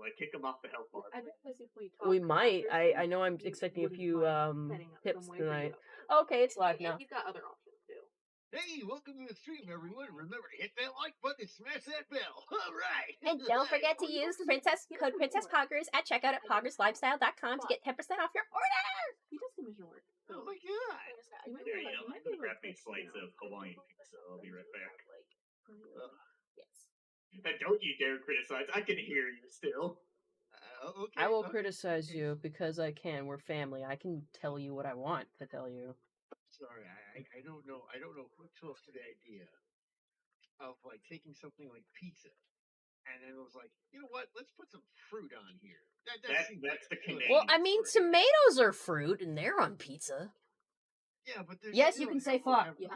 Like, kick him off the health bar. We might. I know I'm expecting a few tips tonight. Okay, it's live now. He's got other options too. Hey, welcome to the stream, everyone. Remember to hit that like button and smash that bell. All right. And don't forget to use code Princess Poggers at checkout at poggerslifestyle.com to get 10% off your order. He does commission work. Oh my god. There you go. I'm gonna grab me a slice of Hawaiian pizza. I'll be right back. Yes. And don't you dare criticize. I can hear you still. Okay. I will criticize you because I can. We're family. I can tell you what I want to tell you. Sorry, I don't know. I don't know who told you the idea of like taking something like pizza, and then it was like, you know what? Let's put some fruit on here. That's the Canadian. Well, I mean, tomatoes are fruit, and they're on pizza. Yeah, but yes, you can say fuck. Yeah.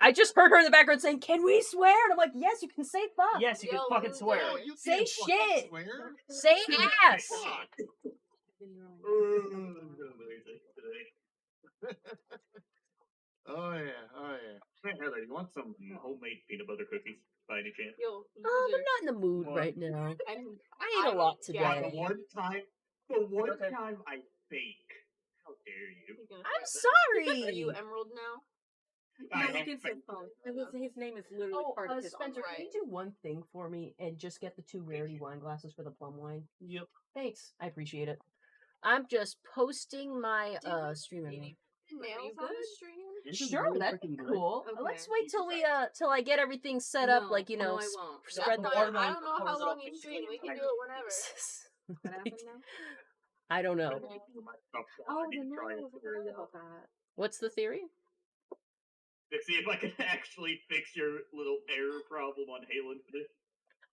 I just heard her in the background saying, "Can we swear?" And I'm like, "Yes, you can say fuck." Yes, you can fucking swear. No, you Say can't fucking shit. Swear. Say ass. Fuck. Oh yeah, oh yeah. Hey, Heather, you want some homemade peanut butter cookies by any chance? Yo, I'm not in the mood right now. I ate a lot today. The one time I bake. How dare you? I'm sorry. Are you Emerald now? I No, am can say phone. His name is literally part of his Spencer, right. can you do one thing for me and just get the 2 rarity wine glasses for the plum wine? Yep. Thanks. I appreciate it. I'm just posting my stream. Nails on the stream? This is Sure, really that'd freaking be good. cool. Okay. Let's wait till we till I get everything set up, like you know, no, I won't. spread the That's water. fine. I don't know how long you stream. We can do it whenever. What happened now? I don't know. Oh, the nails. I forgot about that. What's the theory? To see if I can actually fix your little error problem on Halo Infinite.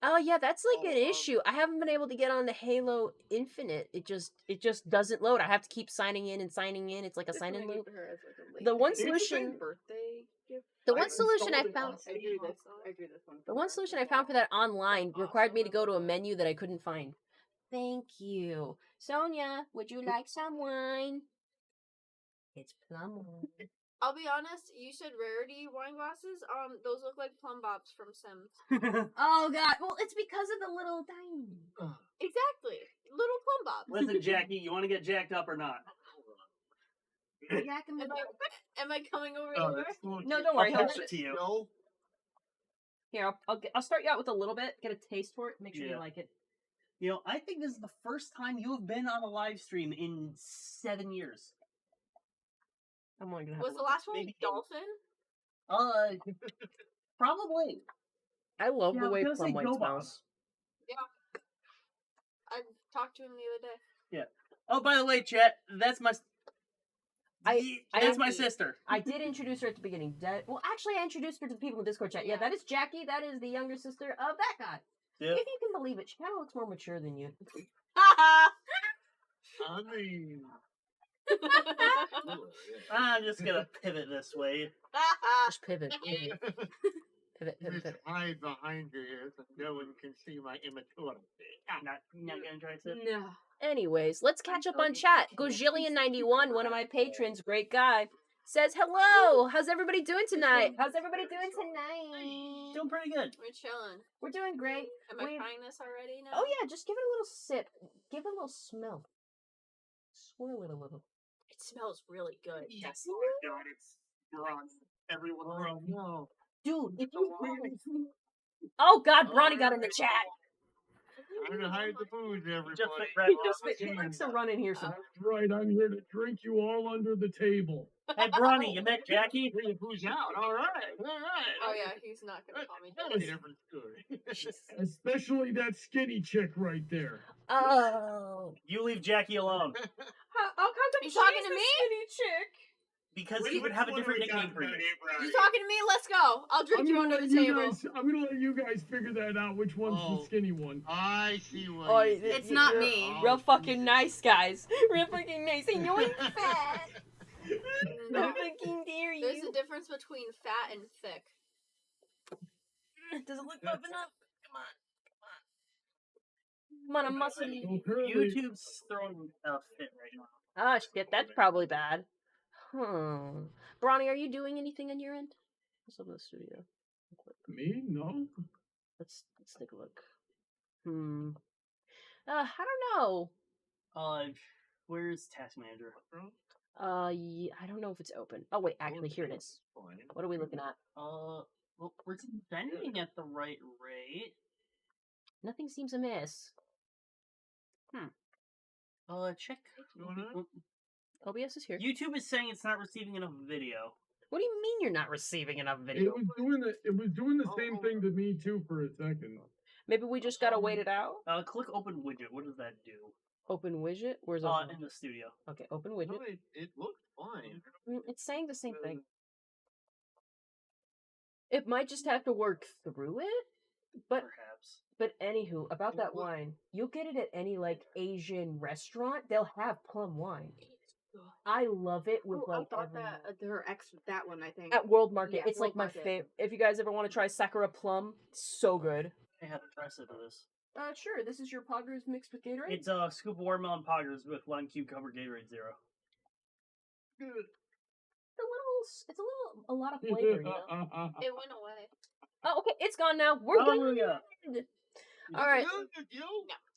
Oh yeah, that's like an issue. I haven't been able to get on the Halo Infinite. It just doesn't load. I have to keep signing in and signing in. It's like a sign in loop. The one solution I found. The one solution I found for that online required me to go to a menu that I couldn't find. Thank you, Sonia. Would you like some wine? It's plum wine. I'll be honest, you said rarity wine glasses. Those look like plum bobs from Sims. Oh god, well it's because of the little tiny. Exactly, little plum bobs. Listen, Jackie, you want to get jacked up or not? Am I coming over here? No, don't worry. I'll pass it to you. No. Here, I'll start you out with a little bit, get a taste for it, make sure you like it. You know, I think this is the first time you have been on a live stream in 7 years. I'm only gonna have Was the last one dolphin? Probably. I love the way I was gonna plum say white Go Bob. smells. Yeah. I talked to him the other day. Yeah. Oh, by the way, chat, that's my. That's my sister. I did introduce her at the beginning. Well, actually, I introduced her to the people in the Discord chat. Yeah, that is Jackie. That is the younger sister of that guy. Yep. If you can believe it, she kind of looks more mature than you. I mean. I'm just gonna pivot this way. Just pivot. Pivot. Just hide behind her so no one can see my immaturity. Not gonna try to. No. Anyways, let's catch up on chat. Gojillion91, one of my patrons, great guy, says hello. How's everybody doing tonight? Doing pretty good. We're chilling. We're doing great. Am I trying this already now? Oh yeah, just give it a little sip. Give it a little smell. Swirl it a little. It smells really good. Yes. Oh my god, it's bronze. Everyone around. No. Dude, if you Oh god, Bronny got in the chat. I'm gonna hide the booze, everybody. He likes to run in here some. Right, I'm here to drink you all under the table. Hey, Bronny, you met Jackie? Bring the booze out. All right. Oh yeah, he's not gonna call me. That's a different story. Especially that skinny chick right there. Oh. You leave Jackie alone. How come You talking to me? skinny chick? Because he would have a different nickname for you. You talking to me? Let's go. I'll drink you under the table. I'm gonna let you guys figure that out. Which one's the skinny one? I see what. Oh, it's not me. Real fucking nice, guys. Real fucking nice. And you're fat. How fucking dare you? There's a difference between fat and thick. Does it look buff enough? Come on, I'm muscly. YouTube's throwing a fit right now. Oh shit, that's probably bad. Bronny, are you doing anything on your end? Let's open the studio. Me? No. Let's take a look. I don't know. Where's Task Manager? Yeah, I don't know if it's open. Oh wait, actually, here it is. What are we looking at? Well, we're spending at the right rate. Nothing seems amiss. Check. OBS is here. YouTube is saying it's not receiving enough video. What do you mean you're not receiving enough video? It was doing the same thing to me too for a second. Maybe we just gotta wait it out. Click open widget. What does that do? Open widget? Where's it? In the studio. Okay, open widget. No, it looked fine. It's saying the same thing. It might just have to work through it, but Perhaps. But anywho, about that wine, you'll get it at any like Asian restaurant. They'll have plum wine. I love it with I like thought that one I think at World Market. Yeah, it's like World my Market. favorite. If you guys ever want to try Sakura plum, so good. I have to try some of this. Sure. This is your Poggers mixed with Gatorade. It's a scoop of watermelon poggers with lime cube covered Gatorade Zero. It's a lot of flavor. You know? it went away. Oh, okay, it's gone now. We're good. All right,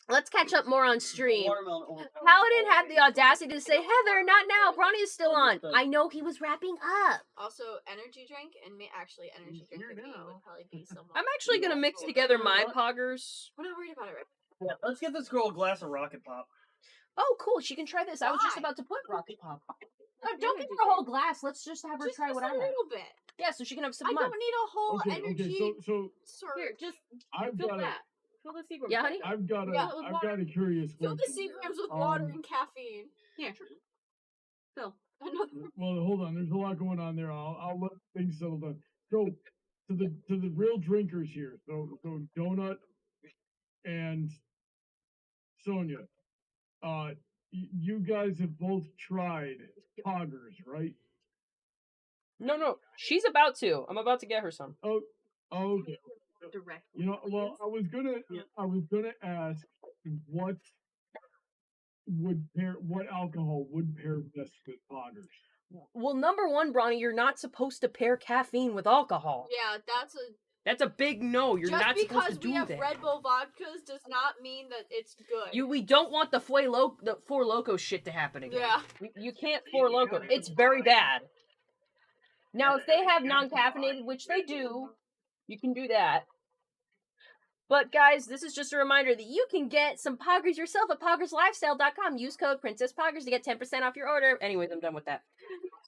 let's catch up more on stream. Paladin had the audacity to say, "Heather, not now. Bronny is still on." I know he was wrapping up. Also, energy drink and actually energy drink with me would probably be someone. I'm actually gonna mix together my Poggers. We're not worried about it, right? Yeah, let's get this girl a glass of Rocket Pop. Oh, cool. She can try this. I was just Why? about to put Rocket Pop. Don't give her a whole glass. Let's just have her try what I a have. little bit. Yeah, so she can have some I fun. don't need a whole energy. So Here, just I've fill got that. Fill the Seagrams. Yeah, honey? I've got Yeah, with water. a curious Fill question. the Seagrams with water and caffeine. Here. Fill. Another. Well, hold on. There's a lot going on there. I'll let things settle down. So to the real drinkers here. So Donut and Sonia, you guys have both tried Poggers, right? No. She's about to. I'm about to get her some. Oh, okay. Direct. You know, well, I was gonna ask what alcohol would pair best with Poggers. Well, number one, Bronny, you're not supposed to pair caffeine with alcohol. Yeah, That's a big no. You're just not supposed to because do we have that. Red Bull vodkas does not mean that it's good. We don't want the Four Loko shit to happen again. Yeah. You can't Four Loko. It's very bad. Now, if they have non-caffeinated, which they do, you can do that. But guys, this is just a reminder that you can get some Poggers yourself at PoggersLifestyle.com. Use code PrincessPoggers to get 10% off your order. Anyways, I'm done with that.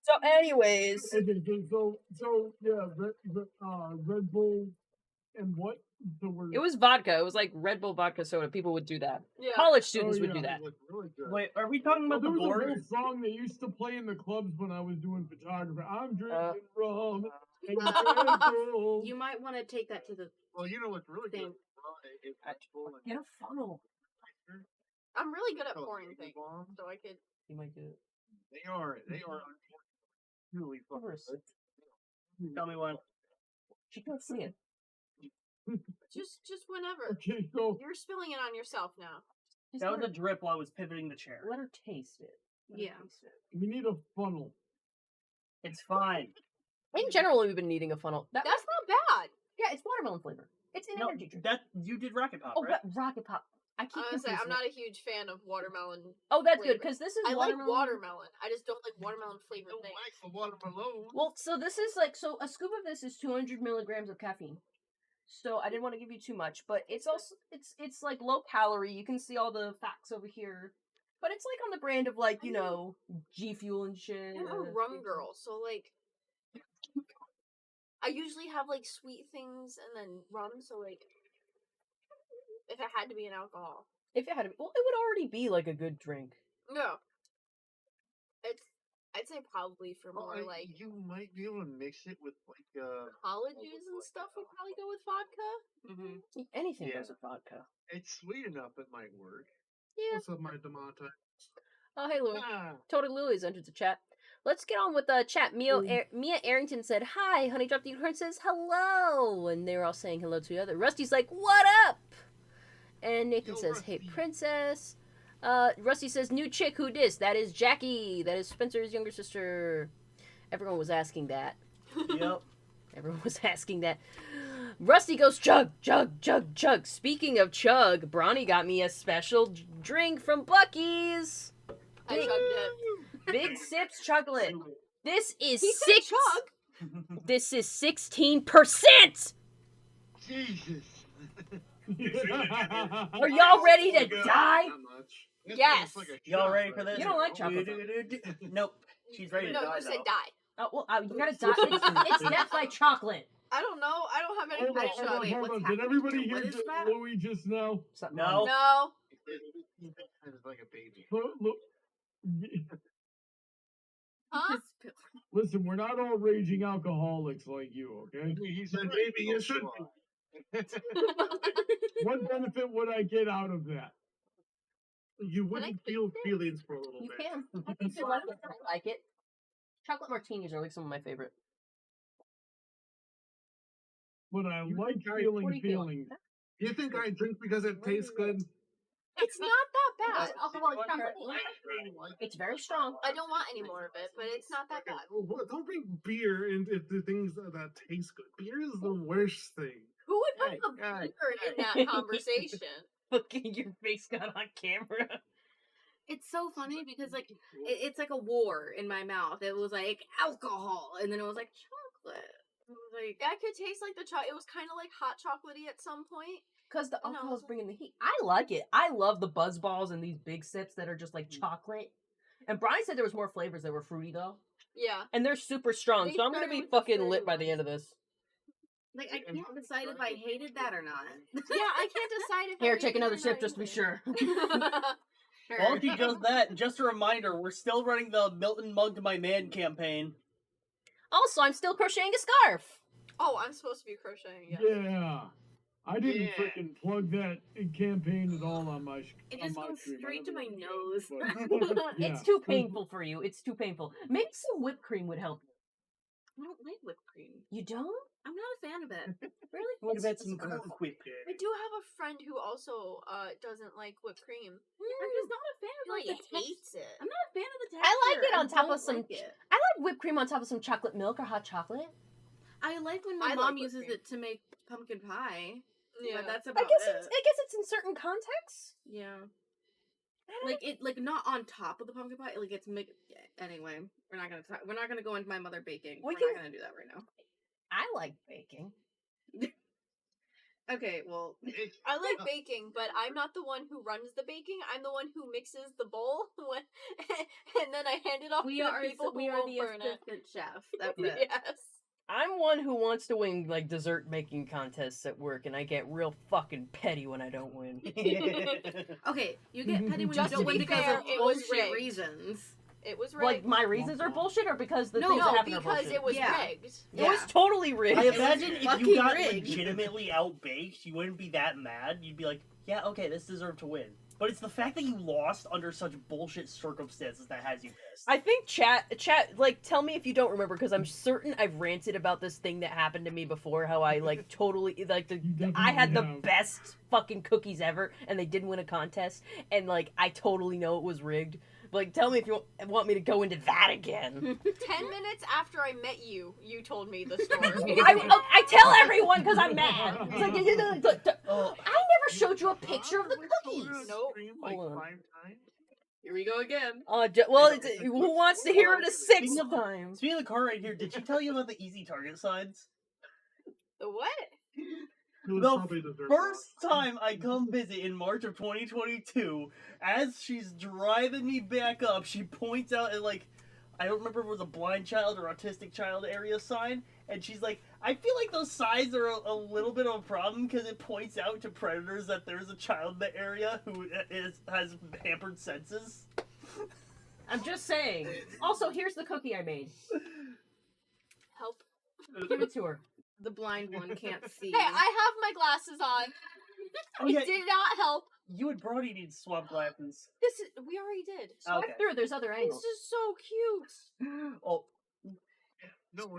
So, anyways. Okay, so yeah, Red Bull and what? So It was vodka. It was like Red Bull vodka soda. People would do that. Yeah. College students would do yeah. that. Really good. Wait, are we talking about There the was a board? whole song they used to play in the clubs when I was doing photography. I'm drinking rum. And Red Bull. You might want to take that to the. Well, you know what's really good? Thing. Is Red Bull and Get a funnel. I'm really good at Oh, pouring baby things, bomb? so I could. You might do it. They are really fucking Reverse. good. Tell me when. She can't see it. Just whenever. Okay, so You're spilling it on yourself now. Just That let was a her, drip while I was pivoting the chair. let her taste it. Let her Yeah. taste it. we need a funnel. It's fine. In general, we've been needing a funnel. That's not bad. Yeah, it's watermelon flavor. It's an No, energy drink. that you did Rocket Pop, Oh, right? Rocket Pop. I keep I was say I'm confusing not it. a huge fan of watermelon. Oh, that's flavor. good because this is I like watermelon. watermelon. I just don't like watermelon flavored Don't things. like the watermelon. Well, so this is like a scoop of this is 200 milligrams of caffeine. So I didn't want to give you too much, but it's also it's like low calorie. You can see all the facts over here, but it's like on the brand of like you know G Fuel and shit. I'm a rum girl, so like I usually have like sweet things and then rum. So like if it had to be an alcohol, If it had to be, well, it would already be like a good drink. no, I'd say probably for more like you might be able to mix it with like colleges and stuff. Would probably go with vodka. Mm-hmm. Anything Yeah. goes with vodka. it's sweet enough it might work. Yeah. What's up, my tomato? Oh, hey, Louie. Ah, Total Louie's entered the chat. Let's get on with the chat. Mia Arrington said, "Hi, Honey Drop the Unicorn says hello," and they were all saying hello to each other. Rusty's like, "What up?" And Nathan Yo, says, "Hey, Rusty. Princess." Rusty says, "New chick, who dis?" That is Jackie. That is Spencer's younger sister. Everyone was asking that. Yep. Everyone was asking that. Rusty goes chug, chug, chug, chug. Speaking of chug, Bronny got me a special drink from Buc-ee's. I chugged it. Big sips chocolate. This is He said chug. This is 16%. Jesus. Are y'all ready to die? Not much. Yes. Y'all ready for this? You don't like chocolate. Nope. She's ready to No, die you said now. die. Oh, well, you gotta die. It's death by chocolate. I don't know. I don't have any Hold on, information. hold on, Wait, hold what's on. Did happening? everybody What hear is that? Louis just now? No. No. It's like a baby. Look, Huh? listen, we're not all raging alcoholics like you, okay? He's Then right, maybe you should be. What benefit would I get out of that? You wouldn't feel feelings for a little You bit. can. I think you like it. I like it. Chocolate martinis are like some of my favorite. But I You like think I- feeling what do you feel? feelings. You think I drink because it tastes good? It's not that bad. Alcoholic chocolate. It's very strong. I don't want any more of it, but it's not that bad. Don't bring beer into things that taste good. Beer is the worst thing. Who would bring a Hey, beer in that conversation? Fucking your face got on camera. It's so funny because like it's like a war in my mouth. It was like alcohol, and then it was like chocolate. It was like I could taste like the chocolate. It was kind of like hot chocolatey at some point. Because the No. alcohol's bringing the heat. I like it. I love the buzz balls and these big sips that are just like chocolate. And Brian said there was more flavors that were fruity though. Yeah. And they're super strong, They so I'm gonna started be with the fucking fruity lit by the ones. end of this. like I can't decide if I hated that or not. Yeah, I can't decide if Here, I take ate it another or sip not just to be either. sure. While he does that, just a reminder, we're still running the Milton Mugged My Man campaign. Also, I'm still crocheting a scarf. Oh, I'm supposed to be crocheting. Yeah. Yeah. I didn't Yeah. freaking plug that campaign at all on my It on just my goes stream. I straight to never my did, nose. but- yeah. It's too painful for you. It's too painful. Maybe some whipped cream would help. I don't like whipped cream. You don't? I'm not a fan of it. Really? What about It's- some it's- Coke Whip? I do have a friend who also doesn't like whipped cream. I'm just not a fan of Like, like the text. hates it. I'm not a fan of the texture. I like it on top don't of some. like it. I like whipped cream on top of some chocolate milk or hot chocolate. I like when my I like mom whipped uses cream. it to make pumpkin pie. Yeah. But that's I about guess it. I guess it's in certain contexts. Yeah. Like it, like not on top of the pumpkin pie. Like it's mixed. Anyway, we're not gonna go into my mother baking. We We're can- not gonna do that right now. I like baking. Okay, well, I like baking, but I'm not the one who runs the baking. I'm the one who mixes the bowl, and then I hand it off we to are the people we who are won't the burn it. assistant chef. That's it. Yes. I'm one who wants to win like dessert making contests at work, and I get real fucking petty when I don't win. Okay, you get petty when Just you to don't win be because fair, of it was bullshit rigged. reasons. It was rigged. Like my reasons are bullshit, or because the No, things that no, happen are because bullshit. it was Yeah. rigged. It was Yeah. totally rigged. I imagine if fucking you got rigged. legitimately outbaked, you wouldn't be that mad. You'd be like, yeah, okay, this deserved to win. But it's the fact that you lost under such bullshit circumstances that has you pissed. I think chat, like, tell me if you don't remember, because I'm certain I've ranted about this thing that happened to me before. How I like totally like You I had the definitely have. best fucking cookies ever, and they didn't win a contest, and like I totally know it was rigged. Like, tell me if you want me to go into that again. 10 minutes after I met you, you told me the story. I tell everyone because I'm mad. It's like, Oh, I never showed you a picture of the cookies. Nope. Like Hold on. 5 times? Here we go again. Well, who wants to hear it a sixth Speaking of- time? Speaking of the car right here, did she tell you about the easy target signs? The what? It was The probably dessert. First time I come visit in March of 2022, as she's driving me back up, she points out at like, I don't remember if it was a blind child or autistic child area sign, and she's like, I feel like those signs are a little bit of a problem because it points out to predators that there's a child in the area who has hampered senses. I'm just saying. Also, here's the cookie I made. Help. Give it to her. The blind one can't see. Hey, I have my glasses on. Oh, It yeah. did not help. You and Brody need swap glasses. This is, we already did. Swipe Okay. through. There's other This angles. is so cute. Oh,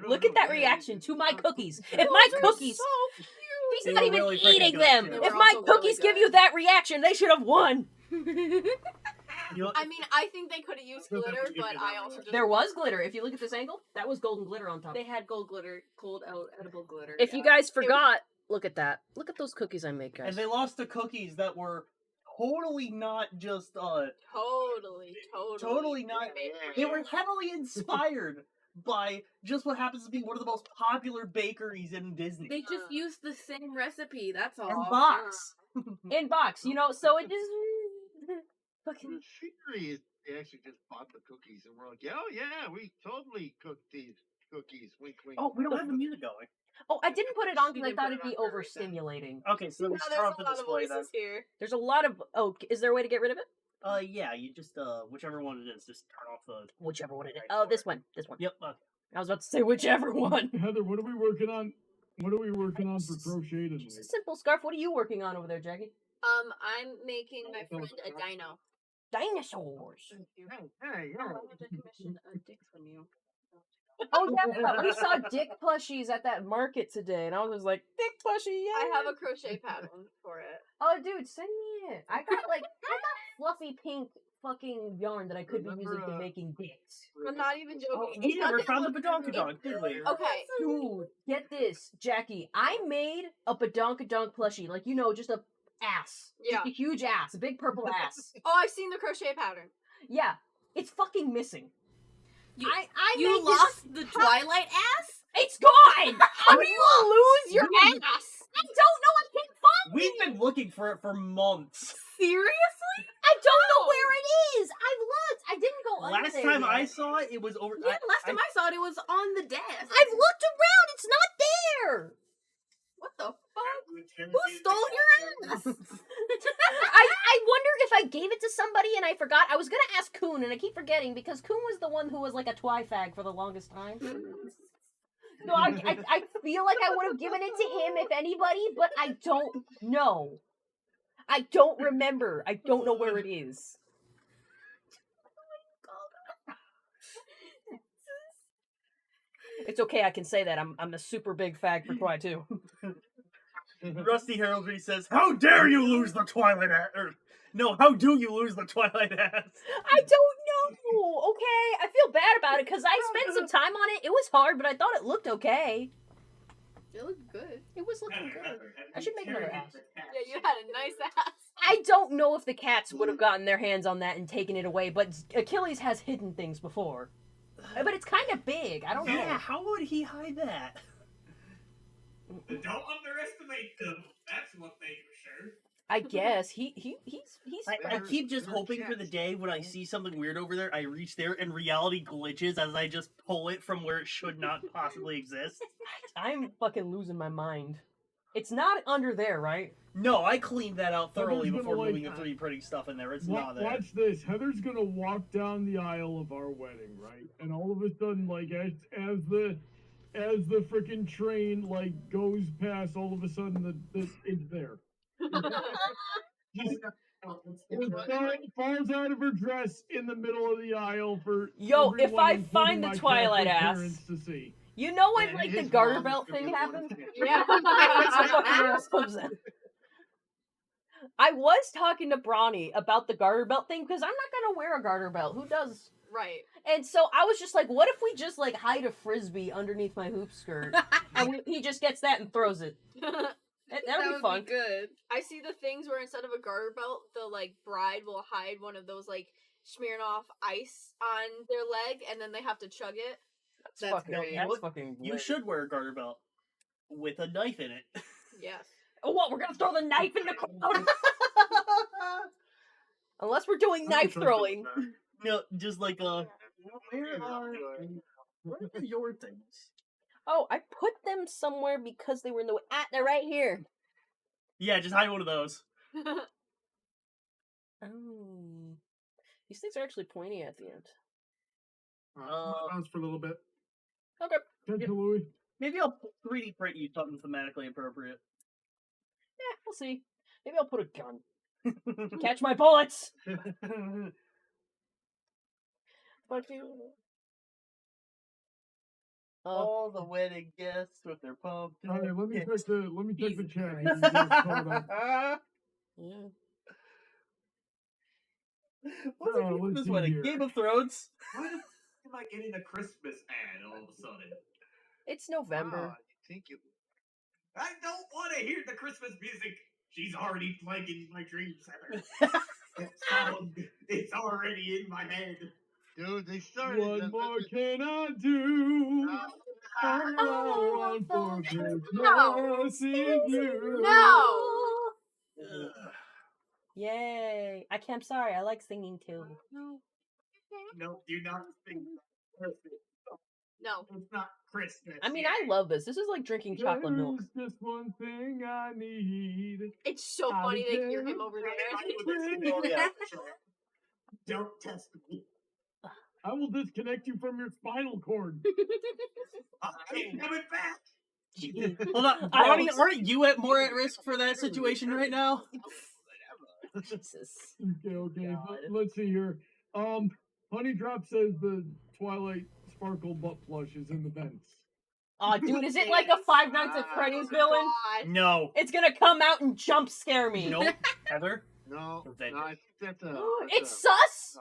Look at that reaction to my cookies. If my Those are cookies, so cute. he's They not were even really freaking eating good, them. too. They If were my also really cookies give good. you that reaction, they should have won. you know, I mean, I think they could have used Doesn't glitter, have to give but you I that also much. just There was glitter. If you look at this angle, that was golden glitter on top. They had gold glitter, cold out edible glitter. If you guys forgot, Look at that. Look at those cookies I make, guys. And they lost the cookies that were totally not just Totally not. They were heavily inspired by just what happens to be one of the most popular bakeries in Disney. They just used the same recipe. That's all. And box. In box, you know, so it just fucking The theory is they actually just bought the cookies and we're like, oh yeah, we totally cooked these cookies. Wink, wink. Oh, we don't have the music going. Oh, I didn't put it on She because I didn't thought put it'd it be on purpose then. overstimulating. Okay, so Now let's there's turn a off the lot of display then. voices here. There's a lot of is there a way to get rid of it? Yeah, you just whichever one it is, just turn off the. Whichever one it is. Oh, this one. This one. Yep. I was about to say whichever one. Heather, what are we working on? What are we working on for crochet Just a tonight? simple scarf. What are you working on over there, Jackie? I'm making my friend a dino. Dinosaurs. Hey, Oh, I wanted to commission a dick from you. Oh yeah, we saw dick plushies at that market today, and I was just like, dick plushie, yeah. I have a crochet pattern for it. Oh, dude, send me it. I got fluffy pink fucking yarn that I could be using for making dicks. I'm not even joking. We It's never nothing found the but- badonkadonk, did we? Okay, Dude, get this, Jackie. I made a badonkadonk plushie, like, you know, just a ass. Yeah. Just a huge ass, a big purple ass. Oh, I've seen the crochet pattern. Yeah, it's fucking missing. You, I you made this- lost the Twilight ass? It's gone! How do you lose your We- ass? I don't know. I can't find We've it. been looking for it for months. Seriously? I don't know where it is. I've looked. I didn't go under Last there time yet. I saw it, it was over. Yeah, last time I saw it, it was on the desk. I've looked around. It's not there. What the fuck? Who stole your ass? I wonder if I gave it to somebody and I forgot. I was gonna ask Coon and I keep forgetting because Coon was the one who was like a twi-fag for the longest time. So I feel like I would have given it to him if anybody, but I don't know. I don't remember. I don't know where it is. It's okay. I can say that. I'm a super big fag for Twi too. Rusty Heraldry says, "How dare you lose the Twilight ass?" No, how do you lose the Twilight ass? I don't know. Okay, I feel bad about it because I spent some time on it. It was hard, but I thought it looked okay. It looked good. It was looking good. I should make another ass. Yeah, you had a nice ass. I don't know if the cats would have gotten their hands on that and taken it away, but Achilles has hidden things before. But it's kind of big. I don't know. Yeah, how would he hide that? Don't underestimate them. That's one thing for sure. I guess he's. I keep just hoping for the day when I see something weird over there, I reach there and reality glitches as I just pull it from where it should not possibly exist. I'm fucking losing my mind. It's not under there, right? No, I cleaned that out thoroughly Heather's before gonna, moving the like, 3D printing stuff in there. It's not there. Watch this. Heather's gonna walk down the aisle of our wedding, right? And all of a sudden, like as the freaking train like goes past, all of a sudden it's there. Just falls out of her dress in the middle of the aisle for Yo, if everyone, I including find the my Twilight Catholic ass- parents to see. You know when And like the his garter mom belt is gonna thing be happened? looking at Yeah. I was talking to Bronny about the garter belt thing because I'm not gonna wear a garter belt. Who does? Right. And so I was just like, what if we just like hide a frisbee underneath my hoop skirt, and he just gets that and throws it? That'll be fun. good. I see the things where instead of a garter belt, the like bride will hide one of those like Smirnoff ice on their leg, and then they have to chug it. That's fucking, great. That's fucking. You lit. should wear a garter belt with a knife in it. Yes. Oh, what? We're gonna throw the knife in the crowd? Unless we're doing knife throwing. No, just like where are your things? Oh, I put them somewhere because they were in the way. Ah, they're right here. Yeah, just hide one of those. Oh, these things are actually pointy at the end. Bounce for a little bit. Okay. Thank you, Louis. Maybe I'll 3D print you something thematically appropriate. Yeah, we'll see. Maybe I'll put a gun. Catch my bullets. But you. All the wedding guests with their pumpkin. All right, let me check the chat. Yeah. What's Oh, it for let's this see wedding? here. Game of Thrones? Why the f- am I getting a Christmas ad all of a sudden? It's November. Ah, you think you? I don't want to hear the Christmas music. She's already plaguing my dreams, Heather. That song, it's already in my head. Dude, they started. What more can I do? All I want for Christmas is you. No. Yay! I'm sorry. I like singing too. No, do not think Christmas. No. It's not Christmas. I mean, I love this. This is like drinking chocolate milk. There's just one thing I need. It's so I funny they don't hear him care. over Oh, there. yeah. Don't test me. I will disconnect you from your spinal cord. I ain't coming back. Hold on, Brownie, aren't you more at risk for that situation right now? Jesus. Okay. God. Let's see here. Honey Drop says the Twilight Sparkle butt plush is in the vents. Aw, dude, is it like a Five Nights at Freddy's villain? God. No. It's gonna come out and jump scare me. Nope. Heather? No, Prevent no, it. I think that's a. It's sus?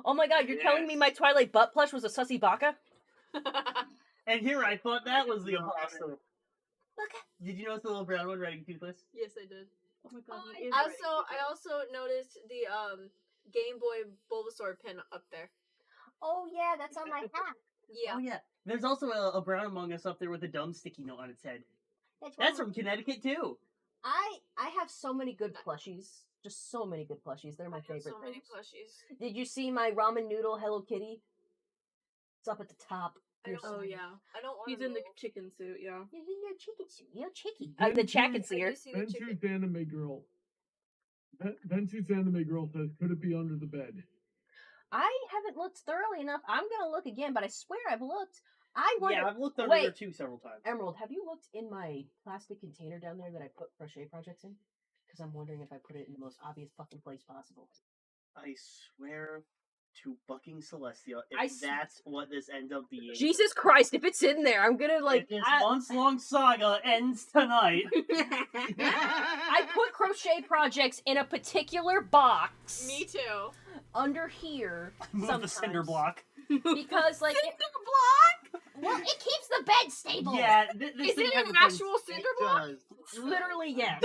Oh my god, you're telling me my Twilight butt plush was a sussy baka? And here I thought that was the imposter. Did you notice the little brown one riding Toothless? Yes, I did. Oh my god, he is I riding also noticed the Game Boy Bulbasaur pin up there. Oh yeah, that's on my hat. Yeah. Oh yeah. There's also a brown Among Us up there with a dumb sticky note on its head. That's from Connecticut too. I have so many good plushies. Just so many good plushies. They're my favorite So many things. plushies. Did you see my ramen noodle Hello Kitty? It's up at the top. I don't- Oh yeah. I don't want He's in the chicken suit, yeah. You're chicken suit. You're chicky. Ben The Tooth- chicken seer. Ventu's Anime Girl. Ventu's Anime Girl says, could it be under the bed? I haven't looked thoroughly enough. I'm gonna look again, but I swear I've looked. I wonder. Yeah, I've looked under Wait. there too several times. Emerald, have you looked in my plastic container down there that I put crochet projects in? Because I'm wondering if I put it in the most obvious fucking place possible. I swear to fucking Celestia, if I s- that's what this ends up being. Jesus Christ, if it's in there, I'm gonna If this months-long saga ends tonight. I put crochet projects in a particular box Me too. under here. Move the cinder sometimes. block. Because like Cinder block? well, it keeps the bed stable. Yeah, this Is thing it has an a actual cinder block? Literally, yes.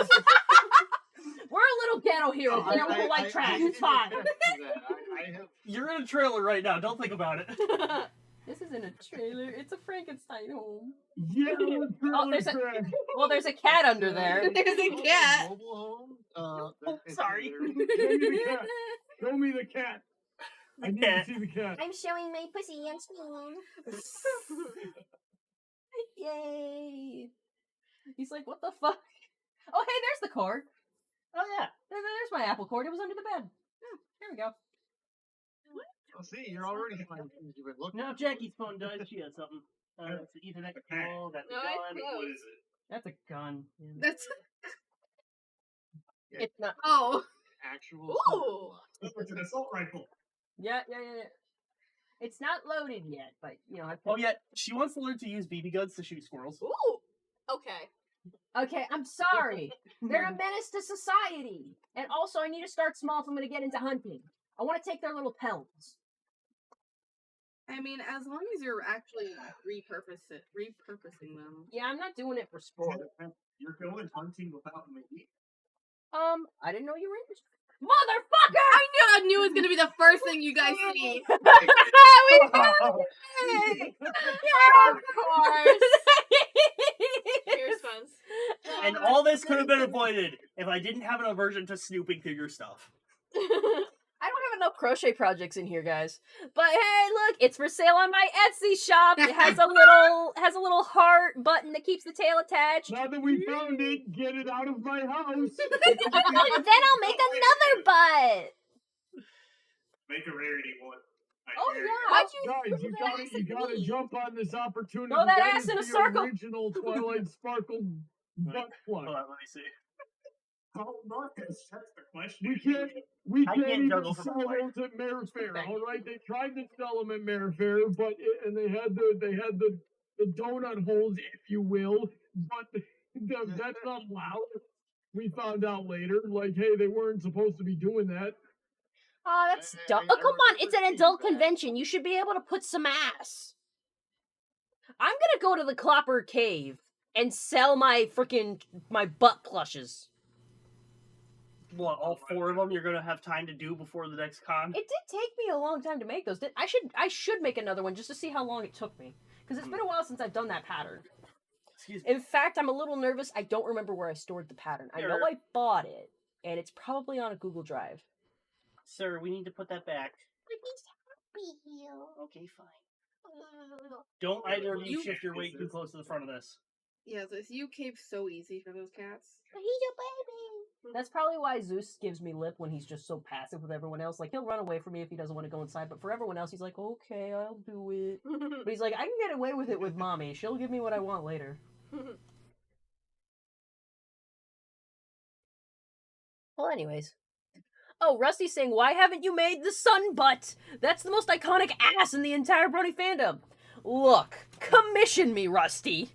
We're a little ghetto heroes. We don't like trash. It's fine. You're in a trailer right now. Don't think about it. This isn't a trailer. It's a Frankenstein home. Yeah, Oh, there's a well, there's a cat under there. There's a cat. Mobile home. Sorry. Show me the cat. Show me the cat. I need cat. to see the cat. I'm showing my pussy on screen. Yay! He's like, what the fuck? Oh, hey, there's the cord. Oh yeah. There's my apple cord. It was under the bed. Here we go. Oh, see, you're already finding things you've been looking No, for. Jackie's phone does. She has something. That's the Ethernet cable. That's a No, gun. it's What is it? That's a gun. That's It's not. oh. Actual. Ooh. Oh, it's an assault rifle. Yeah. It's not loaded yet, but you know. Oh yeah, she wants to learn to use BB guns to shoot squirrels. Ooh. Okay. Okay, I'm sorry. They're a menace to society, and also I need to start small if I'm going to get into hunting. I want to take their little pelts. I mean, as long as you're actually repurposing them. Yeah, I'm not doing it for sport. You're going hunting without me. I didn't know you were interested. Motherfucker! I knew it was gonna be the first thing you guys see. Of course. Here's Spence. And all this could have been avoided if I didn't have an aversion to snooping through your stuff. I don't have enough crochet projects in here, guys. But hey, look, it's for sale on my Etsy shop. It has a little heart button that keeps the tail attached. Now that we found it, get it out of my house. Then I'll make another butt. Make a rarity one. I Oh dare yeah. Why'd you Guys, you gotta jump on this opportunity. Throw that That ass is in a the circle. Original Twilight Sparkle butt plug. Hold on, let me see. How Marcus? That's the question. We I can't can't even juggle for sell my life. those at Mare Fair. All right, they tried to sell them at Mare Fair, but and they had the donut holes, if you will, but that's not allowed. We found out later, like, hey, they weren't supposed to be doing that. Oh, that's dumb. Oh, come on. It's an adult convention. You should be able to put some ass. I'm gonna go to the Clopper Cave. and sell my butt plushes. What, all 4 of them you're gonna have time to do before the next con? It did take me a long time to make those. I should make another one just to see how long it took me. Because it's been a while since I've done that pattern. Excuse me. In fact, I'm a little nervous. I don't remember where I stored the pattern. I know I bought it, and it's probably on a Google Drive. Sir, we need to put that back. Okay, fine. Don't either of you shift your weight too close to the front of this. Yeah, this you cave so easy for those cats. He's a baby. That's probably why Zeus gives me lip when he's just so passive with everyone else. Like, he'll run away from me if he doesn't want to go inside, but for everyone else, he's like, okay, I'll do it. But he's like, I can get away with it with mommy. She'll give me what I want later. Well, anyways. Oh, Rusty's saying, why haven't you made the sun butt? That's the most iconic ass in the entire Brony fandom. Look, commission me, Rusty.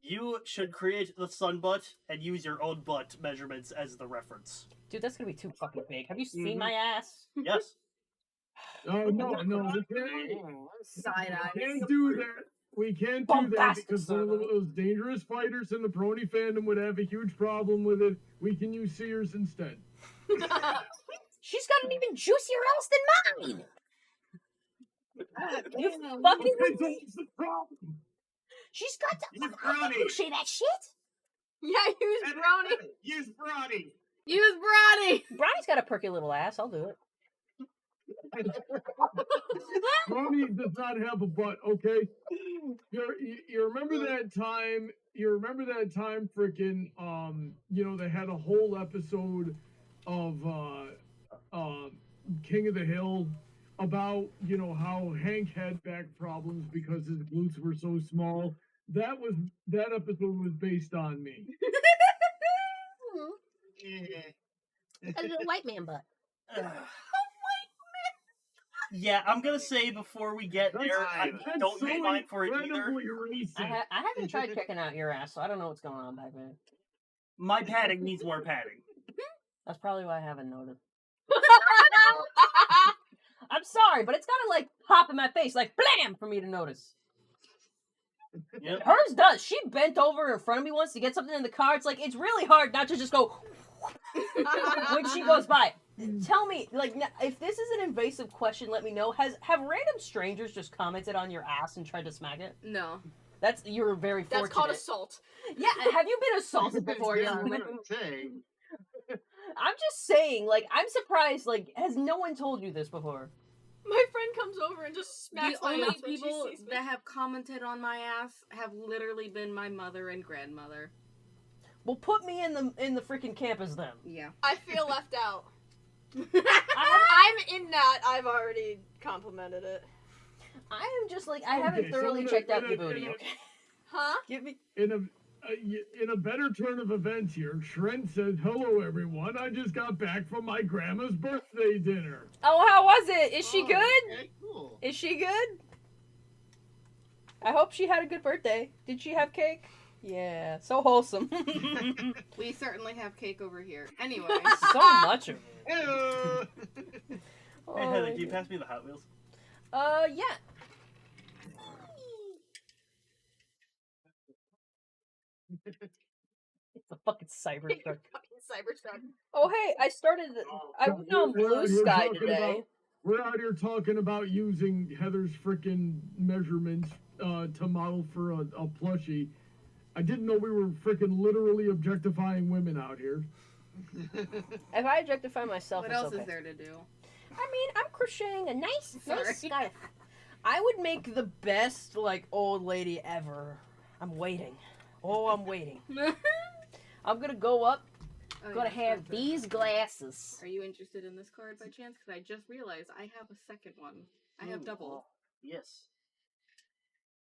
You should create the sun butt and use your own butt measurements as the reference. Dude, that's gonna be too fucking big. Have you seen my ass? Yes. No, we Side can't do that. We can't do that because one of those dangerous fighters in the Brony fandom would have a huge problem with it. We can use Sears instead. She's got an even juicier ass than mine. You fucking. Okay, so what's the problem? She's got to. Use brownie. You say that shit? Yeah, use brownie. Use brownie. Use Brownie! Brownie's got a perky little ass. I'll do it. Brony does not have a butt, okay? You remember that time? You remember that time? Frickin', they had a whole episode of King of the Hill about how Hank had back problems because his glutes were so small. That episode was based on me. A little white man butt. Yeah, I'm gonna say before we get there, I don't make mine for it either. incredibly racist. I haven't tried checking out your ass, so I don't know what's going on back there. My padding needs more padding. That's probably why I haven't noticed. I'm sorry, but it's gotta pop in my face, blam, for me to notice. Yep. Hers does. She bent over in front of me once to get something in the car. It's really hard not to just go when she goes by. Tell me, if this is an invasive question, let me know. Have random strangers just commented on your ass and tried to smack it? No. You're very fortunate. That's called assault. Yeah, have you been assaulted before, young woman? I'm just saying, I'm surprised, has no one told you this before? My friend comes over and just smacks The my only ass when she people sees me. that have commented on my ass have literally been my mother and grandmother. Well, put me in the freaking camp as them. Yeah. I feel left out. I'm in that. I've already complimented it. I am just I haven't thoroughly checked out your booty. Okay. Huh? Give me. In a better turn of events here, Trent says, "Hello, everyone. I just got back from my grandma's birthday dinner." Oh, how was it? Is she good? Okay, cool. Is she good? I hope she had a good birthday. Did she have cake? Yeah, so wholesome. We certainly have cake over here. Anyway. So much of it. Hello. Oh, Hey, Heather, can you pass me the Hot Wheels? Yeah. It's a fucking Cybertruck. Fucking Cybertruck. Oh, hey, I went on Blue Sky today. We're out here talking about using Heather's frickin' measurements to model for a plushie. I didn't know we were frickin' literally objectifying women out here. If I objectify myself, What it's else okay. is there to do? I mean, I'm crocheting a nice Sorry. scarf. I would make the best, old lady ever. I'm waiting. Oh, I'm waiting. I'm gonna go up, Oh, gonna yeah, have gotcha. these glasses. Are you interested in this card by chance? Because I just realized I have a second one. I have double. Yes.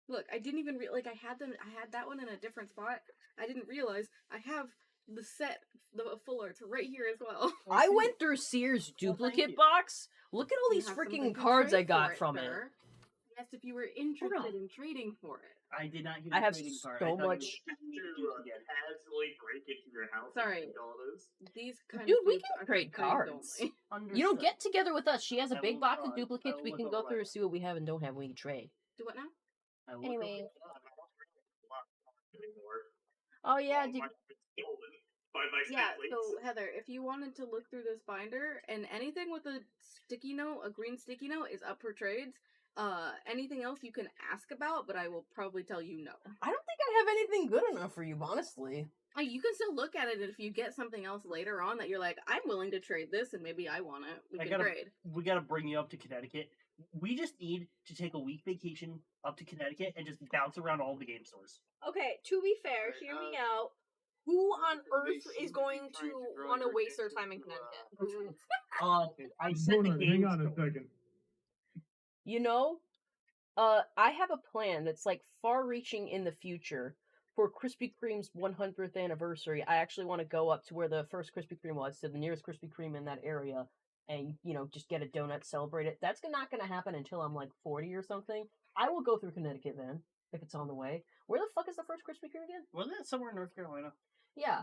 Look, I didn't even I had that one in a different spot. I didn't realize I have the set, the full arts right here as well. I went through Sears duplicate box. Look at all You these have freaking something to cards I trade got for from it. sir. I asked if you were interested in trading for it. I did not hear I the have trading part. so I thought you much- were- accidentally break into your house. Sorry. And all those. These kind Dude, of we foods can are trade for kids cards. only. You don't get together with us. She has a I big will box try. of duplicates. I We will can look go over through it. and see what we have and don't have. We can trade. Do what now? I will Anyway. Anymore. Oh yeah, All mine have been stolen by my Yeah, siblings. so Heather, if you wanted to look through this binder and anything with a sticky note, a green sticky note, is up for trades. Anything else you can ask about, but I will probably tell you no. I don't think I have anything good enough for you, honestly. Like, you can still look at it, and if you get something else later on that you're like, I'm willing to trade this, and maybe I want it, we can trade. We gotta bring you up to Connecticut. We just need to take a week vacation up to Connecticut and just bounce around all the game stores. Okay, to be fair, Alright, hear me out. Who on they earth seem is to be going trying to to draw want to your waste their attention time in to, Connecticut? I said the Donut, game hang on a store. second. You know, I have a plan that's like far-reaching in the future for Krispy Kreme's 100th anniversary. I actually want to go up to where the first Krispy Kreme was, to the nearest Krispy Kreme in that area, and just get a donut, celebrate it. That's not going to happen until I'm like 40 or something. I will go through Connecticut then, if it's on the way. Where the fuck is the first Krispy Kreme again? Wasn't that somewhere in North Carolina? Yeah,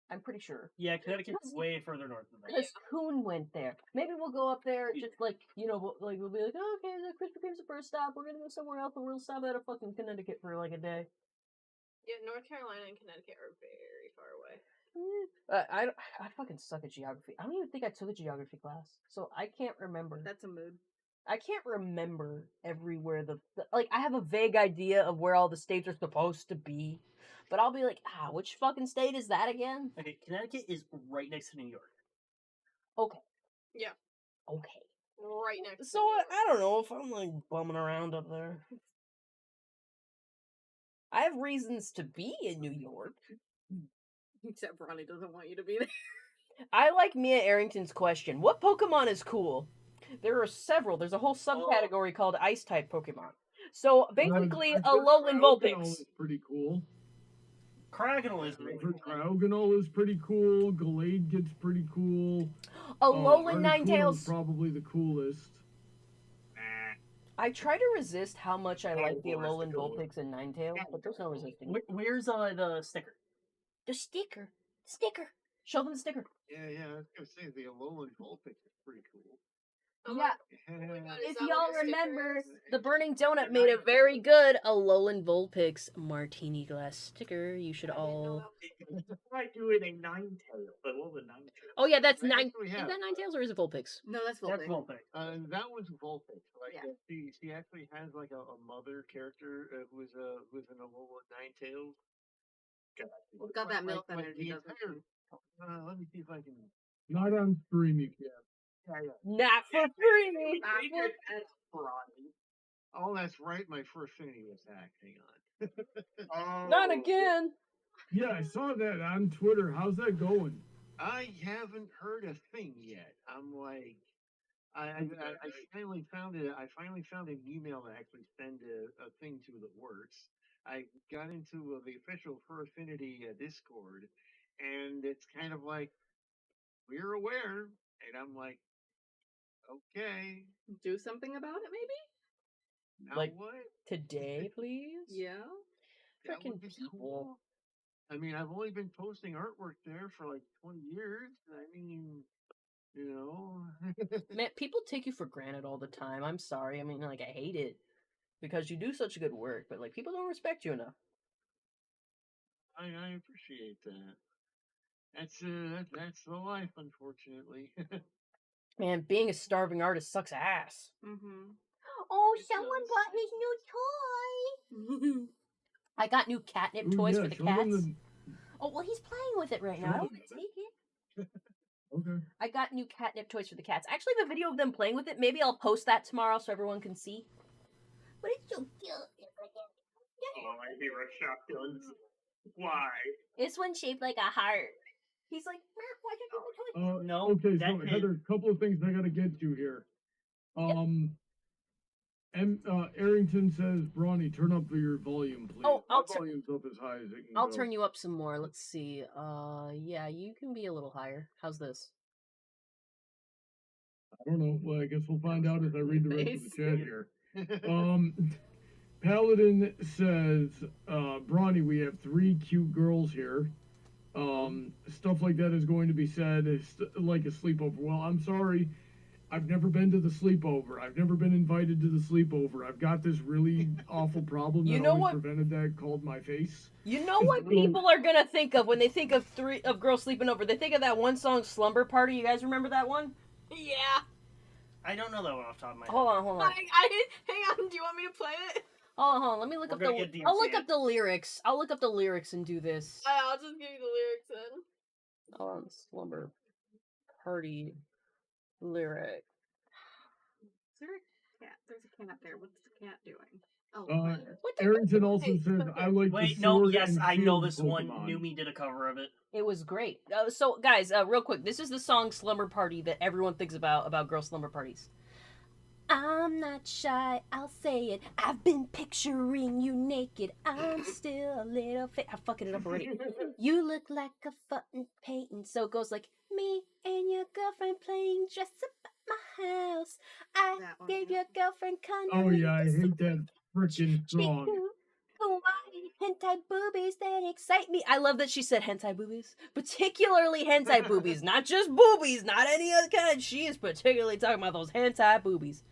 I'm pretty sure. Yeah, Connecticut's way further north than that. Because Coon went there. Maybe we'll go up there, just like, we'll be like, oh, okay, the Krispy Kreme's the first stop. We're gonna go somewhere else, and we'll stop at a fucking Connecticut for like a day. Yeah, North Carolina and Connecticut are very far away. I fucking suck at geography. I don't even think I took a geography class, so I can't remember. That's a mood. I can't remember everywhere like, I have a vague idea of where all the states are supposed to be, but I'll be like, which fucking state is that again? Okay, Connecticut is right next to New York. Okay. Yeah. Okay. Right next So to New York. I don't know if I'm like bumming around up there. I have reasons to be in New York. Except Ronnie doesn't want you to be there. I like Mia Arrington's question. What Pokemon is cool? There are several. There's a whole subcategory called Ice-type Pokemon. So basically, I've a heard Alolan Cryogonal Vulpix. is pretty cool. Cryogonal is I've really heard cool. Cryogonal is pretty cool. Glade gets pretty cool. Alolan Articuno is Ninetales. probably the coolest. I try to resist how much I like the Articuno is the Alolan coolest. Vulpix and Ninetales, but there's no resisting. Where's the sticker? The sticker. Sticker. Show them the sticker. Yeah, I was gonna say the Alolan Vulpix is pretty cool. Oh Yeah. my God, is If that what y'all the sticker remember, is? the Burning Donut made a very good Alolan Vulpix martini glass sticker. You should I didn't know all. that. I do it a Ninetale, but what was Ninetale? Oh yeah, that's I nine. actually Is have, that Ninetales or is it Vulpix? No, that's That's Vulpix. Vulpix. that was Vulpix. Like, Yeah. she actually has like a mother character who's an Alolan Ninetales. It's got that milk energy, the doesn't entire. it? Let me see if I can. Not on stream, you can't. Not for free. Oh, that's right. My first Affinity attack. Hang on. Oh. Not again. Yeah, I saw that on Twitter. How's that going? I haven't heard a thing yet. I'm like, I finally found it. I finally found an email to actually send a thing to that works. I got into the official For Affinity Discord, and it's kind of like, we're aware, and I'm like, okay, Do something about it, maybe? now Like, what? Today, please. Yeah. That would Frickin' be people. cool. I mean, I've only been posting artwork there for like 20 years. I mean, you know. Man, people take you for granted all the time. I'm sorry. I mean, like, I hate it because you do such good work, but like, people don't respect you enough. I appreciate that. That's the life, unfortunately. Man, being a starving artist sucks ass. Mm-hmm. Oh, It someone does. brought his new toy. I got new catnip Ooh, toys yeah, for the show them cats. the- Oh, well, he's playing with it right now. I don't want to take it. Okay. I got new catnip toys for the cats. Actually, the video of them playing with it, maybe I'll post that tomorrow so everyone can see. But it's so cute. Oh, my favorite shotguns. Why? This one's shaped like a heart. He's like, "Meow, why don't you have a toy?" No, Okay, that so is- Heather, a couple of things I gotta get to here. Arrington says, Brawny, turn up your volume, please. Oh, My I'll volume's up as high as it can I'll go. turn you up some more. Let's see. Yeah, you can be a little higher. How's this? I don't know. Well, I guess we'll find out as I read the rest of the Face. chat here. Paladin says, Brawny, we have 3 cute girls here. Stuff like that is going to be said like a sleepover. Well, I'm sorry. I've never been to the sleepover. I've never been invited to the sleepover. I've got this really awful problem that You know always what? prevented that called my face. You know what people are gonna think of when they think of girls sleeping over? They think of that one song, "Slumber Party." You guys remember that one? Yeah. I don't know that one off the top of my head. Hold on. Hang on. Do you want me to play it? Hold on. Let me look We're up gonna the. get I'll look DMCA. up the lyrics. I'll look up the lyrics and do this. I'll just give you the lyrics then. Slumber Party lyric. Is there a cat? There's a cat there. What's the cat doing? Oh, What the? Arrington also Hey, says, okay. I like Wait, the no, sword yes, and I know shield this one. Pokemon. Numi did a cover of it. It was great. So, guys, real quick, this is the song "Slumber Party" that everyone thinks about girl slumber parties. I'm not shy, I'll say it. I've been picturing you naked. I'm still a little I'm fucking it up already. You look like a fucking painting. So it goes like, me and your girlfriend playing dress up at my house. I That one, gave yeah. your girlfriend condom. Oh yeah, I hate that freaking song. Kawaii hentai boobies that excite me. I love that she said hentai boobies. Particularly hentai boobies. Not just boobies, not any other kind. She is particularly talking about those hentai boobies.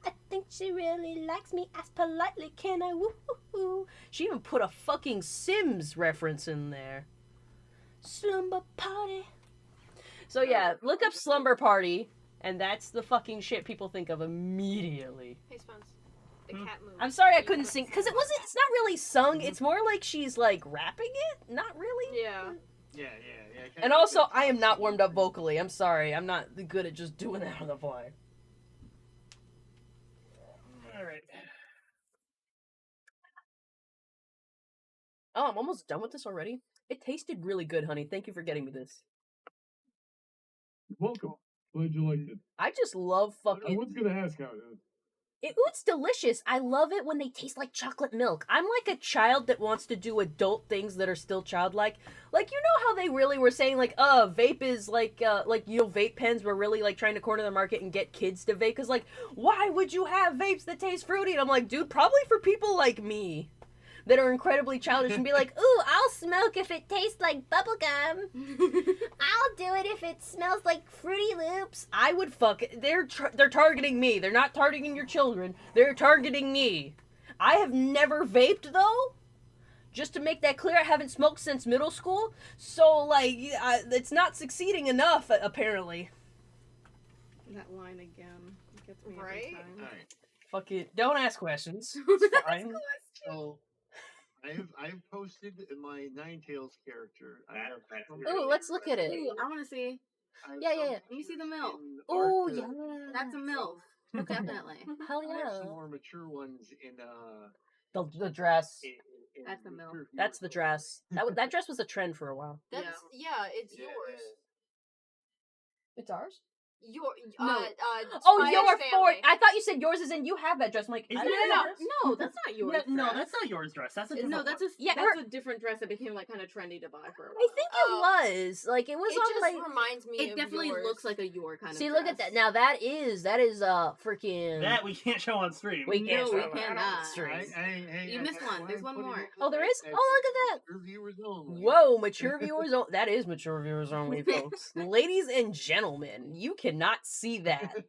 I think she really likes me. Ask politely, can I woo-hoo-hoo? She even put a fucking Sims reference in there. Slumber party. So yeah, look up slumber party, and that's the fucking shit people think of immediately. Hey, Spence. The cat moved. I'm sorry I couldn't sing, because it's not really sung, it's more like she's like rapping it, not really. Yeah. Yeah. And also, I am not warmed up vocally, I'm sorry, I'm not good at just doing that on the fly. Alright. Oh, I'm almost done with this already? It tasted really good, honey, thank you for getting me this. Welcome. Glad you liked it. I just love I fucking... was gonna ask how it is. It's delicious. I love it when they taste like chocolate milk. I'm like a child that wants to do adult things that are still childlike. Like, you know how they really were saying, like, vape is like, vape pens were really, like, trying to corner the market and get kids to vape? Because, like, why would you have vapes that taste fruity? And I'm like, dude, probably for people like me that are incredibly childish and be like, ooh, I'll smoke if it tastes like bubblegum. I'll do it if it smells like Fruity Loops. I would fuck it. They're targeting me. They're not targeting your children. They're targeting me. I have never vaped, though. Just to make that clear, I haven't smoked since middle school. So, like, it's not succeeding enough, apparently. that line again gets me Right? every time. Alright. Fuck it. Don't ask questions. It's fine. So I've posted my Ninetales character. I have Ooh, let's look at it. Ooh, I want to see. Yeah. Let me see the milk. Ooh, Arca. yeah. That's a milk. Definitely. Hell I have some yeah. more mature ones in The dress. in That's a milk. mature That's the viewers. dress. That dress was a trend for a while. That's yeah. It's Yeah, yours. It's ours? Your No. Oh, Spider's your family. fort! I thought you said yours is in you have that dress. I'm like, Is I it don't in know. ours? No, that's not yours. No, dress. that's not yours dress. That's a different No, that's one. a Yeah, that's a different dress that became like kind of trendy to buy for a while. I think it was. Like, it was It on, just like... reminds me it of definitely yours. looks like a your kind See, of look dress. at that. Now, that is freaking... That we can't show on stream. We can't No, show we that on cannot. stream. You missed one. There's one more. Oh, there is? Oh, look at that. Viewers only. Whoa, mature viewers only. That is mature viewers only, folks. Ladies and gentlemen, you cannot see that.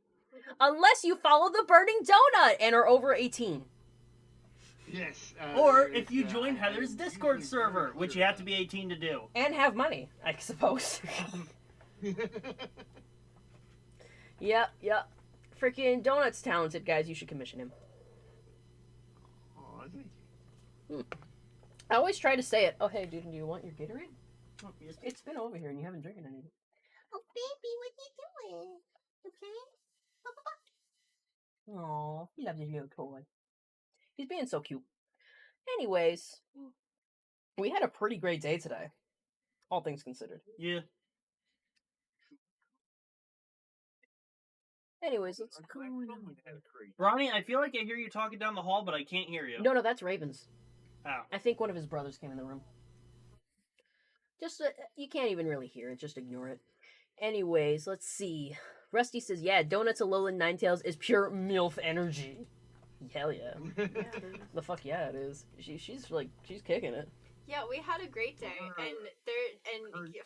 Unless you follow the Burning Donut and are over 18. Yes. Or if you join I Heather's Discord usually server, do which you have to be 18 to do. And have money, I suppose. Yep. Freaking Donut's talented, guys. You should commission him. Aw, thank you. I always try to say it. Oh, hey, dude, do you want your Gatorade? Oh, yes. It's been over here and you haven't drinking any. Oh, baby, what you doing? Okay? Aw, he loves his little toy. He's being so cute. Anyways, we had a pretty great day today. All things considered. Yeah. Anyways, let's go. Ronnie, I feel like I hear you talking down the hall, but I can't hear you. No, that's Ravens. Oh. I think one of his brothers came in the room. Just, you can't even really hear it. Just ignore it. Anyways, let's see. Rusty says, yeah, Donuts Alolan Ninetales is pure MILF energy. Hell yeah. The fuck yeah, it is. She's kicking it. Yeah, we had a great day, and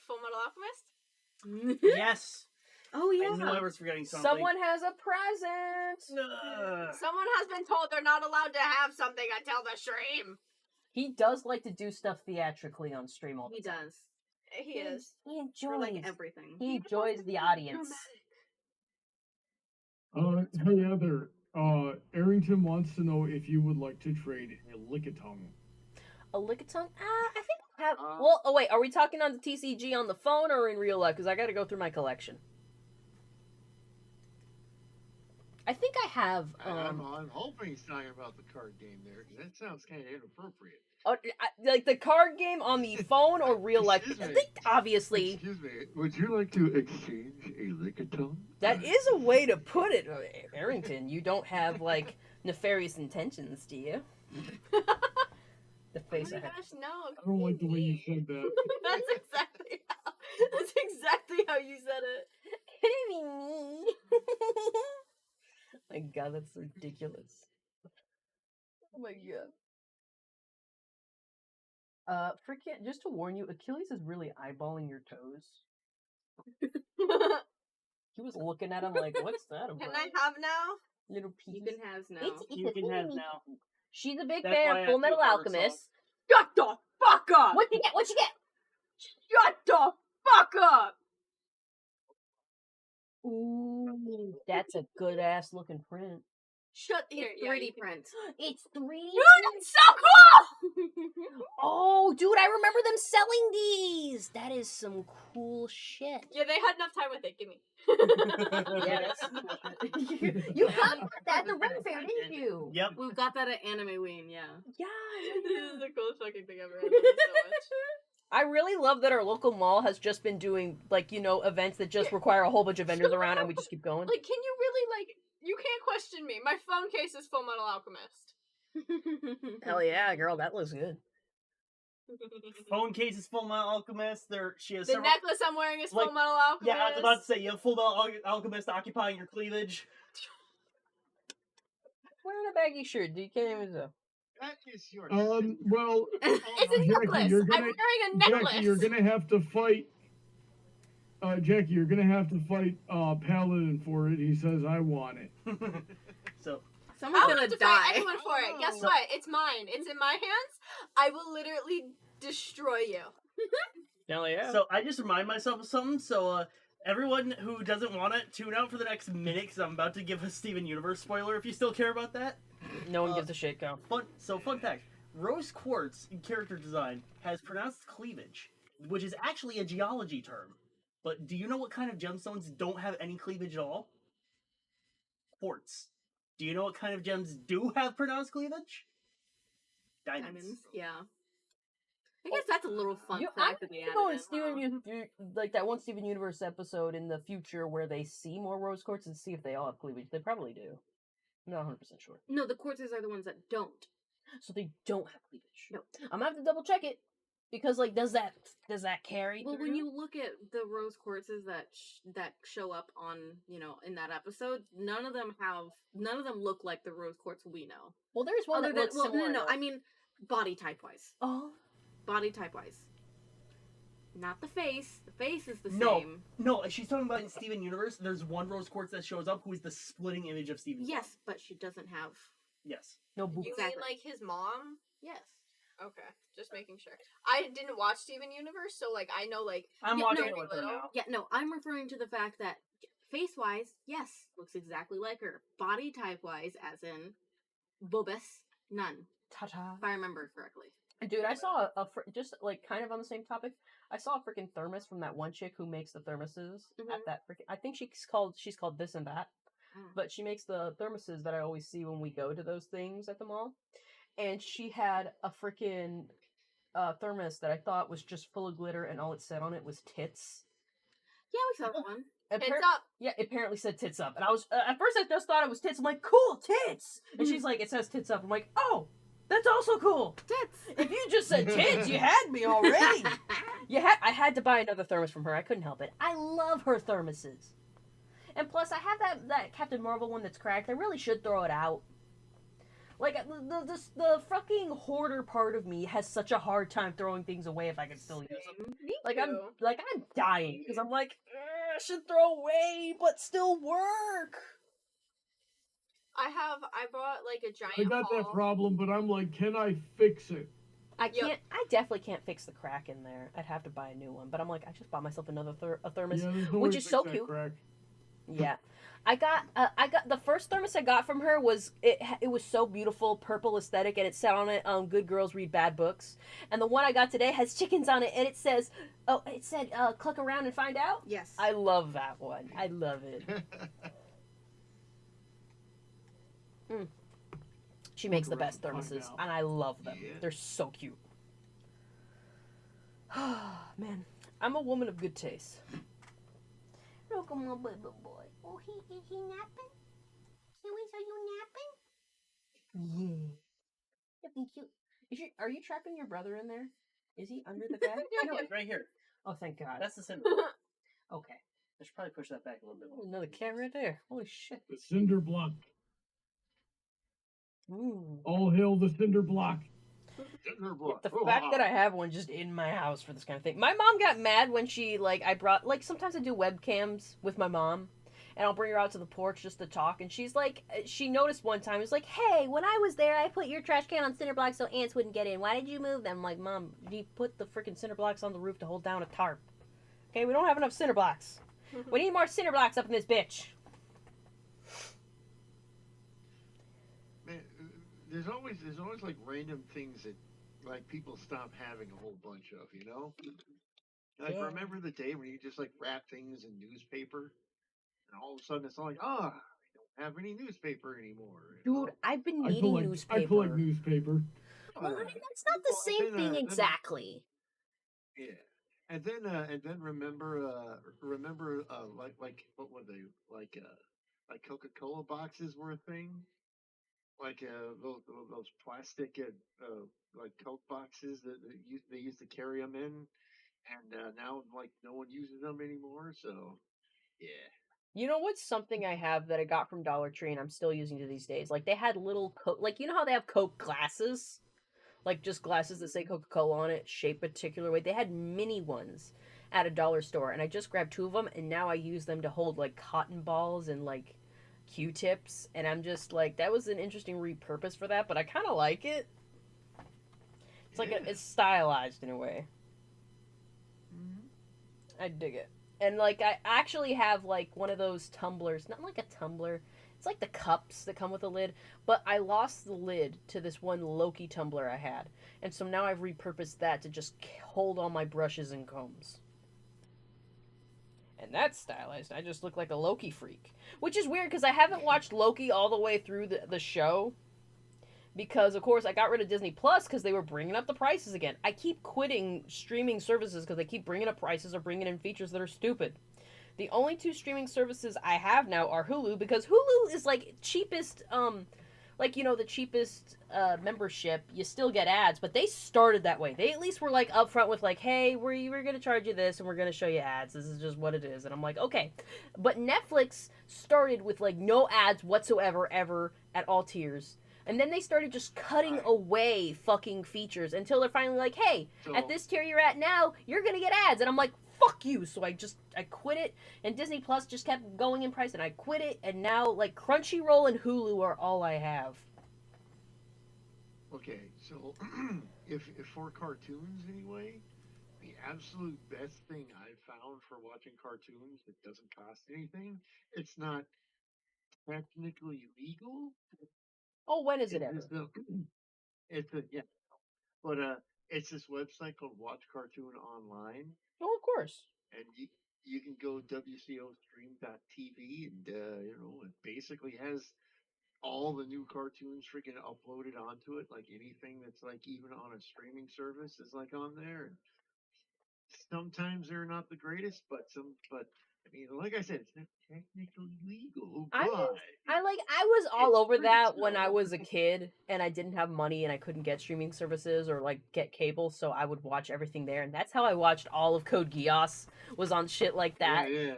Full Metal Alchemist. Yes. Oh I knew I yeah. was forgetting something. Someone has a present. Someone has been told they're not allowed to have something until the stream. He does like to do stuff theatrically on stream all the He time. does. He is. He For enjoys. like everything. He enjoys the audience. Hey Heather, Arrington wants to know if you would like to trade a Lickitung. A Lickitung? I think I have. Well, oh wait, are we talking on the TCG on the phone or in real life? Because I got to go through my collection. I think I have. I'm hoping he's talking about the card game there, because that sounds kind of inappropriate. Like the card game on the phone or real life? Excuse I me. think obviously Excuse me, would you like to exchange a Lickitung? that is a way to put it. Arrington, you don't have like nefarious intentions, do you? The Oh face my I have. gosh, no. I don't like the way you said that. That's exactly how you said it. My god, that's ridiculous. Oh my god. Freaking, just to warn you, Achilles is really eyeballing your toes. He was looking at him like, what's that about? Can I have now? Little piece. You can have now. You can have now. She's a big That's why I fan of have Full to Metal cover Alchemist. Shut the fuck up! What'd you get? What'd you get? Shut the fuck up! Ooh, that's a good ass looking print. Shut here. It's 3D print. It's 3D. Dude, it's so cool! Oh, dude, I remember them selling these. That is some cool shit. Yeah, they had enough time with it. Give me. Yeah, that's you got that at the Ren Fair, didn't you? Yep. We've got that at Anime Ween, yeah. Yeah. This is the coolest fucking thing ever. I love it so much. I really love that our local mall has just been doing, like, you know, events that just require a whole bunch of vendors around and we just keep going. Like, can you really, like, you can't question me. My phone case is Full Metal Alchemist. Hell yeah, girl, that looks good. Phone case is Full Metal Alchemist. She has The several... necklace I'm wearing is Full Like, Metal Alchemist. Yeah, I was about to say, you have Full Metal Alchemist occupying your cleavage. Wearing a baggy shirt, you can't even tell. That is your Well, It's a Jackie, necklace. you're I'm gonna- wearing a necklace. Jackie, you're gonna have to fight. Jackie, you're gonna have to fight Paladin for it. He says I want it. So, Someone's I'm gonna going to die. fight anyone for it. Guess what? It's mine. It's in my hands. I will literally destroy you. Hell yeah. so I just remind myself of something. So, everyone who doesn't want it, tune out for the next minute because I'm about to give a Steven Universe spoiler. If you still care about that. No one gives a shit, go. Fun fact: rose quartz in character design has pronounced cleavage, which is actually a geology term. But do you know what kind of gemstones don't have any cleavage at all? Quartz. Do you know what kind of gems do have pronounced cleavage? Diamonds. Yeah. I guess that's a little fun I'm fact that they added going in, to Steven, like that one Steven Universe episode in the future where they see more rose quartz and see if they all have cleavage. They probably do. I'm not 100% sure. No, the quartzes are the ones that don't. So they don't have cleavage. No. I'm gonna have to double check it because, like, does that carry? Well, when through? you look at the rose quartzes that show up on, you know, in that episode, none of them look like the rose quartz we know. Well, there's one Other that than, looks similar. no, I mean body type wise. Oh. Body type wise. Not the face. The face is the No, same. no, she's talking about in Steven Universe. There's one rose quartz that shows up who is the splitting image of Steven. Yes, but she doesn't have. Yes. No boobs. You Exactly. mean like his mom? Yes. Okay, just making sure. I didn't watch Steven Universe, so like I know like I'm Yeah, watching no, it with her now. Yeah, no, I'm referring to the fact that face wise, yes, looks exactly like her. Body type wise, as in bulbous, none. Ta-ta. If I remember correctly. Dude, I saw just like kind of on the same topic. I saw a freaking thermos from that one chick who makes the thermoses at that freaking. I think she's called this and that, but she makes the thermoses that I always see when we go to those things at the mall. And she had a freaking thermos that I thought was just full of glitter, and all it said on it was tits. Yeah, we saw that one. Tits Appar- up. Yeah, it apparently said tits up, and I was at first I just thought it was tits. I'm like, cool tits, and she's like, it says tits up. I'm like, oh, that's also cool. Tits. If you just said tits, you had me already. I had to buy another thermos from her. I couldn't help it. I love her thermoses. And plus, I have that Captain Marvel one that's cracked. I really should throw it out. Like the fucking hoarder part of me has such a hard time throwing things away if I can still use them. Me Like too. I'm dying because I'm like, I should throw away but still work. I bought like a giant I got that haul. problem, but I'm like, can I fix it? I Yep. can't. I definitely can't fix the crack in there. I'd have to buy a new one. But I'm like, I just bought myself another a thermos, Yeah, there's no which way is to so fix that cute. crack. Yeah, I got the first thermos I got from her was it was so beautiful, purple aesthetic, and it said on it, "Good girls read bad books." And the one I got today has chickens on it, and it says, it said, "Cluck around and find out." Yes. I love that one. I love it. She makes the Cluck best around and find thermoses, out. and I love them. Yeah. They're so cute. Man, I'm a woman of good taste. Look at my baby boy. Oh, is he napping? Kiwis, are you napping? Yeah. Looking cute. Are you trapping your brother in there? Is he under the bed? No, it's right here. Oh, thank God. That's the cinder. Okay. I should probably push that back a little bit more. Another cat right there. Holy shit. The cinder block. Ooh. All hail the cinder block. The fact that I have one just in my house for this kind of thing. My mom got mad when I brought, sometimes I do webcams with my mom, and I'll bring her out to the porch just to talk, and she's like, she noticed one time, it's like, hey, when I was there, I put your trash can on cinder blocks so ants wouldn't get in. Why did you move them? I'm like, Mom, you put the freaking cinder blocks on the roof to hold down a tarp. Okay, we don't have enough cinder blocks. We need more cinder blocks up in this bitch. Man, there's always like random things that like people stop having a whole bunch of, you know? Like Yeah. remember the day when you just like wrap things in newspaper, and all of a sudden it's like, I don't have any newspaper anymore. you know? Dude, I've been I needing collect newspaper. Well, I mean, that's not the same thing exactly. Yeah. And then remember like what were they like Coca-Cola boxes were a thing, like those plastic like Coke boxes that they used to carry them in, and now like no one uses them anymore. So yeah, You know what's something I have that I got from Dollar Tree and I'm still using to these days? Like, they had little Coke, like, you know how they have Coke glasses? Like, just glasses that say Coca-Cola on it, shaped a particular way. They had mini ones at a dollar store, and I just grabbed 2 of them, and now I use them to hold, like, cotton balls and, like, Q-tips, and I'm just like, that was an interesting repurpose for that, but I kind of like it. It's like, it's stylized in a way. I dig it. And, like, I actually have, like, one of those tumblers. Not like a tumbler. It's like the cups that come with a lid. But I lost the lid to this one Loki tumbler I had. And so now I've repurposed that to just hold all my brushes and combs. And that's stylized. I just look like a Loki freak. Which is weird, because I haven't watched Loki all the way through the show. Because, of course, I got rid of Disney Plus because they were bringing up the prices again. I keep quitting streaming services because they keep bringing up prices or bringing in features that are stupid. The only 2 streaming services I have now are Hulu, because Hulu is, like, cheapest, like, you know, the cheapest membership. You still get ads, but they started that way. They at least were, like, upfront with, like, hey, we're going to charge you this, and we're going to show you ads. This is just what it is. And I'm like, okay. But Netflix started with, like, no ads whatsoever, ever, at all tiers. And then they started just cutting away fucking features until they're finally like, hey, at this tier you're at now, you're going to get ads. And I'm like, fuck you. So I quit it. And Disney Plus just kept going in price and I quit it. And now, like, Crunchyroll and Hulu are all I have. okay. So if for cartoons anyway, the absolute best thing I've found for watching cartoons that doesn't cost anything, it's not technically legal. Oh, when is it ever? But it's this website called Watch Cartoon Online, Oh, of course. and you can go wcostream.tv, and it basically has all the new cartoons freaking uploaded onto it, like anything that's like even on a streaming service is like on there. And sometimes they're not the greatest, but I mean, like I said, it's not technically legal. I But was all it's over pretty that when I chill. was a kid and I didn't have money and I couldn't get streaming services or like get cable, so I would watch everything there, and that's how I watched all of Code Geass, was on shit like that. Yeah.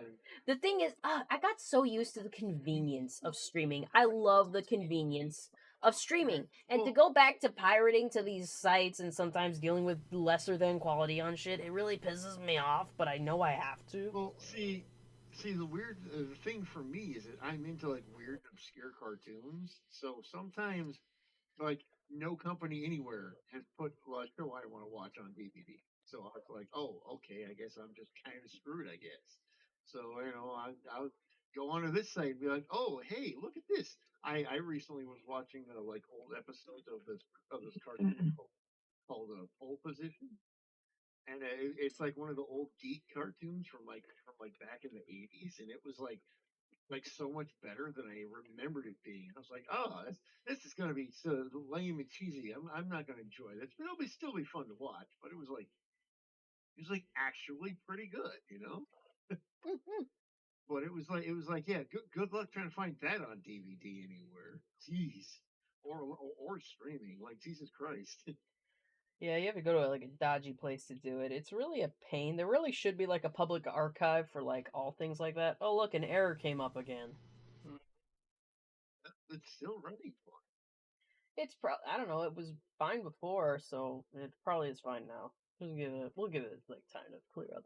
The thing is, I got so used to the convenience of streaming. I love the convenience of streaming. And to Well- go back to pirating to these sites and sometimes dealing with lesser than quality on shit, it really pisses me off, but I know I have to. Well, see, the weird thing for me is that I'm into like weird, obscure cartoons. So sometimes, like, no company anywhere has put well, a show I want to watch on DVD. So I was like, oh, okay, I guess I'm just kind of screwed, I guess. So I'll go onto this site and be like, oh, hey, look at this. I recently was watching like old episodes of this cartoon called Pole Position, and it's like one of the old geek cartoons from back in the '80s, and it was like so much better than I remembered it being. I was like, oh, this is gonna be so lame and cheesy. I'm not gonna enjoy this, but it'll still be fun to watch. But it was like actually pretty good, you know. But it was like yeah, good luck trying to find that on DVD anywhere. Jeez, or streaming. Like Jesus Christ. Yeah, you have to go to like a dodgy place to do it. It's really a pain. There really should be like a public archive for like all things like that. Oh, look, an error came up again. It's still running for. It's I don't know. It was fine before, so it probably is fine now. We'll give it like time to clear up.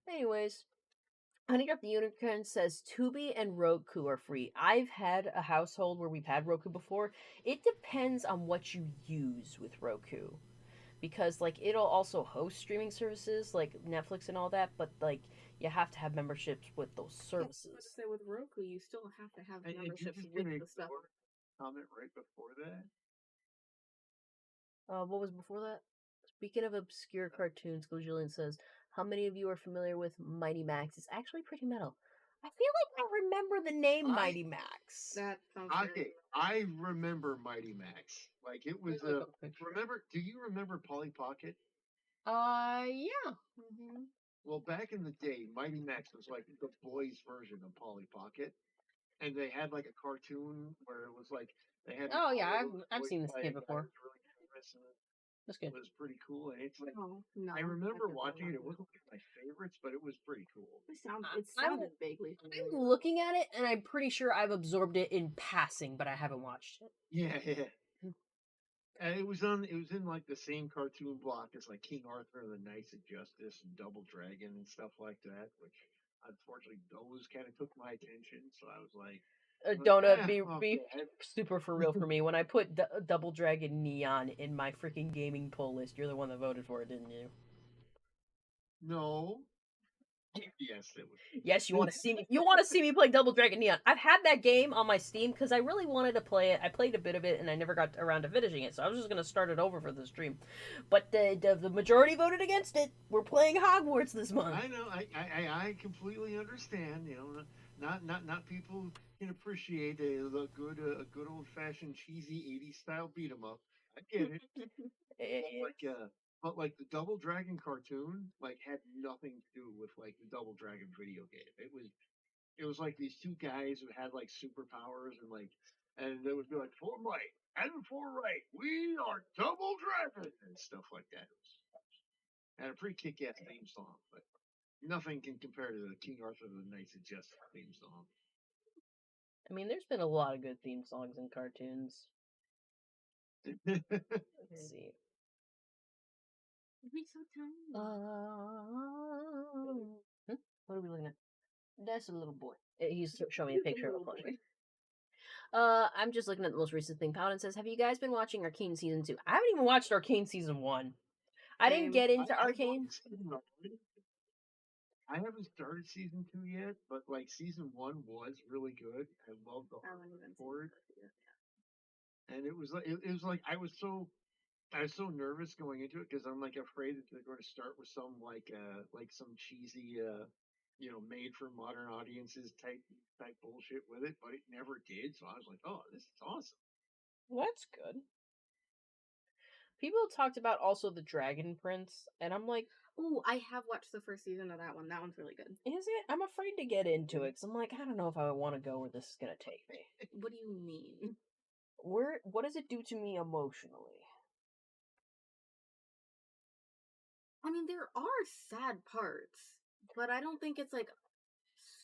Anyways, Honey Drop the Unicorn says Tubi and Roku are free. I've had a household where we've had Roku before. It depends on what you use with Roku. Because like it'll also host streaming services like Netflix and all that, but like you have to have memberships with those services. Let's say with Roku, you still have to have And you're memberships just with gonna the stuff. ignore a comment right before that. What was before that? Speaking of obscure cartoons, Gojillian says, how many of you are familiar with Mighty Max? It's actually pretty metal. I feel like I remember the name Mighty Max. That sounds Okay, I remember Mighty Max. Like it was Let me look up a picture. remember do you remember Polly Pocket? Yeah. Mm-hmm. Well, back in the day, Mighty Max was like the boys' version of Polly Pocket. And they had like a cartoon where it was like they had Oh yeah, all those I've voiced seen this by a kid guy before. who's really famous, and That's it good. was pretty cool. And it's like Oh, no. I remember I watching it. It don't know. wasn't one of my favorites, but it was pretty cool. It sounded I'm- vaguely I'm familiar. looking at it, and I'm pretty sure I've absorbed it in passing, but I haven't watched it. Yeah, yeah. And it was in like the same cartoon block as like King Arthur and the Knights of Justice and Double Dragon and stuff like that, which unfortunately those kind of took my attention. So I was like, Don't be okay. super for real for me. When I put Double Dragon Neon in my freaking gaming poll list, you're the one that voted for it, didn't you? No. Yes, it was. Yes, you want to see me. You want to see me play Double Dragon Neon. I've had that game on my Steam because I really wanted to play it. I played a bit of it and I never got around to finishing it, so I was just gonna start it over for the stream. But the majority voted against it. We're playing Hogwarts this month. I know. I completely understand. You know, not people can appreciate a good old fashioned cheesy '80s style beat 'em up. I get it. But like the Double Dragon cartoon, like had nothing to do with like the Double Dragon video game. It was like these two guys who had like superpowers and they would be like for might and for right, we are Double Dragon and stuff like that. It had a pretty kick-ass theme song, but nothing can compare to the King Arthur and the Knights of Justice theme song. I mean, there's been a lot of good theme songs in cartoons. Let's see. Be so tiny. What are we looking at? That's a little boy. He's showing me a picture of a Little plushie. boy. I'm just looking at the most recent thing. Paladin says, have you guys been watching Arcane Season 2? I haven't even watched Arcane Season 1. I didn't Same. get into Arcane. I haven't started season 2 yet, but like season 1 was really good. I loved the I art haven't even for it. seen it. And it was like I was so nervous going into it because I'm like afraid that they're going to start with some like some cheesy made for modern audiences type bullshit with it, but it never did. So I was like, oh, this is awesome. Well, that's good. People talked about also the Dragon Prince, and I'm like, Ooh, I have watched the first season of that one. That one's really good. is it? I'm afraid to get into it because I'm like, I don't know if I want to go where this is gonna take me. What do you mean? What does it do to me emotionally? I mean, there are sad parts, but I don't think it's like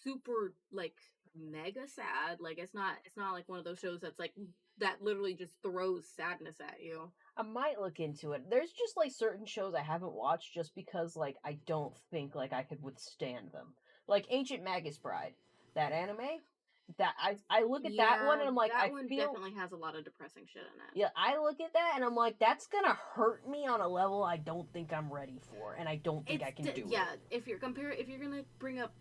super like mega sad. Like it's not like one of those shows that's like that literally just throws sadness at you. I might look into it. There's just like certain shows I haven't watched just because like I don't think like I could withstand them. Like Ancient Magus Bride, that anime. That I look at that one and I'm like, that I one feel definitely has a lot of depressing shit in it. yeah, I look at that and I'm like, that's gonna hurt me on a level I don't think I'm ready for, and I don't think I can do Yeah, it. if you're gonna bring up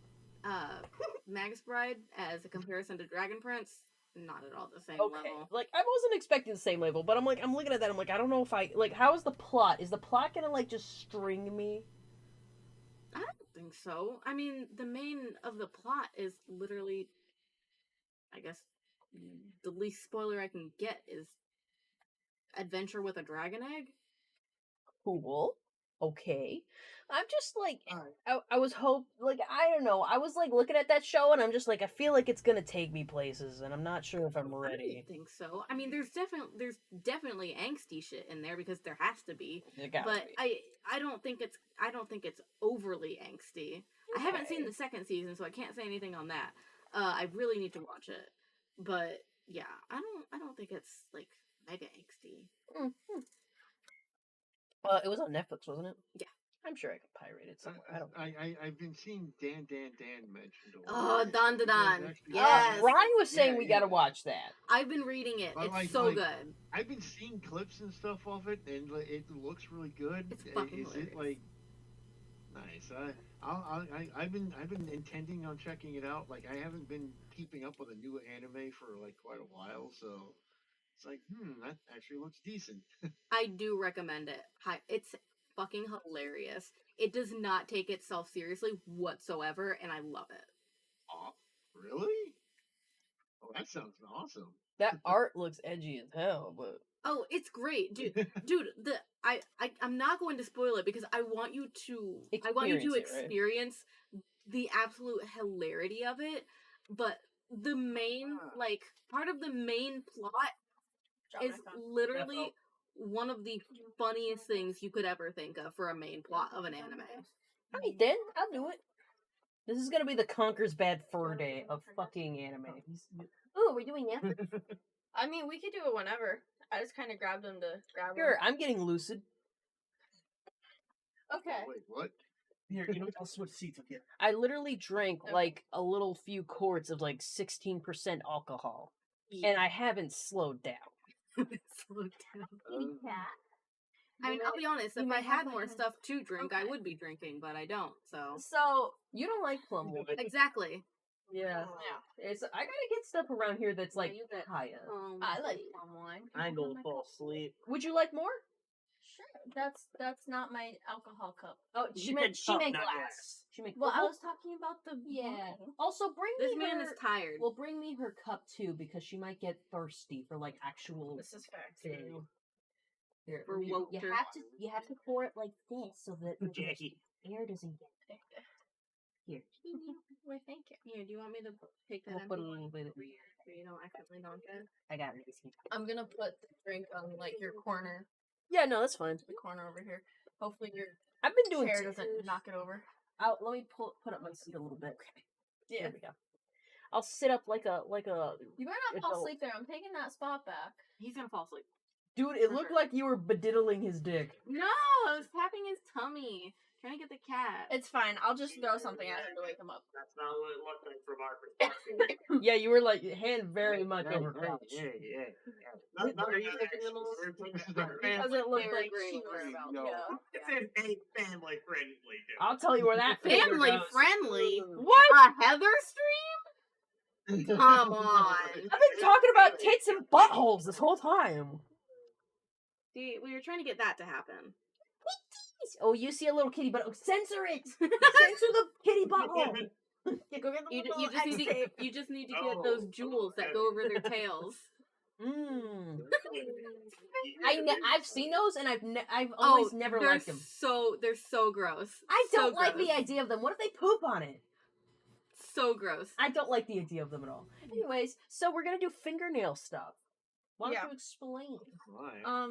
Magus Bride as a comparison to Dragon Prince, not at all the same Okay, level. like I wasn't expecting the same level, but I'm like, I'm looking at that, I'm like, I don't know if I like. How is the plot? Is the plot gonna like just string me? I don't think so. I mean, the main of the plot is literally, I guess, the least spoiler I can get is adventure with a dragon egg. Cool. Okay. I'm just like I was like I don't know. I was like looking at that show and I'm just like I feel like it's gonna take me places and I'm not sure if I'm I ready. don't think so. I mean, there's definitely angsty shit in there because there has to be. It gotta But be. I don't think it's overly angsty. I haven't seen Okay. the second season, so I can't say anything on that. I really need to watch it. But yeah, I don't think it's like mega angsty. It was on Netflix, wasn't it? Yeah. I'm sure I could pirate it somewhere. I don't. I've been seeing Dan mentioned. a Oh, lot. Don You guys Don. actually- Yes. Ryan was saying Yeah, we yeah. gotta watch that. I've been reading it. But It's like- so like- good. I've been seeing clips and stuff of it, and it looks really good. It's fucking Is it hilarious. like nice? I've been intending on checking it out. Like I haven't been keeping up with a new anime for like quite a while, so it's like that actually looks decent. I do recommend it. It's fucking hilarious. It does not take itself seriously whatsoever, and I love it. Oh, really? Oh, that sounds awesome. That art looks edgy as hell, but Oh, it's great, dude. I'm not going to spoil it because I want you to Experience it, right? experience the absolute hilarity of it. But the main part of the main plot is literally one of the funniest things you could ever think of for a main plot of an anime. alright then, I'll do it. This is gonna be the Conker's Bad Fur Day of fucking anime. Oh, we're doing that? I mean, we could do it whenever. I just kind of grabbed him to grab Sure, him. I'm getting lucid. Okay. Wait, what? Here, I'll switch seats with you. I literally drank Okay. like a little few quarts of like 16% alcohol, and I haven't slowed down. Slow down. I mean, I'll be honest. You If may I have had one more in- stuff to drink, I Okay. would be drinking, but I don't. So So, You don't like plum wine. exactly. Yeah. yeah. It's I gotta get stuff around here that's like you get- higher. I like plum wine. I ain't gonna fall asleep. Would you like more? Sure. That's not my alcohol cup. Oh, she meant glass. She meant Well, I well, was talking about the yeah. wine. Also, bring This me man her. is tired. Well, bring me her cup too because she might get thirsty for like actual. This is fair. tea. Here, For let me- you water. have to pour it like this so that the Jackie. air doesn't get here. Wait, thank you. Here, do you want me to take that We'll empty put a one little bit. over here so you don't accidentally knock it? I got it. I'm gonna put the drink on like your corner, Yeah, no, that's fine. the corner over here. Hopefully your I've been doing. chair doesn't knock it over. Let me put up my seat a little bit. Yeah. There we go. I'll sit up like a. You better not It's fall all- asleep there. I'm taking that spot back. He's gonna fall asleep. Dude, it For looked sure. like you were bediddling his dick. No, I was tapping his tummy, trying to get the cat. It's fine. I'll just throw something at him to wake him up. That's not what it looked like from our perspective. Yeah, you were like hand very much Hey, over hey, couch. hey. Are you taking them all? This is a Because it looked Very like green, she was. very no. Yeah. It's a family friendly dude. I'll tell you where that finger Family goes. friendly. What? A Heather stream? Come on. I've been talking about tits and buttholes this whole time. See, we were trying to get that to happen. Oh, you see a little kitty butt. Censor it. Censor the kitty butthole. Go get the You little just need to X-tape. you just need to get those jewels that go over their tails. Mmm. I've seen those and I've always never they're liked them. They're so gross. I So don't like gross. the idea of them. What if they poop on it? So gross. I don't like the idea of them at all. Anyways, so we're gonna do fingernail stuff. Why don't Yeah. you explain? Right.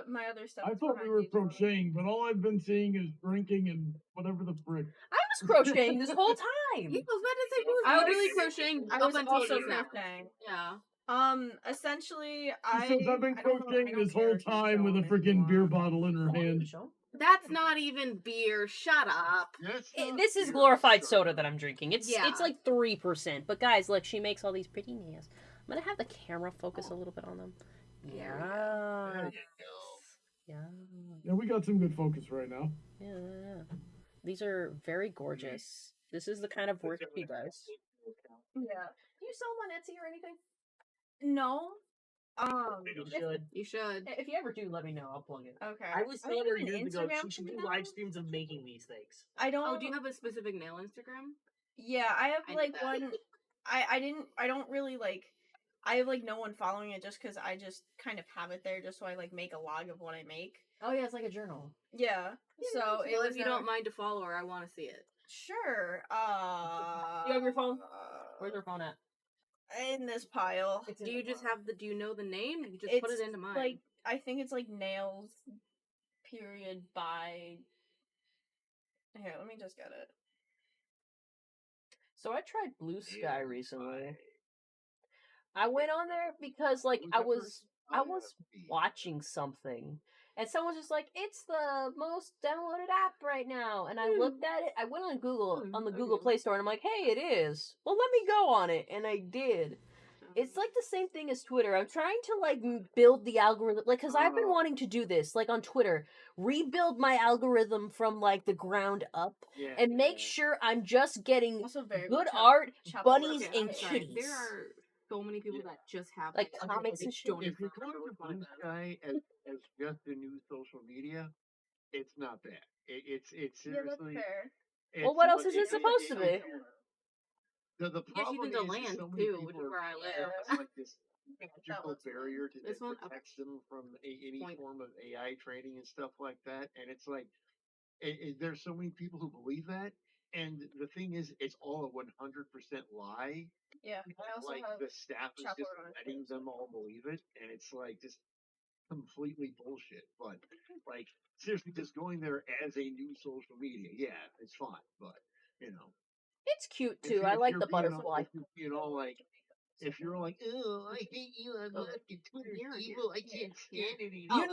My other stuff. I is thought we behind were you, Jordan. crocheting, but all I've been seeing is drinking and whatever the frick. I was crocheting this whole time. Yeah, I was about to say he was I was- literally crocheting I up was until also just now. crocheting. Yeah. Essentially, She says, I've been I don't know- I crocheting don't this care whole if you time with show a 'em if you freaking beer want. bottle in her hand. Show? That's not even beer. Shut up. That's Eh, not this is beer, glorified sir. soda that I'm drinking. It's Yeah. like 3%. But guys, look, she makes all these pretty nails. I'm gonna have the camera focus a little bit on them. There we go. Yeah. There you go. Yeah. Yeah, we got some good focus right now. Yeah. These are very gorgeous. This is the kind of work he does. Yeah. Do you sell on Etsy or anything? No. You should. You should. If you ever do, let me know. I'll plug it. Okay. I was don't telling her have an years ago Instagram she should for do now. live streams of making these things. I don't. Oh, do you have a specific nail Instagram? Yeah, I have I like need that. one. I don't really like. I have like no one following it just because I just kind of have it there just so I like make a log of what I make. Oh yeah, it's like a journal. Yeah. So it Well, was if you don't mind to follow her, I want to see it. Sure. You have your phone? Where's your phone at? In this pile. It's in Do the you just pile. have the? Do you know the name? You just put It's it into mine. like I think it's like nails. Period by. Here, let me just get it. So I tried Blue Sky recently. I went on there because like I was watching something. And someone was just like, it's the most downloaded app right now. And I looked at it. I went on Google, on the Google Play Store, and I'm like, hey, it is. Well, let me go on it. And I did. It's like the same thing as Twitter. I'm trying to like build the algorithm, like, because I've been wanting to do this, like on Twitter, rebuild my algorithm from like the ground up Yeah, and make yeah. sure I'm just getting Also very good much art, Chapel bunnies, Road. Okay, and I'm sorry. kitties. There are so many people that just have Like that. comics They and shit. don't If even you're going remember to which one Blue it is. Sky as just a new social media, it's not bad. It's Yeah, that's seriously. fair. Well, what else is it supposed to be? The Gets you problem into is land, so many too, people which is are where I live. have, like this That magical one's fine. barrier to This that one? protects them from any Point. form of AI training and stuff like that. And it's like there's so many people who believe that. And the thing is, it's all a 100% lie. Yeah. I also Like have the staff is Chapel just Road letting too, them all believe it, and it's like just completely bullshit. But like seriously, just going there as a new social media, yeah, it's fine. But you know, It's cute if, too. I if like you're the being butterfly. if you're being all like, if you're like, oh, I hate Elon Musk and Twitter's evil, I can't stand it anymore.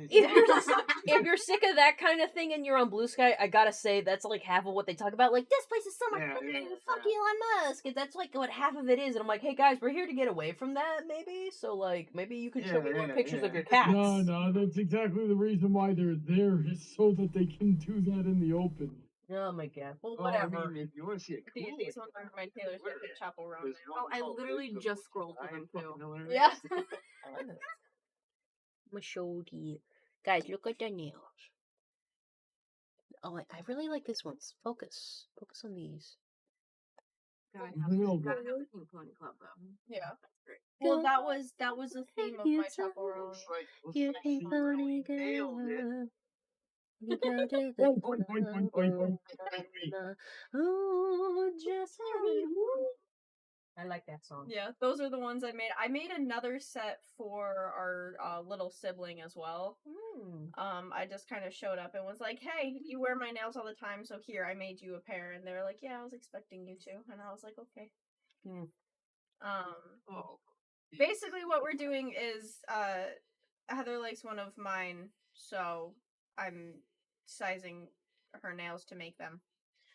You know, if you're sick of that kind of thing and you're on Blue Sky, I gotta say that's like half of what they talk about. Like, this place is so much Yeah, better. yeah, Fuck yeah. Elon Musk. And that's like what half of it is. And I'm like, hey guys, we're here to get away from that, maybe. So like, maybe you can show me more pictures of your cats. No, that's exactly the reason why they're there, is so that they can do that in the open. Oh my god. Well, Oh, whatever. I mean, if you want to see a cool These ones are my Taylor Swift and Chapel Road. there's one Oh, I called literally Bridge of just Blue scrolled Sky, through them, fucking too. hilarious. Yeah. I'm gonna show you. Guys, look at the nails. Oh, I really like this one. Focus. Focus on these. Gotta Real have good. the Pink Pony Club, though. Yeah. That's great. Well, that was the theme of my Chapel Road. You she pink really pony nailed it. girl. You go to Point. the Oh, just I like that song. Yeah, those are the ones I made. I made another set for our little sibling as well. I just kind of showed up and was like, "Hey, you wear my nails all the time, so here I made you a pair." And they were like, "Yeah, I was expecting you to," and I was like, "Okay." Oh, Basically, what we're doing is Heather likes one of mine, so I'm sizing her nails to make them.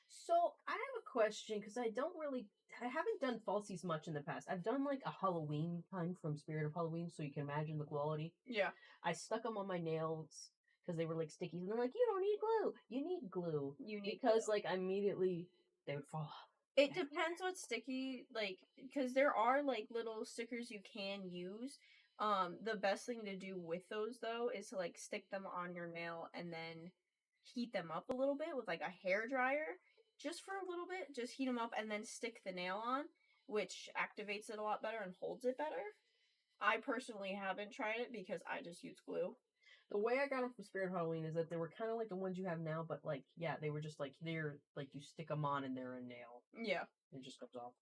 So I have a question because I haven't done falsies much in the past. I've done like a Halloween kind from Spirit of Halloween, so you can imagine the quality. Yeah. I stuck them on my nails because they were like sticky, and they're like, "You don't need glue. You need glue. You need because glue. like immediately they would fall off." It depends what's sticky, like, because there are like little stickers you can use. The best thing to do with those though is to like stick them on your nail and then heat them up a little bit with like a hair dryer, just for a little bit. Just heat them up and then stick the nail on, which activates it a lot better and holds it better. I personally haven't tried it because I just use glue. The way I got them from Spirit of Halloween is that they were kind of like the ones you have now, but like, yeah, they were just like, they're like you stick them on and they're a nail. Yeah. It just comes off.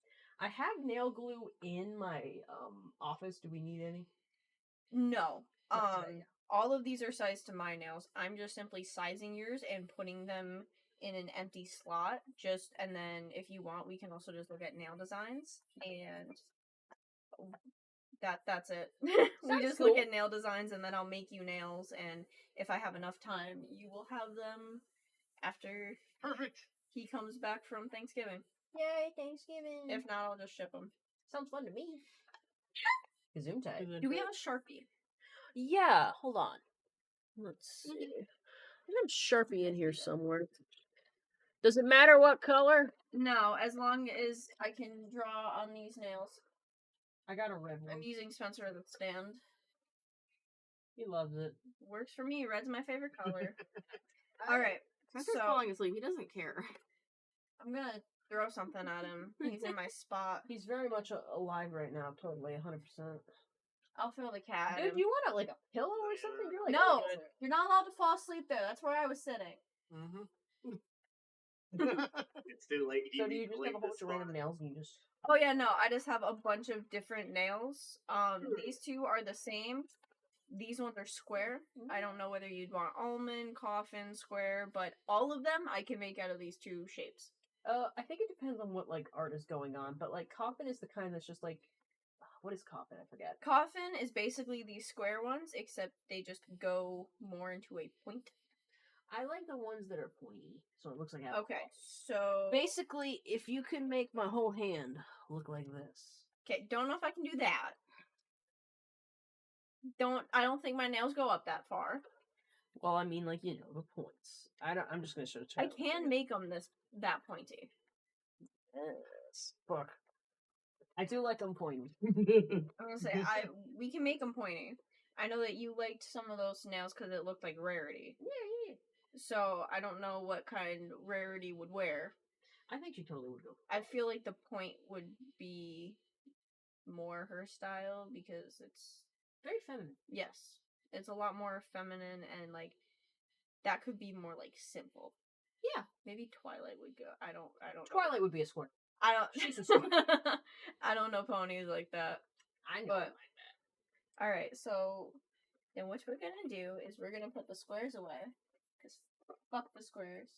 I have nail glue in my office. Do we need any? No. That's right, yeah. All of these are sized to my nails. I'm just simply sizing yours and putting them in an empty slot. And then if you want, we can also just look at nail designs and that's it. We Sounds just look cool. at nail designs, and then I'll make you nails, and if I have enough time, you will have them after Perfect. he comes back from Thanksgiving. Yay, Thanksgiving. If not, I'll just ship them. Sounds fun to me. Gesundheit. Do we have a Sharpie? Yeah, hold on. Let's see. There's a Sharpie in here somewhere. Does it matter what color? No, as long as I can draw on these nails. I got a red one. I'm using Spencer as a stand. He loves it. Works for me. Red's my favorite color. All right. Spencer's So falling asleep. He doesn't care. I'm gonna throw something at him. He's in my spot. He's very much alive right now, totally, 100%. I'll throw the cat. At Dude, him. you want like a pillow or something? You're like, No, oh, good. you're not allowed to fall asleep there. That's where I was sitting. Mm-hmm. It's too late. So do you just have a whole bunch of random nails and you just... Oh yeah, no, I just have a bunch of different nails. These two are the same. These ones are square. I don't know whether you'd want almond, coffin, square, but all of them I can make out of these two shapes. I think it depends on what, like, art is going on, but, like, coffin is the kind that's just, like... What is coffin? I forget. Coffin is basically these square ones, except they just go more into a point. I like the ones that are pointy, so it looks like I have Okay, claws. so... Basically, if you can make my whole hand look like this. Okay, don't know if I can do that. I don't think my nails go up that far. Well, I mean, like, you know, the points. I'm just gonna show I can make them that pointy. Yes. Fuck. I do like them pointy. I'm gonna say we can make them pointy. I know that you liked some of those nails because it looked like Rarity. Yeah. So I don't know what kind Rarity would wear. I think she totally would go. I feel like the point would be more her style because it's Very feminine. yes, it's a lot more feminine and like that could be more like simple. Yeah, maybe Twilight would go. I don't Twilight would be a squirt. I don't. She's a squirt. I don't know ponies like that. I know. But all right, so then what we're gonna do is we're gonna put the squares away because fuck the squares,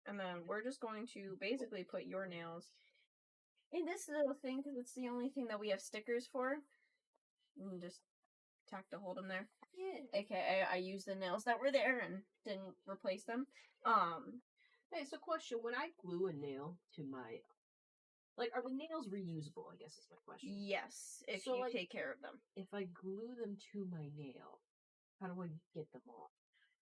and then we're just going to basically put your nails in this little thing because it's the only thing that we have stickers for. And just tack to hold them there. Yeah. AKA, I used the nails that were there and didn't replace them. Hey, so question: when I glue a nail to my, like, are the nails reusable? I guess is my question. Yes, if So, you like, take care of them. If I glue them to my nail, how do I get them off?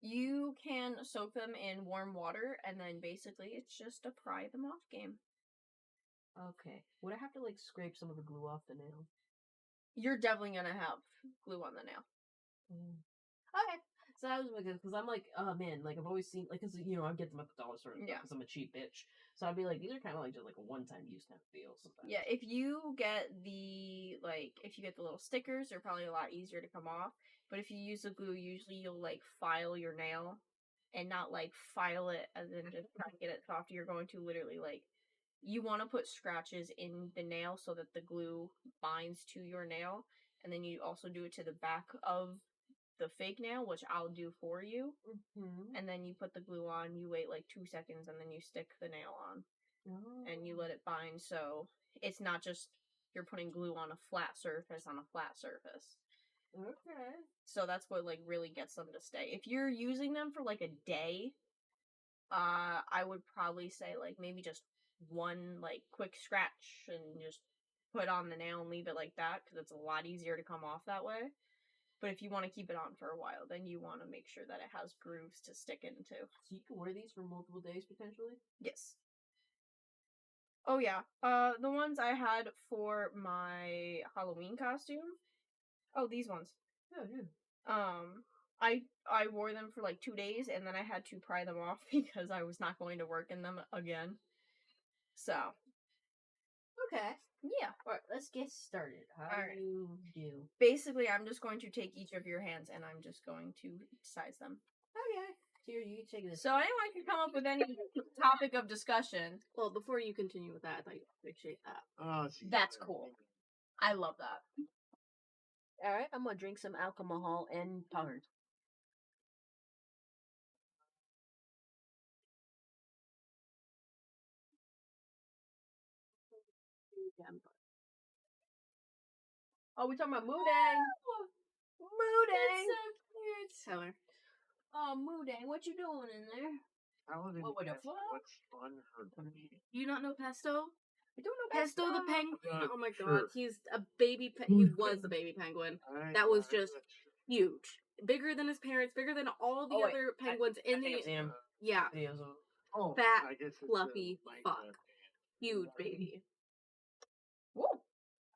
You can soak them in warm water, and then basically it's just a pry them off game. Okay. Would I have to, like, scrape some of the glue off the nail? You're definitely gonna have glue on the nail. Okay. So I was because I'm like, oh man, like I've always seen, like, cause you know I get them at the dollar store because I'm a cheap bitch. So I'd be like, these are kind of like just like a one-time use kind of deal sometimes. Yeah, if you get the little stickers, they're probably a lot easier to come off. But if you use the glue, usually you'll like file your nail, and not like file it as in just try to get it soft. You're going to literally like, you want to put scratches in the nail so that the glue binds to your nail, and then you also do it to the back of the fake nail, which I'll do for you. Mm-hmm. And then you put the glue on, you wait like 2 seconds, and then you stick the nail on. Oh. And you let it bind, so it's not just you're putting glue on a flat surface. Okay. So that's what like really gets them to stay. If you're using them for like a day, I would probably say like maybe just one like quick scratch and just put on the nail and leave it like that because it's a lot easier to come off that way. But if you want to keep it on for a while, then you want to make sure that it has grooves to stick into. So you can wear these for multiple days potentially? Yes. Oh yeah. The ones I had for my Halloween costume. Oh, these ones. Yeah. I wore them for like 2 days and then I had to pry them off because I was not going to work in them again. So. Okay. Yeah. Alright, let's get started. How do you do? Basically, I'm just going to take each of your hands and I'm just going to size them. Okay. Here, you take this. So anyone can come up with any topic of discussion. Well, before you continue with that, I thought you'd appreciate that. Oh, That's cool. I love that. Alright, I'm gonna drink some alcohol and powder. Oh, we talking about Moodang. Moodang. Tell her. Oh, Moodang, what you doing in there? Paladin What the asked fuck? what's unheard. You not know Pesto? I don't know Pesto the penguin. Oh my sure. god, he's a baby. He was a baby penguin. That was just huge, bigger than his parents, bigger than all the Oh, wait. other penguins I in think I've the. seen him. Yeah, Videos of Oh, fat, I guess it's fluffy the fuck, Minecraft huge baby. Woo!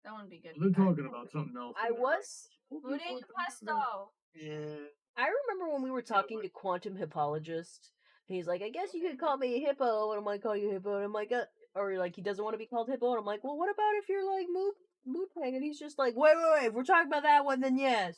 That would be good. They're talking about something else. I in there, was. Moodang pesto. Yeah. I remember when we were talking to Quantum Hippologist. And he's like, I guess you could call me a hippo, and I'm like, call you hippo, and I'm like, or like he doesn't want to be called hippo, and I'm like, well, what about if you're like Moodang? And he's just like, wait, if we're talking about that one, then yes.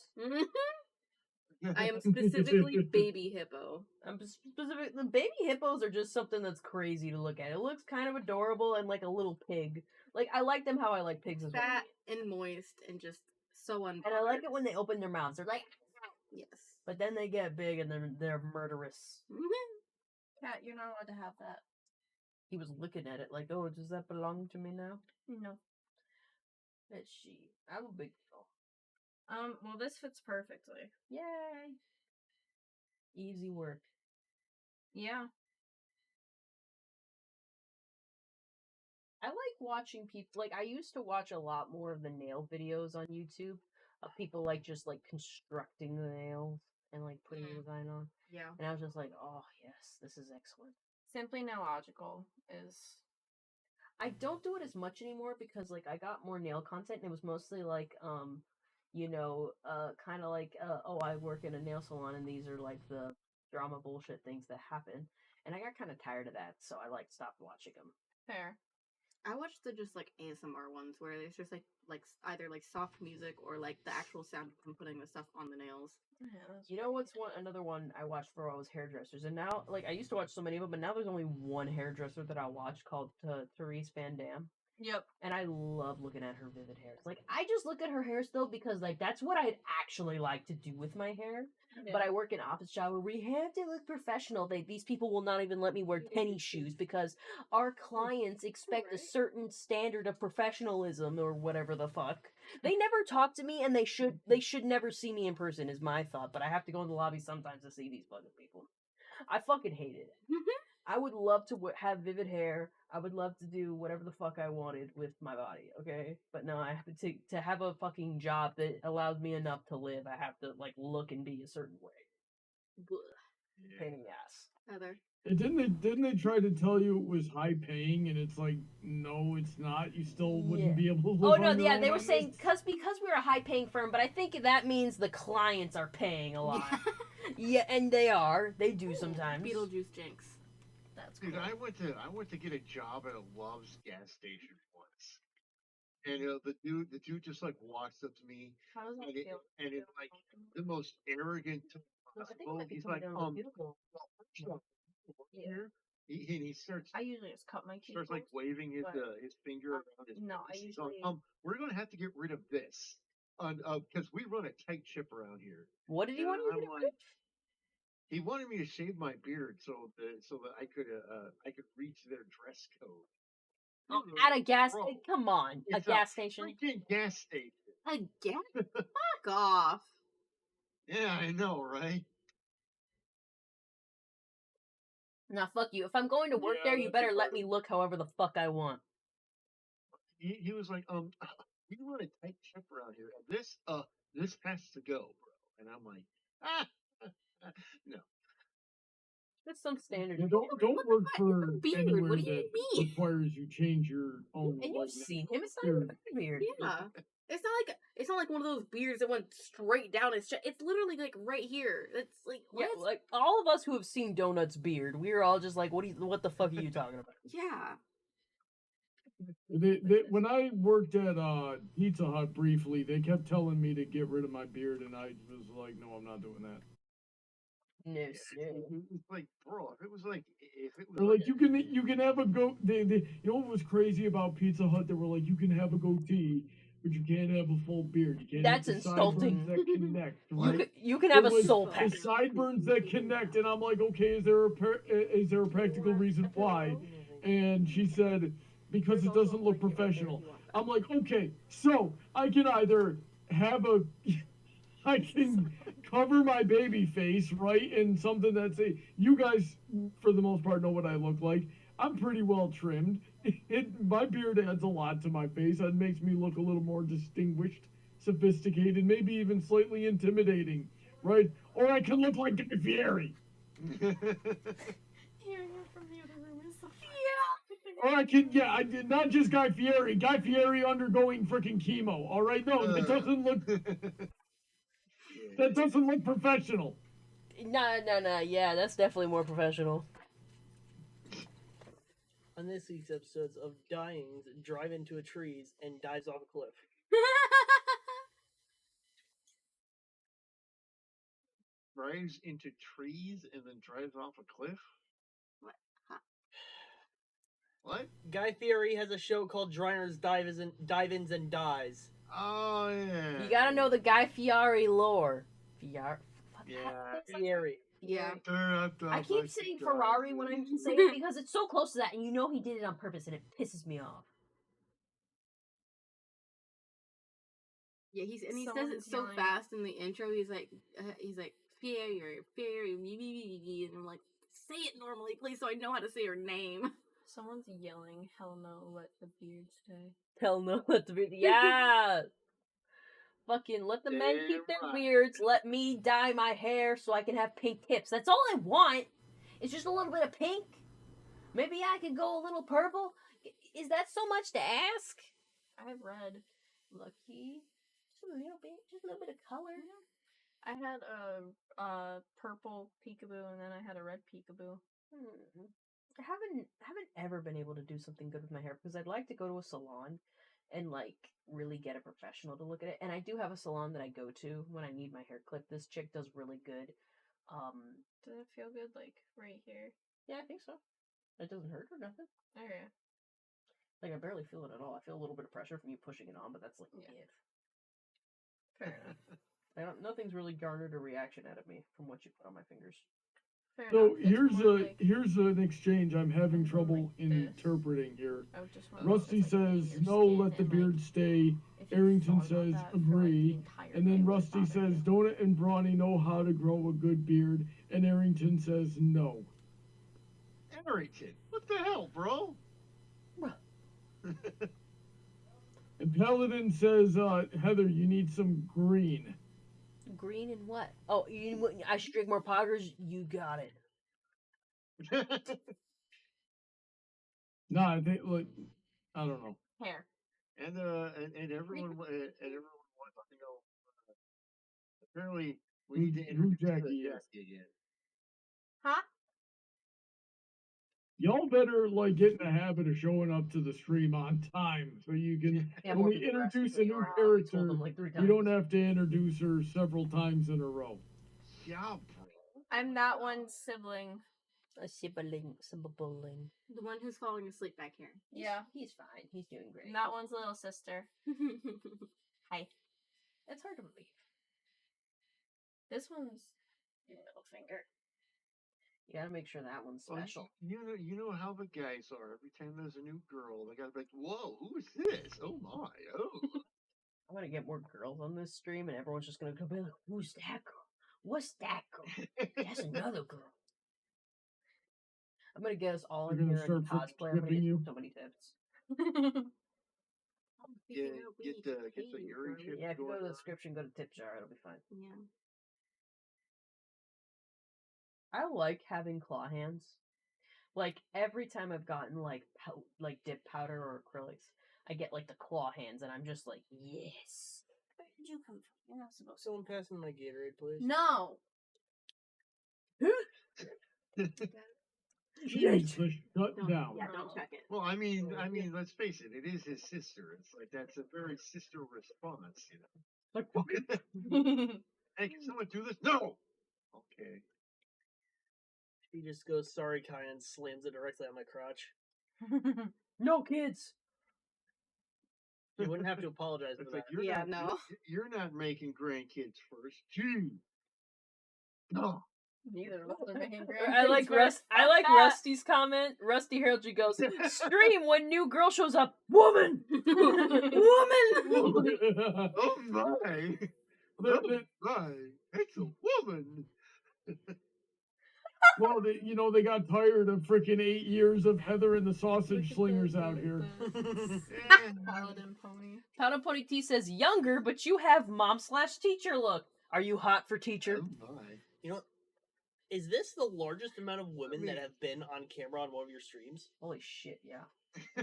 I am specifically baby hippo. I'm specific. The baby hippos are just something that's crazy to look at. It looks kind of adorable and like a little pig. Like I like them how I like pigs as well. Fat and moist and just so unbothered. And I like it when they open their mouths. They're like, Yes. but then they get big and they're murderous. Cat, you're not allowed to have that. He was looking at it like, oh, does that belong to me now? No. Let's see. I'm a big girl. Well, this fits perfectly. Yay! Easy work. Yeah. I like watching people. Like I used to watch a lot more of the nail videos on YouTube of people like just like constructing the nails and like putting the design on. Yeah. And I was just like, oh yes, this is excellent. Simply Nailogical is. I don't do it as much anymore because like I got more nail content and it was mostly like kind of like oh, I work in a nail salon and these are like the drama bullshit things that happen, and I got kind of tired of that, so I like stopped watching them. Fair. I watched the just like ASMR ones where it's just like either like soft music or like the actual sound from putting the stuff on the nails. Yeah, You know what's another one I watched for I was hairdressers, and now like I used to watch so many of them, but now there's only one hairdresser that I watch called Therese Van Dam. Yep. And I love looking at her vivid hairs. Like I just look at her hair still because like that's what I'd actually like to do with my hair. Yeah. But I work in office job where we have to look professional. These people will not even let me wear tennis shoes because our clients expect a certain standard of professionalism or whatever the fuck. They never talk to me, and they should never see me in person is my thought. But I have to go in the lobby sometimes to see these fucking people. I fucking hate it. I would love to have vivid hair. I would love to do whatever the fuck I wanted with my body, okay? But no, I have to have a fucking job that allows me enough to live. I have to like look and be a certain way. Pain in the ass. Heather. And didn't they try to tell you it was high paying, and it's like, no, it's not. You still wouldn't be able to live Oh no, on your yeah, own they were on saying this? because we're a high paying firm, but I think that means the clients are paying a lot. Yeah, and they are. They do sometimes. Beetlejuice jinx. That's Dude, cool. I went to get a job at a Love's gas station once, and the dude just like walks up to me, How does that and feel? it's like the most arrogant tone I think it possible. might be He's coming like, down to the cuticle. well, first off, you work Yeah. here? He starts I usually just cut my starts like cuticles. waving his but, his finger around his no, I face. He's like, usually- we're gonna have to get rid of this, because we run a tight ship around here. What did he And want you to I'm do? like, he wanted me to shave my beard so that I could reach their dress code. Oh, at a gas Bro, station? Come on, a it's gas station? Freaking gas station. Again? Fuck off. Yeah, I know, right? Nah, fuck you. If I'm going to work Yeah, there, you that's better a let part me of- look however the fuck I want. He was like, we run a tight ship around here. And this has to go, bro. And I'm like, no. That's some standard. Yeah, don't work for beard? anywhere What do you that mean? requires you change your own. And like, you've seen him. It's not even weird. Yeah. It's not like one of those beards that went straight down his chest. It's literally like right here. It's like Yeah, what? like all of us who have seen Donut's beard, we were all just like, what the fuck are you talking about? Yeah. When I worked at Pizza Hut briefly, they kept telling me to get rid of my beard, and I was like, "No, I'm not doing that." No, It's like, bro, if it was They're like, you can have a you know what was crazy about Pizza Hut? They were like, you can have a goatee, but you can't have a full beard. You can't That's have the insulting. sideburns that connect, right? You can have It a was soul the patch. sideburns that connect, and I'm like, okay, is there a practical reason why? And she said, because it doesn't look professional. I'm like, okay, so I can either have a I can cover my baby face, right, in something that's you guys for the most part know what I look like. I'm pretty well trimmed. My beard adds a lot to my face. It makes me look a little more distinguished, sophisticated, maybe even slightly intimidating, right? Or I can look like Guy Fieri. Hearing it from the other room is so Or I can, I did not just Guy Fieri. Guy Fieri undergoing freaking chemo. All right, no, that doesn't look. That doesn't look professional. No. Yeah, that's definitely more professional. On this week's episodes of Dyings, drive into a trees and dives off a cliff. Drives into trees and then drives off a cliff? What? Huh? What? Guy Fieri has a show called Driner's Dive-Ins and Dies. Oh, yeah. You gotta know the Guy Fieri lore. Yeah. Fieri. Yeah. I keep saying Ferrari when I'm saying it because it's so close to that, and you know he did it on purpose, and it pisses me off. Yeah, he says it Someone's so yelling. fast in the intro. He's like, Fieri, and I'm like, say it normally, please, so I know how to say her name. Someone's yelling, hell no, let the beard stay. Hell no, let the beard. Yeah! Fucking let the men keep their beards. Let me dye my hair so I can have pink tips. That's all I want. It's just a little bit of pink. Maybe I could go a little purple. Is that so much to ask? I have red. Lucky. Just a little bit of color. I had a purple peekaboo and then I had a red peekaboo. I haven't ever been able to do something good with my hair because I'd like to go to a salon and like really get a professional to look at it. And I do have a salon that I go to when I need my hair clipped. This chick does really good. Does it feel good, like right here? Yeah, I think so. It doesn't hurt or nothing. Okay. Like I barely feel it at all. I feel a little bit of pressure from you pushing it on, but that's like it. Fair enough. Nothing's really garnered a reaction out of me from what you put on my fingers. Fair So enough. It's here's an exchange I'm having I'm trouble like this. interpreting here. I would just wanna Rusty it's like says your no, skin let the and, beard like, stay. if you Arrington thought about says that for, like, the agree. entire And day, then would it Rusty bother says you? Donut and Brawny know how to grow a good beard. And Arrington says no. Arrington, what the hell, bro? And Paladin says, Heather, you need some green. Green and what? Oh, I should drink more poggers? You got it. No, I think I don't know. Hair. and everyone wants to know. Apparently, we need to Who introduce Jackie is. Jackie again. Huh? Y'all better get in the habit of showing up to the stream on time so you can. Yeah, when more we people are asking introduce who a you new are. I told character, them like 3 times. you don't have to introduce her several times in a row. Yeah, bro. I'm that one sibling. A sibling. The one who's falling asleep back here. Yeah. He's fine. He's doing great. And that one's little sister. Hi. It's hard to believe. This one's Middle finger. You gotta make sure that one's Well, special. you know how the guys are. Every time there's a new girl, they gotta be like, "Whoa, who is this? Oh my, oh." I'm gonna get more girls on this stream, and everyone's just gonna go be like, "Who's that girl? What's that girl? That's another girl." I'm gonna get us all in They're gonna here and start cosplay. I'm gonna tripping get you. so many tips. Get the Yuri shit Yeah, if you go going to the on. description, go to tip jar. It'll be fine. Yeah. I like having claw hands. Like every time I've gotten like dip powder or acrylics, I get like the claw hands, and I'm just like, yes. Where did you come from? You're not supposed to. Someone pass me my Gatorade, please. No. Jeez, shut Don't, down. yeah, don't check it. Well, I mean, let's face it. It is his sister. It's like that's a very sister response, you know. Like, Hey, can someone do this? No. Okay. He just goes, "Sorry, Kai," and slams it directly on my crotch. no kids. You wouldn't have to apologize for It's that. like No. you're not making grandkids first. Gee. No. Neither of us are making I like grandkids, I like fuck that. Rusty's comment. Rusty Heraldry goes, "Stream when new girl shows up. Woman, woman." Oh my! Oh my! It's a woman. Well, they got tired of freaking 8 years of Heather and the Sausage Slingers out here. Paladin pony. Powder Pony T says, "Younger, but you have mom/teacher look. Are you hot for teacher?" Oh my! You know, is this the largest amount of women that have been on camera on one of your streams? Holy shit, yeah.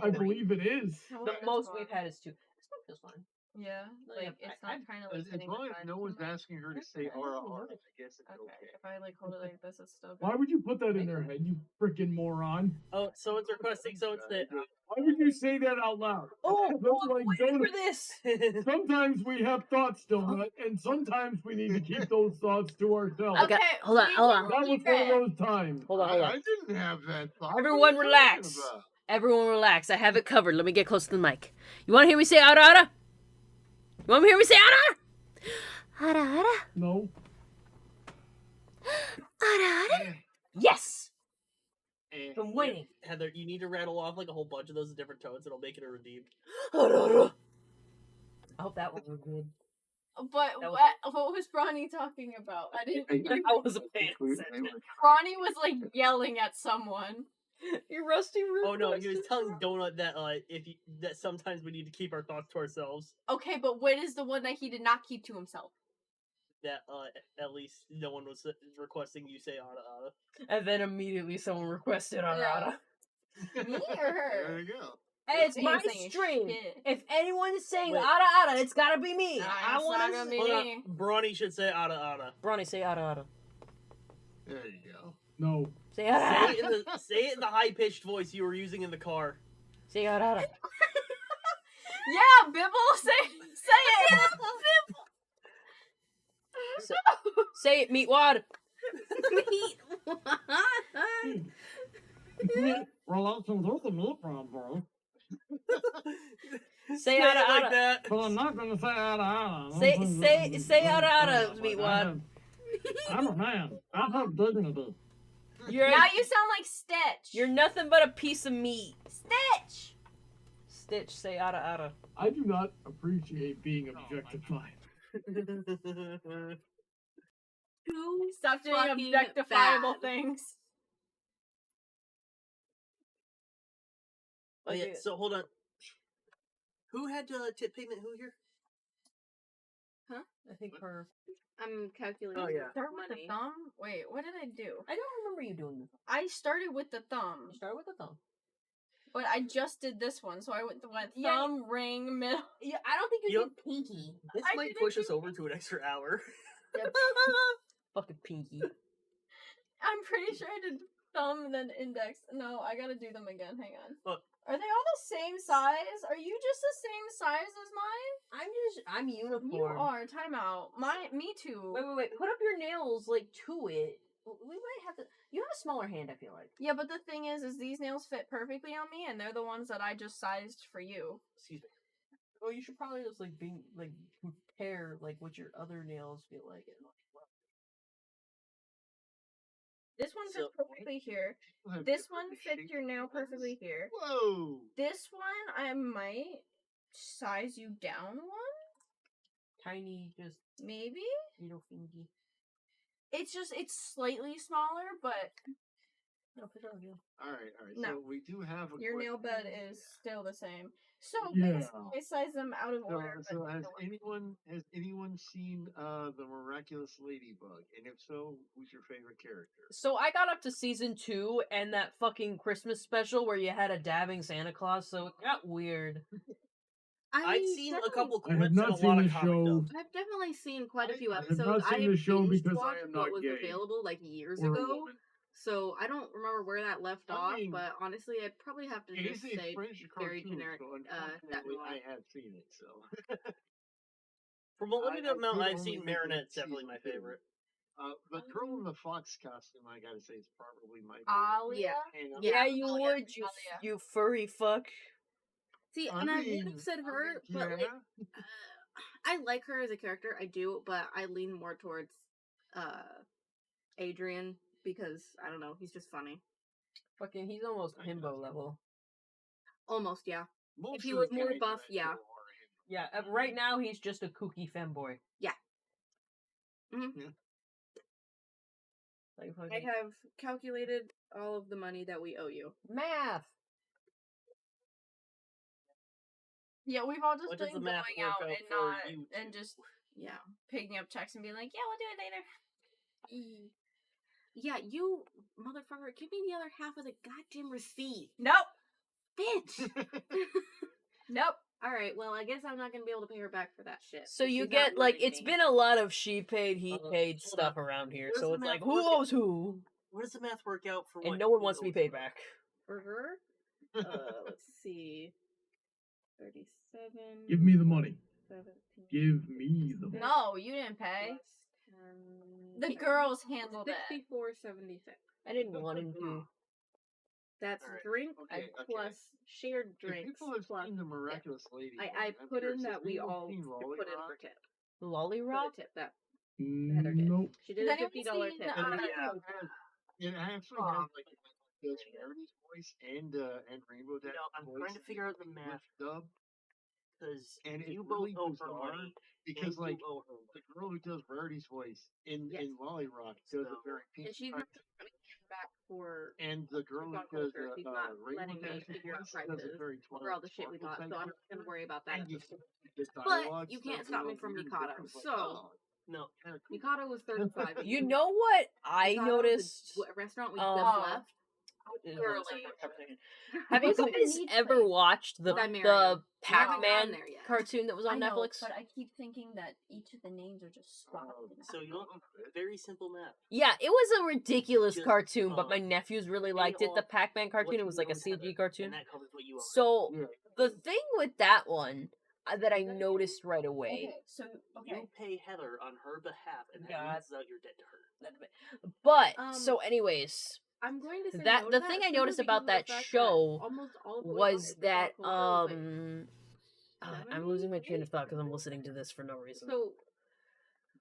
I believe it is. The most we've had is 2. This one feels fine. Yeah, like it's not kind of like As hitting long the as side no too one's much. asking her to say "ara ara," I guess it's Okay, okay. if I like hold it like this, it's still good. Why would you put that in their head, you freaking moron? Oh, someone's requesting someone to. Why would you say that out loud? Oh, Look like waiting Jonah- for this. Sometimes we have thoughts, Donut, and sometimes we need to keep those thoughts to ourselves. I got- hold on, hold on. That was one of those times. Hold on, hold on. I didn't have that thought. Everyone What are you talking relax. about? Everyone relax. I have it covered. Let me get close to the mic. You want to hear me say "ara ara"? You want me to hear me say "ara ara"? Ara ara. No. Ara ara. Yes. Eh, I'm waiting. Heather, you need to rattle off like a whole bunch of those in different tones. It'll make it a redeemed. Ara ara. I hope that one was good. But That was- what was Bronny talking about? I didn't. I wasn't paying attention. Bronny was like yelling at someone. Your rusty room. Oh no, he was telling Donut that that sometimes we need to keep our thoughts to ourselves. Okay, but what is the one that he did not keep to himself? That at least no one was requesting you say "ara ara." And then immediately someone requested "ara ara." Me or her? There you go. Hey, it's He my ain't saying stream. shit. If anyone's saying Wait. "ara ara," it's gotta be me. Nah, I it's want not to. gonna be Hold me. on, Bronny should say "ara ara." Bronny, say "ara ara." There you go. No. Say "ara ara." Say it in the high pitched voice you were using in the car. Say "ara ara." Yeah, Bibble, say it. Say it, meatwad. Well, that's a meat problem, bro. Say it "ara like ara." that. But I'm not gonna say ara. Say "ara ara," meatwad. I'm a man. I have dignity. You're Now you sound like Stitch. you're nothing but a piece of meat. Stitch. Stitch, say "ara ara." I do not appreciate being objectified. Too Stop doing fucking objectifiable bad. things. Oh yeah. Okay. So hold on. Who had tip payment? Who here? I think her. I'm calculating. Oh, yeah. Start with the money. thumb? Wait, what did I do? I don't remember you doing this. I started with the thumb, You started with the thumb. but I just did this one, so I went Yeah. thumb, ring, middle. Yeah, I don't think you Yep. did pinky. This I might didn't push do us over to an extra hour. Fucking pinky. I'm pretty sure I did thumb and then index. No, I gotta do them again. Hang on. Look. Are they all the same size? Are you just the same size as mine? I'm uniform. You are. Time out. Me too. Wait. Put up your nails like to it. We might have to. You have a smaller hand, I feel like. Yeah, but the thing is these nails fit perfectly on me, and they're the ones that I just sized for you. Excuse me. Well, you should probably just compare what your other nails feel like. This one fits So- perfectly here. This one fits your nail perfectly here. Whoa! This one, I might size you down one, Tiny, just maybe. little fingy. It's slightly smaller, but No, for sure, yeah. All right. No. So we do have a your nail bed question. is still the same. So Yeah. basically, I size them out of So, order. so but has the one- anyone seen the Miraculous Ladybug? And if so, who's your favorite character? So I got up to season 2 and that fucking Christmas special where you had a dabbing Santa Claus, so it got weird. I've seen a couple I have clips and not a lot seen of the comic show. dubs. I've definitely seen quite a few I have episodes. not seen the show binged because I watched am not what was gay. available years Or a ago. woman. So I don't remember where that left I off, mean, but honestly, I'd probably have to It just is a say French very cartoon, generic. so That unfortunately, noir. I have seen it. So From a limited I amount could I've only seen, look at Marinette's definitely season my 2. favorite. The girl in the fox costume, I gotta say, is probably my favorite. Alia. And, Yeah, you oh, would, yeah. you furry fuck. See, I and I would mean, have said I her, mean, but like, yeah. I like her as a character. I do, but I lean more towards Adrian, because I don't know, he's just funny. Fucking, he's almost himbo level. Almost, yeah. Most If he of was the more guys buff, that yeah. are him. Yeah, right now he's just a kooky femboy. Mhm. Like I fucking have calculated all of the money that we owe you. math. Yeah, we've all just What been does the going math work out out and for not you and two? just Yeah. picking up checks and being like, yeah, we'll do it later. Yeah, you motherfucker, give me the other half of the goddamn receipt. Nope. Bitch! Nope. Alright, well, I guess I'm not gonna be able to pay her back for that shit. So you She's not get like letting it's me. been a lot of she paid, he paid hold stuff on. around here. Where's So the it's math like who work owes who, Where does the math work out for and what? no one who wants to be owes paid what? back. For her? Let's see. 37. Give me the money. 17. Give me the money. No, you didn't pay. Plus 10. The girls handled it. 64.76. I didn't want him to. That's Alright, drink okay, okay. plus shared If drinks. people have plus seen the miraculous lady, I I'm put curious, in has that we anyone all seen Lolly put in Rock? for tip. Lolly For Rock? the tip that Heather did. Nope. She did Has a anyone $50 seen, tip. uh, It actually has like Does Rarity's voice and Rainbow Dash I'm voice trying to figure out the with math dub, because and it's you both really owe her bizarre money. because and like you owe her the money. girl who does Rarity's voice in Yes. Lolly Rock does So- a very pink And she's not letting me back for and the girl who Coupon does culture. She's not Rainbow letting me Dash's figure out voice does a prices very for all the shit we Sparkle bought, type so I'm voice, not gonna worry about that. and you see the But dialogue you starts can't stop me a from little Mikado. different, like, So oh, No. kinda cool. Mikado was 35. You know what I Mikado, noticed? the restaurant we Oh. just left. Is- Girly. Have you What's up, guys neat ever place? watched the Dimerium. the We haven't Pac-Man gotten there yet. cartoon that was on I know, Netflix? but I keep thinking that each of the names are just swapped. So you know, very simple math. Yeah, it was a ridiculous Just, cartoon, but my nephews really pay liked it. The off Pac-Man cartoon, what it you was like a owe Heather, CG cartoon. And that covers what you owe her. So Yeah. the thing with that one that I noticed right away, Okay, so You pay Heather on her behalf, and that God. means out your debt to her. but so anyways, I'm going to say that no the to thing that I noticed simply about because of that the fact show almost all of what we was bought is that pop culture. It was like, I'm losing my train of thought because I'm listening to this for no reason. so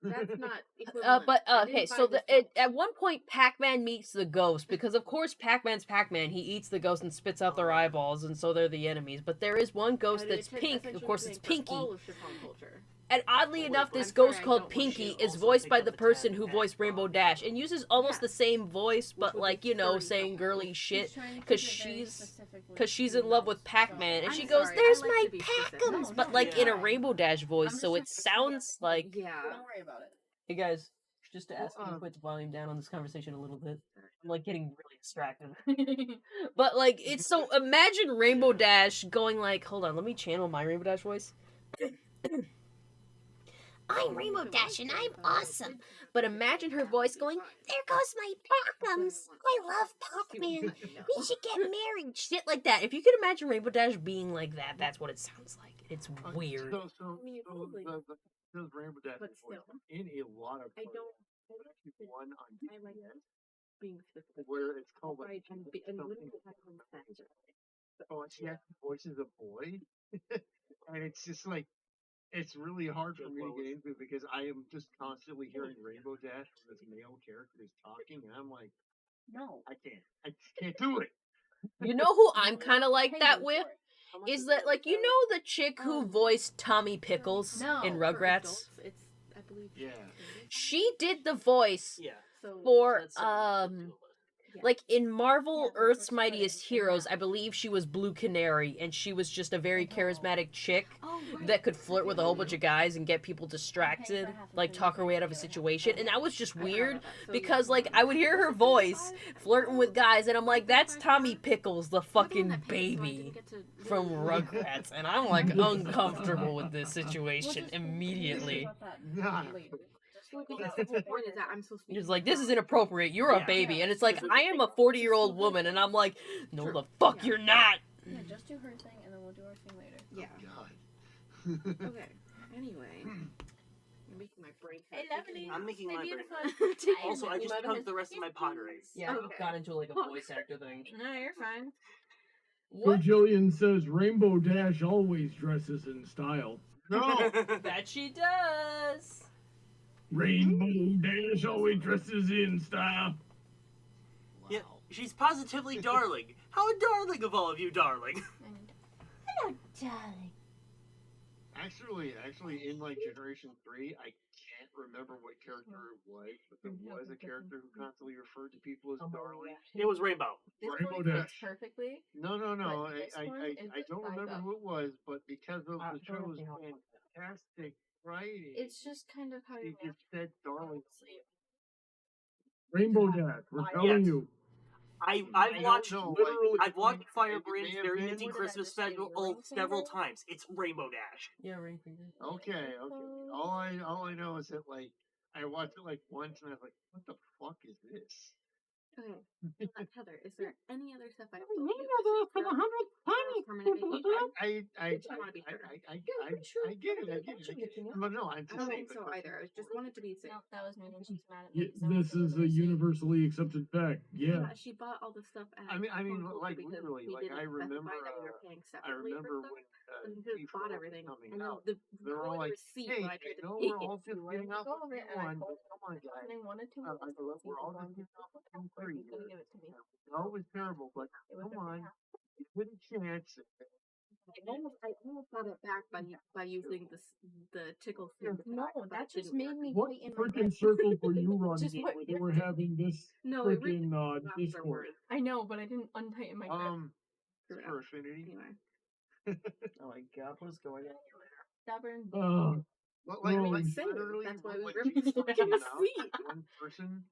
that's not equivalent. But I didn't okay, buy so this at one point Pac-Man meets the ghost because of course Pac-Man's Pac-Man. He eats the ghost and spits out their eyeballs, and so they're the enemies. But there is one ghost that's pink. Of course, it's Pinky. All of chiffon culture. And oddly Wait, enough, but this I'm ghost sorry, I called don't want Pinky to is also voiced pick by up the the person tab who at voiced Rainbow Bob. Dash and uses almost Yeah. the same voice, but would be like, you know, 30 saying something. girly shit. He's trying to 'cause keep it very she's- specific with Because she's who in love knows, with Pac-Man, and I'm she goes, sorry, I "There's like my to be specific. Pac-ums," No, but no, like in a yeah. Rainbow Dash voice, I'm just so trying it to figure sounds out- like. Yeah. Don't worry about it. Hey guys, just to ask you to um, put the volume down on this conversation a little bit. I'm like getting really distracted. But like, it's so imagine Rainbow Dash going like, hold on, let me channel my Rainbow Dash voice. I'm Rainbow Dash and I'm awesome. But imagine her voice going, "There goes my Pac-ums. I love Pac-Man. We should get married." Shit like that. If you could imagine Rainbow Dash being like that, that's what it sounds like. It's weird. So I mean, probably. those Rainbow Dash But voice still. in a lot of I programs. don't. There's actually one on I like DBS being specific. where it's called like Right, and something. literally have conversation. Oh, and she actually voices a boy, and it's just like it's really hard for me to get into because I am just constantly hearing Rainbow Dash from this male character who's talking, and I'm like, No. I just can't do it. You know who I'm kind of like Pay that me with? for it. How much Is it that like, you about? know the chick who voiced Tommy Pickles No. in For Rugrats? adults, it's, I believe. Yeah. She did the voice Yeah. So for That's something to like in Marvel Yeah, but Earth's for Mightiest starting, Heroes, yeah. I believe she was Blue Canary, and she was just a very charismatic chick oh, right. that could flirt with a whole bunch of guys and get people distracted, half of like the talk her way out of a video. situation. And that was just I forgot weird about that. So, because yeah. like I would hear her voice flirting with guys, and I'm like, that's Tommy Pickles, the You're the one fucking that paid, so I baby didn't get to from really- Rugrats, and I'm like uncomfortable with this situation immediately. Nah. Well, because the whole point is that I'm supposed to be. It's like, this is inappropriate. You're a Yeah. baby. Yeah. And it's like, I am a 40-year-old woman. And I'm like, no, the fuck Yeah. you're not. Yeah, just do her thing and then we'll do our thing later. Yeah. God. Okay. Anyway, you're making my brain. Hey, hurt. Lovely. I'm making my brain Take Also, I it. just hugged the rest of my Padres. Yeah, Okay. got into like a voice actor thing. No, you're fine. So Jillian says Rainbow Dash always dresses in style. No. That she does. Rainbow Dash always dresses in style. Yeah, she's positively darling. How darling of all of you, darling. Hello, darling. Actually, in like Generation 3, I can't remember what character it was, but there was a character who constantly referred to people as darling. It was Rainbow. This Rainbow one Dash. fits perfectly. No. But this one I is don't a remember side who it was, but because of the don't show's think I'll- fantastic writing, It's just kind of how she you just said darling. Rainbow Dash. We're telling Yes. you. I've I watched don't know, literally- I've watched It may Firebrand's have Very been- Minty What did I Christmas just say, special ring several finger? times. It's Rainbow Dash. Yeah, ring finger. Okay. All I know is that like I watched it like once and I was like, what the fuck is this? Okay. Heather, is there any other stuff I've Oh, told maybe you I'll do it this for the trip 100th or time. permanent vacation? I wanna be sure. I get it. But no, I'm I just don't saying. think so either. I just wanted to be safe. No, that was me when she's mad at Yeah, me. 'cause I went this to is go a to the zoo. universally accepted fact. Yeah. She bought all the stuff at I mean, Home like because literally, we like didn't I remember, specify that we were paying I separately remember for when stuff, and we Chief just bought Roll was everything. coming And then out. the They were all like, receipt "Hey, when I I tried to know pay we're all it. just We were getting gonna off go of over it, and I one, told but come on, guys. and I wanted to. I go, look, we're all just getting off of three He's gonna here. give it to me. No, it was terrible, but It was come a on, half. give it a chance. I almost got it back by using the tickle Yeah. soup No, attack, but that it just didn't made work. me What tighten my freaking grip. circles were you running Just in what when you were worked. having this No, it really freaking Discord? afterwards. I know, but I didn't untighten my grip. Screw it For up. affinity. Anyway. Oh my god, what is going on? Stubborn. But Bro. like Saying, literally, that's why when we Chief ripped Roll the came fucking out, seat. one person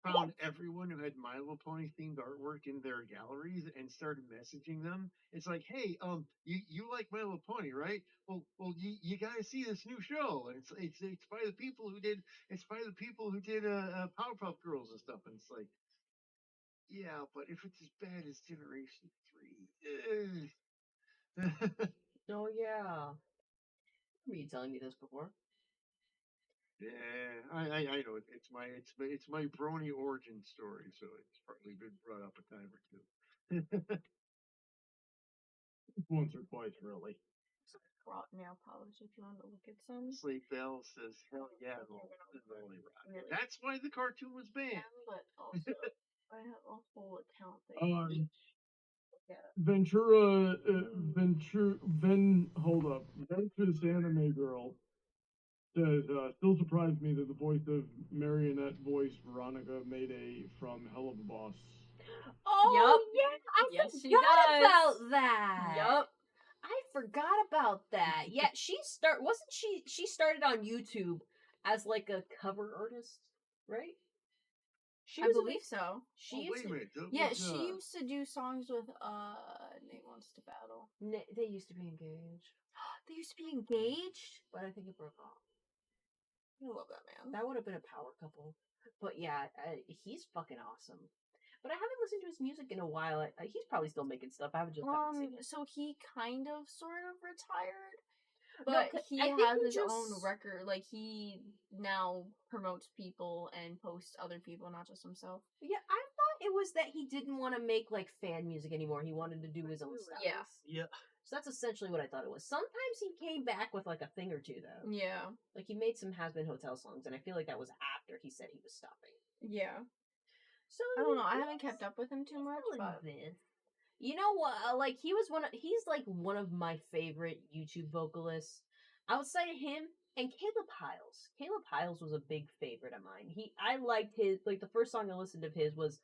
found everyone who had My Little Pony themed artwork in their galleries and started messaging them. It's like, hey, you like My Little Pony, right? Well, you gotta see this new show, and it's by the people who did Powerpuff Girls and stuff, and it's like, yeah, but if it's as bad as Generation 3, Oh yeah. Were you telling me this before? yeah, I know it's my brony origin story, so it's probably been brought up a time or two. Once or twice, really. Raw nail polish if you want to look at some. Sleep Bell says, "Hell yeah, the Rolling Rock." Really? That's why the cartoon was banned. But also, I have a whole account that Um, you look at. Ventura, hold up. Venture's anime girl says, still surprised me that the voice of marionette voice Veronica Mayday from Hell of a Boss. Oh Yup. yeah, I Yes, she forgot does. about that. Yup. I forgot about that. Yeah, she started on YouTube as like a cover artist, right? She I was a- believe so. She Oh, used wait a to, minute. that Yeah, was, she used to do songs with Nate Wants to Battle. they used to be engaged, They used to be engaged. but I think it broke off. I love that man. That would have been a power couple. But yeah, he's fucking awesome. But I haven't listened to his music in a while. He's probably still making stuff. I haven't seen it. So he kind of sort of retired. No, But 'cause he I think has he his own just- record. Like, he now promotes people and posts other people, not just himself. Yeah, I thought it was that he didn't want to make like fan music anymore. He wanted to do his own stuff. Yeah. Yeah. So that's essentially what I thought it was. Sometimes he came back with like a thing or two though. Yeah. Like he made some Has Been Hotel songs, and I feel like that was after he said he was stopping. Yeah. So I don't know. I he's- haven't kept up with him too he's much, still in but this. You know what? Like he's like one of my favorite YouTube vocalists. Outside of him and Caleb Hiles. Caleb Hiles was a big favorite of mine. I liked his, like the first song I listened to his was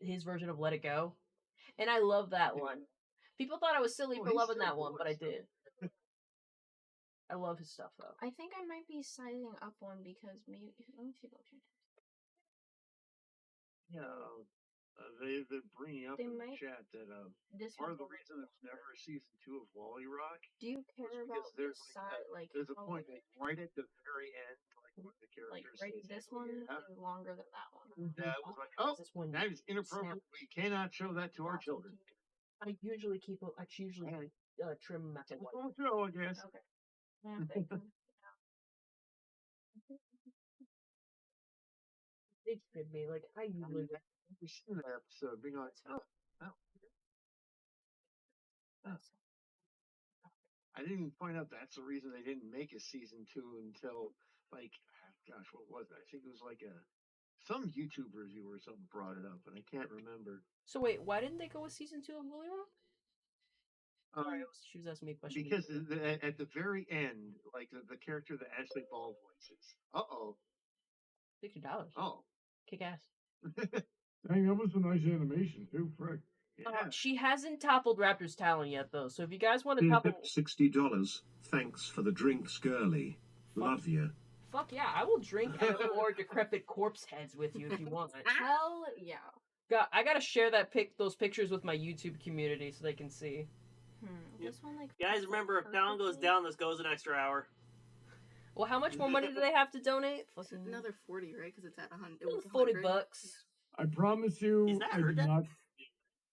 his version of Let It Go. And I love that one. People thought I was silly Oh, for he's loving still that one, but I voice, did. I love his stuff though. I think I might be sizing up one because maybe. Let me see what you're Yeah, they're bringing up They in the might- chat that This part one. of the reason there's never a season 2 of Wally Rock Do you was care because about the there's side? Like, there's a how- point like, right at the very end, like one of the like characters right. says, This "Hell one yeah," is longer than that one. that was like, oh, This one, that is inappropriate. We cannot show that to our children. I usually Alright. trim them at the It's white. a show, I guess. Okay. Yeah, they can- They trim me like I usually. We've seen that episode being like, oh, I didn't even find out that's the reason they didn't make a season 2 until like gosh, what was it? I think it was like some YouTube reviewer or something brought it up, and I can't remember. So wait, why didn't they go with season 2 of Willy Wonka? Sorry, she was asking me a question. Because at the very end, like the character that Ashley Ball voices. $60. Oh. Kick ass. Dang, that was a nice animation too, frick. Yeah. She hasn't toppled Raptor's talent yet, though. So if you guys want to topple, $60. Thanks for the drinks, girly. Love you. fuck yeah, I will drink at more decrepit corpse heads with you if you want. Hell yeah. I gotta share those pictures with my YouTube community so they can see. This one like. Guys, remember, if talent goes down, this goes an extra hour. Well, how much more money do they have to donate? It's another 40, right? Because it's at 100. It was $40. 100. I promise you, Is that I her did death? not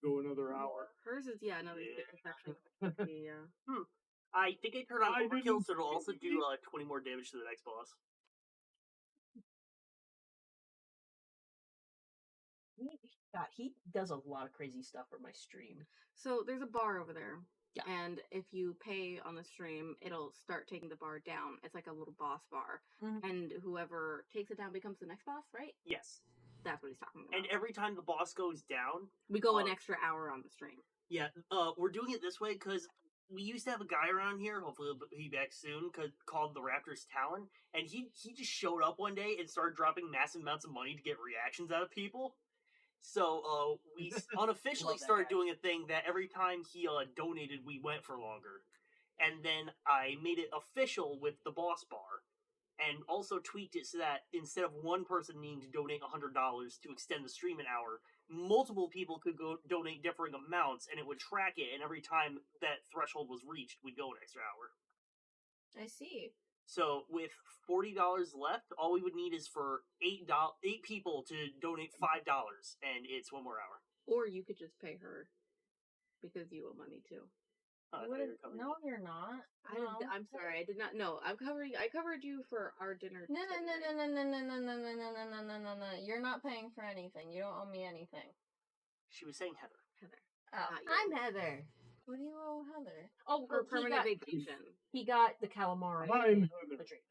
go another hour. Hers is another. Yeah. It's actually yeah. I think I turned on I overkill, didn't- so it'll also do 20 more damage to the next boss. God, he does a lot of crazy stuff for my stream. So there's a bar over there. Yeah. And if you pay on the stream, it'll start taking the bar down. It's like a little boss bar. Mhm. And whoever takes it down becomes the next boss, right? Yes. That's what he's talking about. And every time the boss goes down, we go an extra hour on the stream. yeah, we're doing it this way because we used to have a guy around here, hopefully he'll be back soon, called the Raptor's Talon, and he just showed up one day and started dropping massive amounts of money to get reactions out of people. So we unofficially Love that started guy. doing a thing that every time he donated, we went for longer. And then I made it official with the boss bar, and also tweaked it so that instead of one person needing to donate $100 to extend the stream an hour, multiple people could go donate differing amounts, and it would track it. And every time that threshold was reached, we'd go an extra hour. I see. So with $40 left, all we would need is for eight people to donate $5, and it's one more hour. Or you could just pay her because you owe money too. I thought you were covering No, you're not. No. I'm sorry, I did not know. I covered you for our dinner. No. You're not paying for anything. You don't owe me anything. She was saying Heather. Heather. Oh, Not you. I'm Heather. What do you owe Heather? Oh, For well, permanent vacation. He got the calamari. I'm and Heather. the drink.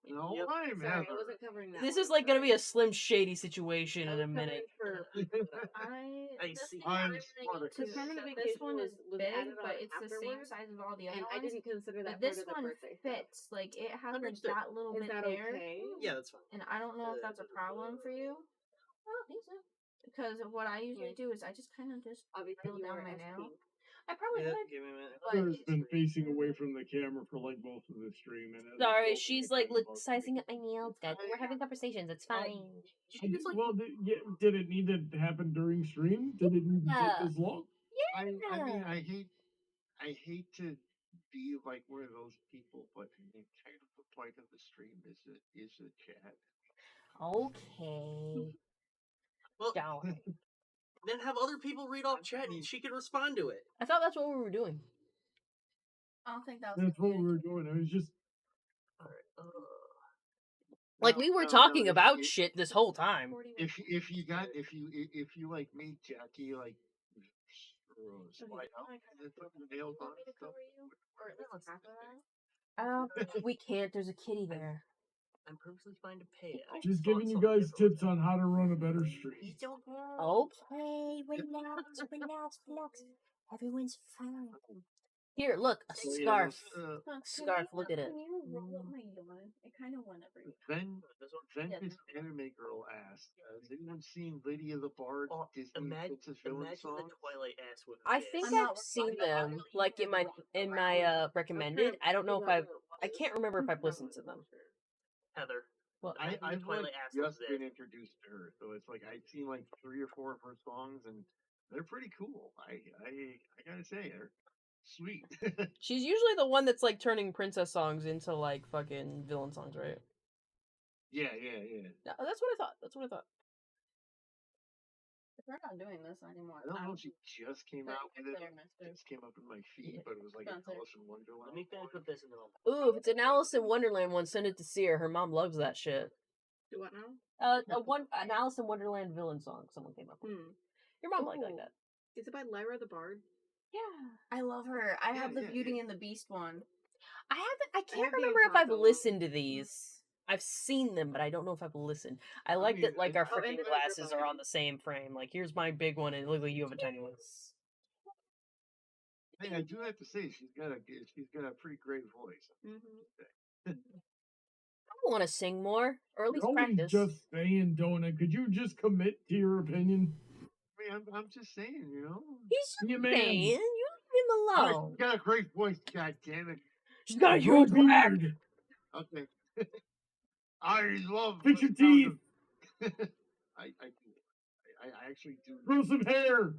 No, Yep. I'm Sorry, I Heather. wasn't covering that. This one, is like gonna sorry. be a Slim Shady situation I in was a minute. covering for I see. I'm Because Spartacus. permanent this vacation one is was big, added but on it's the same afterwards, size as all the other and ones. I didn't consider that But this part of the one birthday stuff. fits. Like it has like Understood. that little Is bit that there, okay? Yeah, that's fine. and I don't know if that's a problem for you. I don't think so. Because what I usually do is I just kind of just Obviously, Fill you down were my SP. nail. I probably Yeah, could. give me a minute. But Heather's been facing away from the camera for like most of the stream. And Sorry, she's like sizing up my nails, guys. We're having conversations. It's fine. Did it need to happen during stream? Did it need to take this long? I mean, I hate to be like one of those people, but kind of the point of the stream is a chat. Okay. Well, Down. then have other people read off chat and she can respond to it. I thought that's what we were doing. I don't think that was. That's what we were doing. It was just Like No, we were no, talking no, about if- shit this whole time. If you like made Jackie like slide out and put the nails on and stuff. Or at least half of that? We can't. There's a kitty there. I'm perfectly fine to pay it. I just thought giving you something guys different tips on how to run a better stream. It's okay. Okay, relax. Everyone's fine. Here, look, a So, yeah, scarf. Huh, Scarf, look at it. Can you roll up my yawn? It kind of went everywhere. This one? Then this anime girl asked, "Has anyone seen Lydia the Bard Oh, Disney imagine Princess Villain the song?" Twilight ass with I this. think I'm not I've seen replying. them, like in my recommended. I don't know if I can't remember if I've listened to them. Heather. Well, I've like Twilight ass just with been this. introduced to her, so it's like I've seen like 3 or 4 of her songs, and they're pretty cool. I gotta say, they're sweet. she's usually the one that's like turning princess songs into like fucking villain songs, right? yeah. Yeah, that's what I thought. We're not doing this anymore. I don't know if she just came But out with it. there, mister. It just came up in my feed, but it was like Spencer. an Alice in Wonderland. Let me finish with this and then I'll... Ooh, if it's an Alice in Wonderland one, send it to Seer. Her mom loves that shit. Do what now? An Alice in Wonderland villain song someone came up with. Your mom liked like Ooh. that. Is it by Lyra the Bard? Yeah. I love her. I have the yeah, Beauty yeah. and the Beast one. I I can't have the remember if I've Encanto one. listened to these. I've seen them, but I don't know if I've listened. I like mean, that, like, our I freaking mean, glasses are on the same frame. Like, here's my big one, and look like you have a tiny one. Hey, I do have to say she's got a pretty great voice. Mm-hmm. I want to sing more, or at You're least always practice. just saying donut. Could you just commit to your opinion? I mean, I'm just saying, you know. He's Be a just man. saying, you leave him All right, alone. she's got a great voice. God damn it. She's got a Grow huge back. beard. Okay. I love. Fix your the sound teeth. of- I do. I actually do. Grow some hair.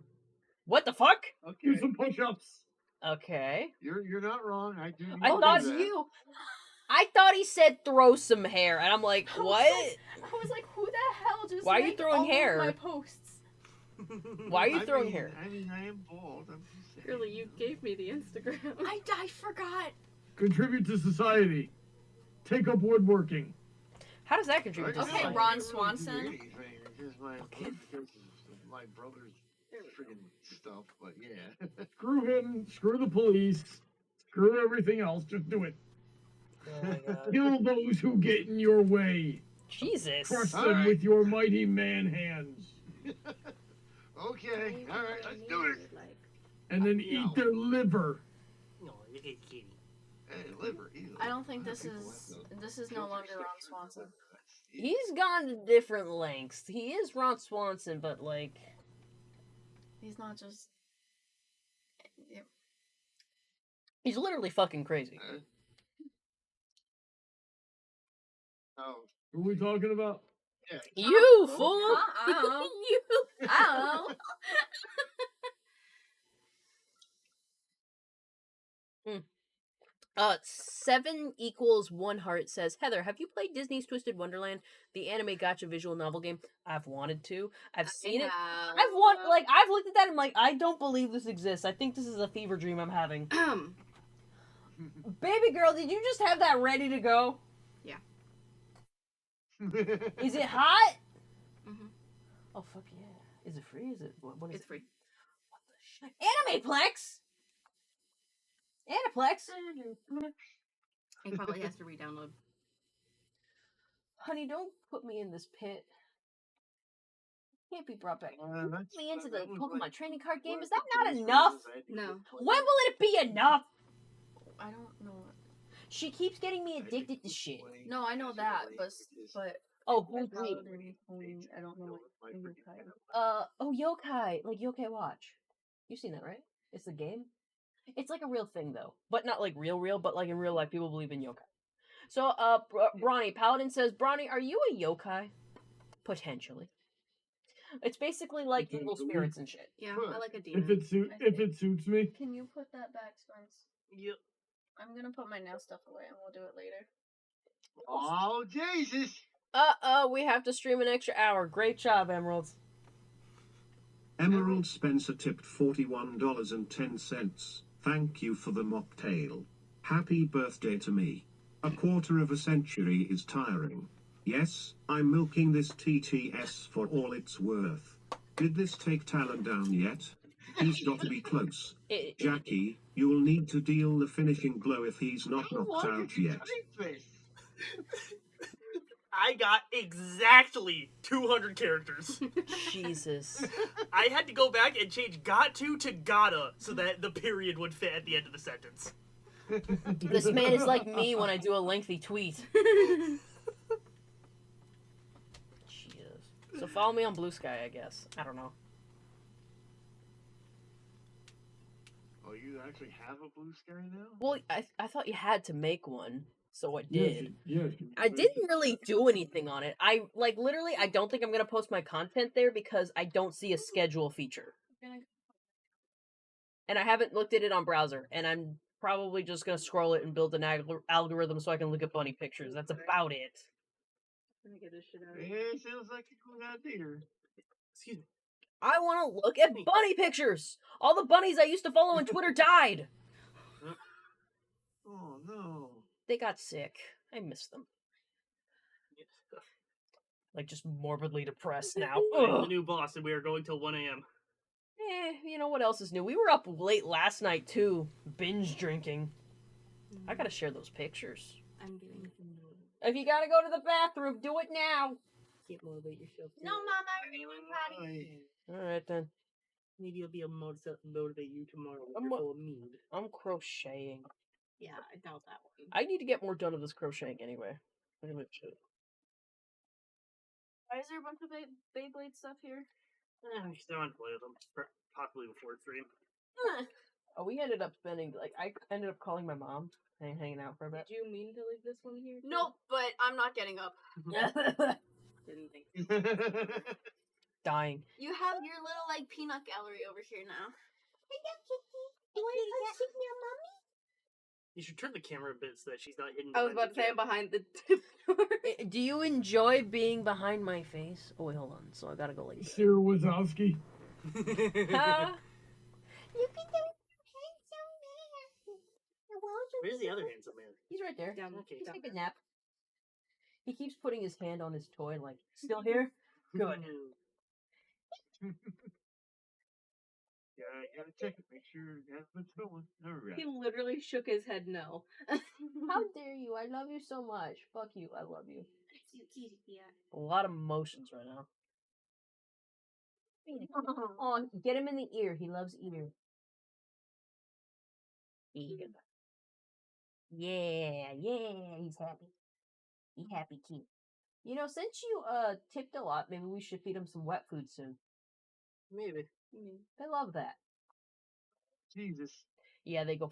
What the fuck? Do Okay. some push-ups. Okay. You're not wrong. I do. Need I to do thought that. you. I thought he said throw some hair, and I'm like, I was what? I was like, who the hell just Why are you liked throwing all of hair? my posts? Why are you I throwing mean, hair? I mean, I am bald. I'm just saying. Really, you gave me the Instagram. I forgot. Contribute to society. Take up woodworking. How does that contribute to Okay, society? Ron I don't really do Swanson. anything. It's just my Okay. because of my brother's freaking stuff. But yeah. Screw him. Screw the police. Screw everything else. Just do it. Oh my god. Kill those who get in your way. Jesus. Crush All them right. with your mighty man hands. Okay. All right. Let's do it. Like, And then eat their liver. No, look at Kitty. Hey, liver. Easily. I don't think this People is like those. this is no longer Ron Swanson. He's gone to different lengths. He is Ron Swanson, but like, He's not just. he's literally fucking crazy. Oh. Who are we talking about? Yeah. You fool! Uh-oh. You. Oh. 7 equals 1 heart says, Heather, have you played Disney's Twisted Wonderland, the anime gotcha visual novel game? I've wanted to. I've seen it. I've looked at that and I'm like, I don't believe this exists. I think this is a fever dream I'm having. Baby girl, did you just have that ready to go? Is it hot? Mm-hmm. Oh fuck yeah! Is it free? Is it what is It's it? free. What the shit? Animeplex. Aniplex. He probably has to re-download. Honey, don't put me in this pit. Can't be brought back. Put me into the that was Pokemon like trading card game. one Is of that the not first enough? reasons I had to No. quit When playing. will it be enough? I don't know. She keeps getting me I had addicted to quit shit. playing No, I know as of that, late but because Oh, I who's reading? don't know my what freaking Oh, Yokai, like Yokai Watch. You've seen that, right? It's a game. It's like a real thing though, but not like real, but like in real life, people believe in yokai. So, Brawny Paladin says, Brawny, are you a yokai? Potentially. It's basically like evil Potentially. spirits and shit. Yeah, Good. I like a If demon. it suits me. Can you put that back, Spence? Yep. I'm gonna put my nail stuff away and we'll do it later. Oh Jesus! We have to stream an extra hour. Great job, Emeralds. Emerald Spencer tipped $41.10. Thank you for the mocktail. Happy birthday to me. A quarter of a century is tiring. Yes, I'm milking this TTS for all it's worth. Did this take Talon down yet? He's got to be close. Jackie, you'll need to deal the finishing blow if he's not How knocked long out did you yet. type this? I got exactly 200 characters. Jesus. I had to go back and change got to gotta so that the period would fit at the end of the sentence. This man is like me when I do a lengthy tweet. Jesus. So follow me on Blue Sky, I guess. I don't know. Oh, you actually have a blue sky now? Well, I thought you had to make one, so I did. Yes. I didn't really do anything on it. I literally I don't think I'm gonna post my content there because I don't see a schedule feature. And I haven't looked at it on browser, and I'm probably just gonna scroll it and build an algorithm so I can look at bunny pictures. That's about it. Let me get this shit out. Yeah, it sounds like a good idea. Excuse me. I want to look at bunny pictures. All the bunnies I used to follow on Twitter died. Oh no. They got sick. I miss them. Like just morbidly depressed now. I'm the new boss, and we are going till 1 a.m. You know what else is new? We were up late last night too, binge drinking. I gotta share those pictures. I'm getting If you gotta go to the bathroom, do it now. Can't motivate yourself. No, Mama, I already went potty. Alright then. Maybe I'll be able to motivate you tomorrow when I'm you're mo- full of mood. I'm crocheting. Yeah, I doubt that one. I need to get more done of this crocheting anyway. Look at that shit. Why is there a bunch of Beyblade stuff here? I still want to play with them, possibly before stream. Oh, we ended up spending, like, I ended up calling my mom and hanging out for a bit. Did you mean to leave this one here? too? Nope, but I'm not getting up. Didn't think so. Dying. You have your little like peanut gallery over here now. You should turn the camera a bit so that she's not hidden. I was about to say I'm behind the door. Do you enjoy being behind my face? Oh, wait, hold on. So I gotta go like this. Sarah Wazowski. Huh? Where's the other handsome man? He's right there. Down, Okay. He's down. taking a nap. He keeps putting his hand on his toy, like, still here? Good. Yeah, I gotta check it, make sure it hasn't been stolen. There we He go. literally shook his head no. How dare you? I love you so much. Fuck you. I love you. You kitty cat. A lot of emotions right now. Oh, get him in the ear. He loves ear. Ear. Yeah, he's happy. He happy kid. You know, since you tipped a lot, maybe we should feed him some wet food soon. Maybe. They love that. Jesus. Yeah, they go.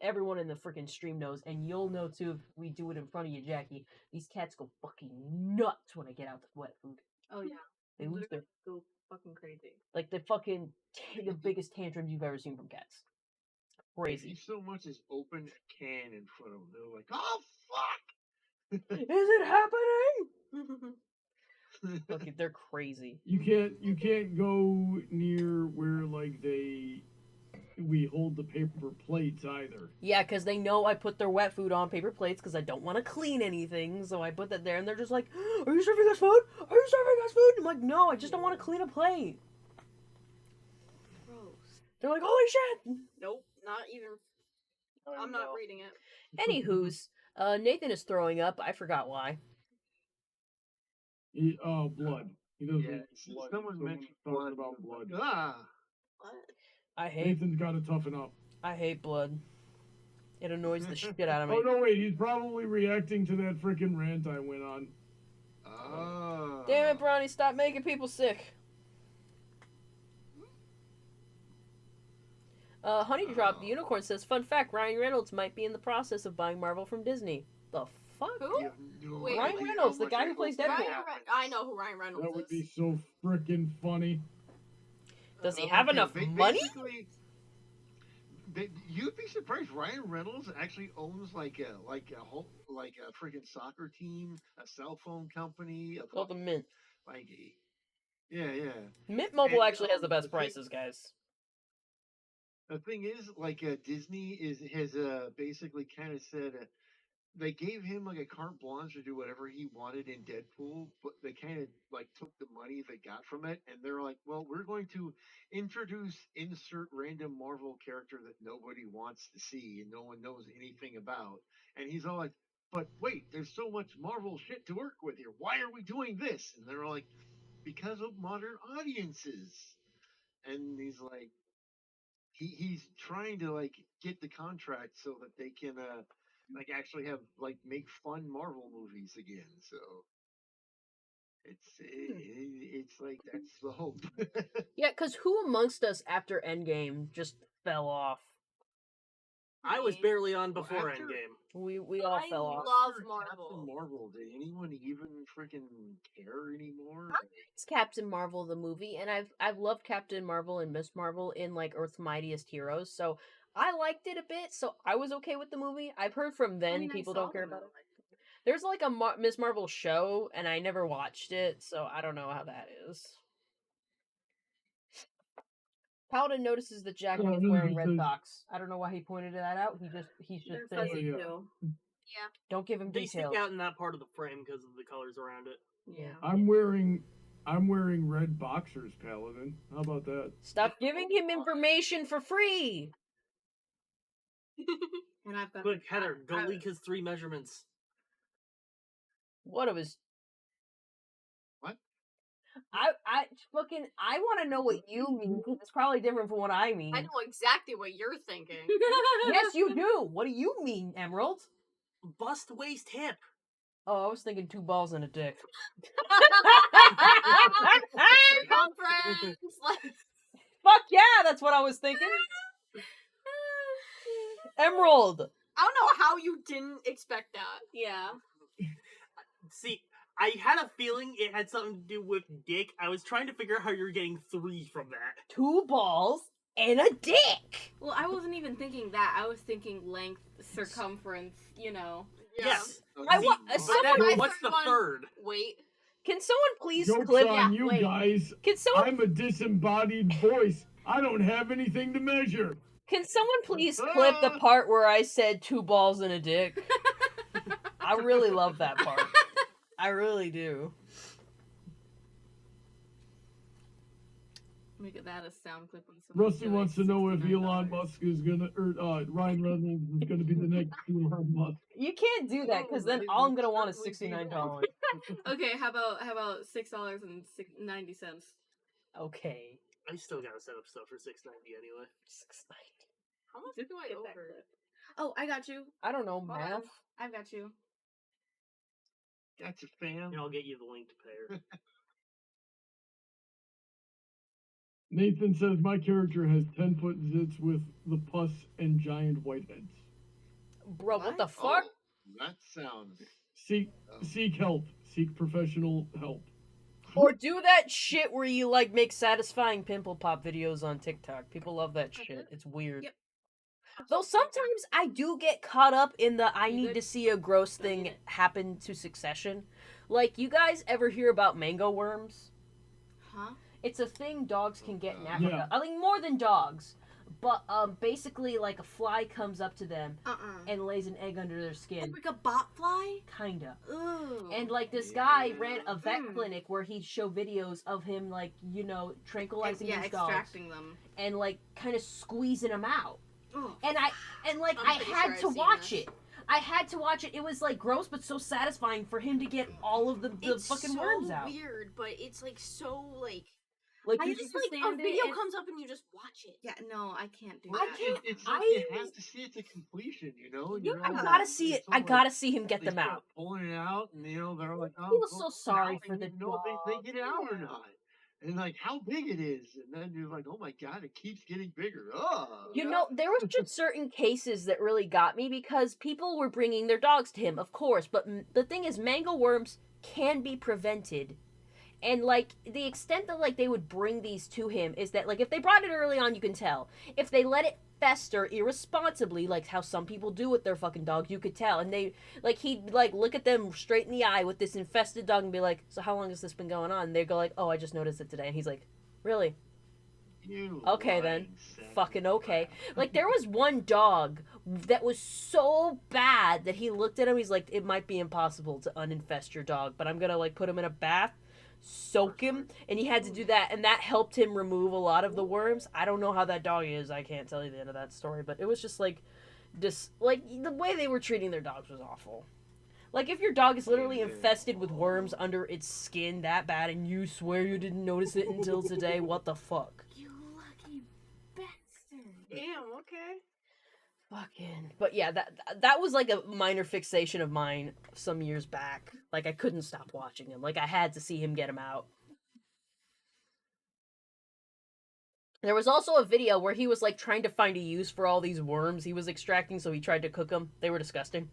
Everyone in the freaking stream knows, and you'll know too if we do it in front of you, Jackie. These cats go fucking nuts when I get out the wet food. Oh yeah. They lose their Go fucking crazy. like the fucking the biggest tantrums you've ever seen from cats. If Crazy. you so much as open a can in front of them, they're like, oh fuck! Is it happening? Look, they're crazy. You can't go near where like we hold the paper plates either. Yeah, because they know I put their wet food on paper plates because I don't want to clean anything, so I put that there, and they're just like, "Are you serving us food? Are you serving us food?" I'm like, "No, I just don't want to clean a plate." Gross. They're like, "Holy shit!" Nope, not even. I'm not reading it. Anywho's, Nathan is throwing up. I forgot why. Blood. He doesn't. Yeah, blood. someone mentioned talking blood. about blood. Ah! What? I hate Nathan's got to toughen up. I hate blood. It annoys the shit out of me. Oh no, wait, he's probably reacting to that freaking rant I went on. Ah. Damn it, Bronny, stop making people sick. Honey Drop the Unicorn says, fun fact, Ryan Reynolds might be in the process of buying Marvel from Disney. The fuck? Who? You have no Wait, Ryan idea Reynolds, how the guy much who I plays hope that Deadpool. happens. I know who Ryan Reynolds That would is. be so freaking funny. Does he have enough money? Basically, you'd be surprised. Ryan Reynolds actually owns like a freaking soccer team, a cell phone company, It's called the Mint. yeah. Mint Mobile And, actually has the best the thing- prices, guys. The thing is, like Disney has basically kind of said they gave him like a carte blanche to do whatever he wanted in Deadpool, but they kind of like took the money they got from it, and they're like, well, we're going to insert random Marvel character that nobody wants to see and no one knows anything about, and he's all like, but wait, there's so much Marvel shit to work with here. Why are we doing this? And they're like, because of modern audiences, and he's like. He's trying to like get the contract so that they can like actually have like make fun Marvel movies again. So it's like that's the hope. Yeah, because who amongst us after Endgame just fell off? I was barely on Well, before after- Endgame. We all I fell off. love After Marvel. Captain Marvel, did anyone even freaking care anymore? It's Captain Marvel the movie, and I've loved Captain Marvel and Miss Marvel in like Earth's Mightiest Heroes, so I liked it a bit. So I was okay with the movie. I've heard from then people don't care about it. There's like a Miss Marvel show, and I never watched it, so I don't know how that is. Paladin notices that Jackie Yeah, is no, wearing he red says- socks. I don't know why he pointed that out. He's They're just fuzzy saying, yeah. too. don't give him They stick details. out in that part of the frame because of the colors around it. Yeah. I'm wearing red boxers, Paladin. How about that? Stop giving him information for free. And I've got Quick, Heather, go I- leak his 3 measurements. What it was? What? I want to know what you mean because it's probably different from what I mean. I know exactly what you're thinking. Yes, you do. What do you mean, Emerald? Bust waist hip. Oh, I was thinking 2 balls and a dick. Circumference. Fuck yeah, that's what I was thinking. Emerald. I don't know how you didn't expect that. Yeah. See, I had a feeling it had something to do with dick. I was trying to figure out how you're getting 3 from that. 2 balls and a dick. Well, I wasn't even thinking that. I was thinking length, circumference, you know. Yes. I want. But Someone, then what's the one- third? Wait. can someone please Joke's clip? on you wait. guys. Can someone? I'm a disembodied voice. I don't have anything to measure. Can someone please clip the part where I said 2 balls and a dick? I really love that part. I really do. Make that a sound clip. Rusty wants to know if Elon Musk is gonna, or Ryan Reynolds is gonna be the next Elon Musk. You can't do that because then all I'm gonna want is $69. Okay, how about $6.90? Okay. I still gotta set up stuff for $6.90 anyway. $6.90. How much do I over? Oh, I got you. I don't know Hold on. math. I've got you. Gotcha, fam. And I'll get you the link to pay her. Nathan says my character has 10-foot zits with the pus and giant whiteheads. Bro, what the fuck? Oh, that sounds. Seek help. Seek professional help. Or do that shit where you like make satisfying pimple pop videos on TikTok. People love that shit. It's weird. Yep. Though sometimes I do get caught up in the I You need good? to see a gross I thing need it. happen to succession. Like, you guys ever hear about mango worms? Huh? It's a thing dogs can get in Yeah. Africa. I think more than dogs. But basically like a fly comes up to them and lays an egg under their skin. Like a bot fly? Kinda. Ooh. And like this guy Yeah. ran a vet Hmm. clinic where he'd show videos of him like, you know, tranquilizing yeah, these dogs extracting them. and like kind of squeezing them out. Oh. And I like I'm I pretty had sure I've to seen watch this. it. I had to watch it. It was like gross but so satisfying for him to get all of the It's fucking so worms out. weird, but it's like so like Like I you just just like like a video comes up and you just watch it. Yeah, no, I can't do I that. can't- It's like I- you have to see it to completion, you know. And I you're all gotta like- see it. it's I all like, gotta see him get they them start out. pulling it out, and you know they're like, I "Oh, feel go so pull it sorry out," for and the you know they dog. get it out or Yeah. not, and like how big it is, and then you're like, "Oh my god, it keeps getting bigger." Oh, You know, there was just certain cases that really got me because people were bringing their dogs to him, of course. But the thing is, mango worms can be prevented. And, like, the extent that, like, they would bring these to him is that, like, if they brought it early on, you can tell. If they let it fester irresponsibly, like how some people do with their fucking dogs, you could tell. And they, like, he'd, like, look at them straight in the eye with this infested dog and be like, so how long has this been going on? And they'd go like, oh, I just noticed it today. And he's like, really? you Okay, then. lying sack of Fucking okay. crap. Like, there was one dog that was so bad that he looked at him, he's like, it might be impossible to uninfest your dog, but I'm gonna, like, put him in a bath, soak him, and he had to do that, and that helped him remove a lot of the worms. I don't know how that dog is, I can't tell you the end of that story, but it was just, like, like, the way they were treating their dogs was awful. Like, if your dog is literally infested with worms under its skin that bad, and you swear you didn't notice it until today, what the fuck? You lucky bastard. Damn, okay. Fucking. But yeah, that was like a minor fixation of mine some years back. Like, I couldn't stop watching him. Like, I had to see him get him out. There was also a video where he was like trying to find a use for all these worms he was extracting, so he tried to cook them. They were disgusting.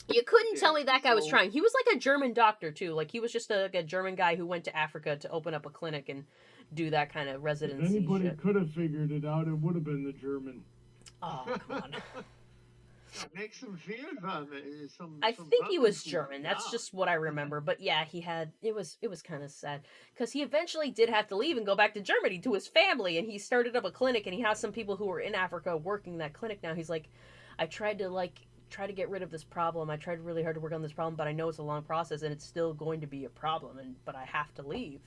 You couldn't tell me that guy was So- trying. He was like a German doctor too. Like, he was just like a German guy who went to Africa to open up a clinic and do that kind of If residency anybody shit. could have figured it out, it would have been the German. Oh, come on. Make some fears on it. I think he was German. That's just what I remember. But yeah, it was kind of sad because he eventually did have to leave and go back to Germany to his family, and he started up a clinic, and he has some people who are in Africa working that clinic now. He's like, I tried to get rid of this problem. I tried really hard to work on this problem, but I know it's a long process and it's still going to be a problem, but I have to leave.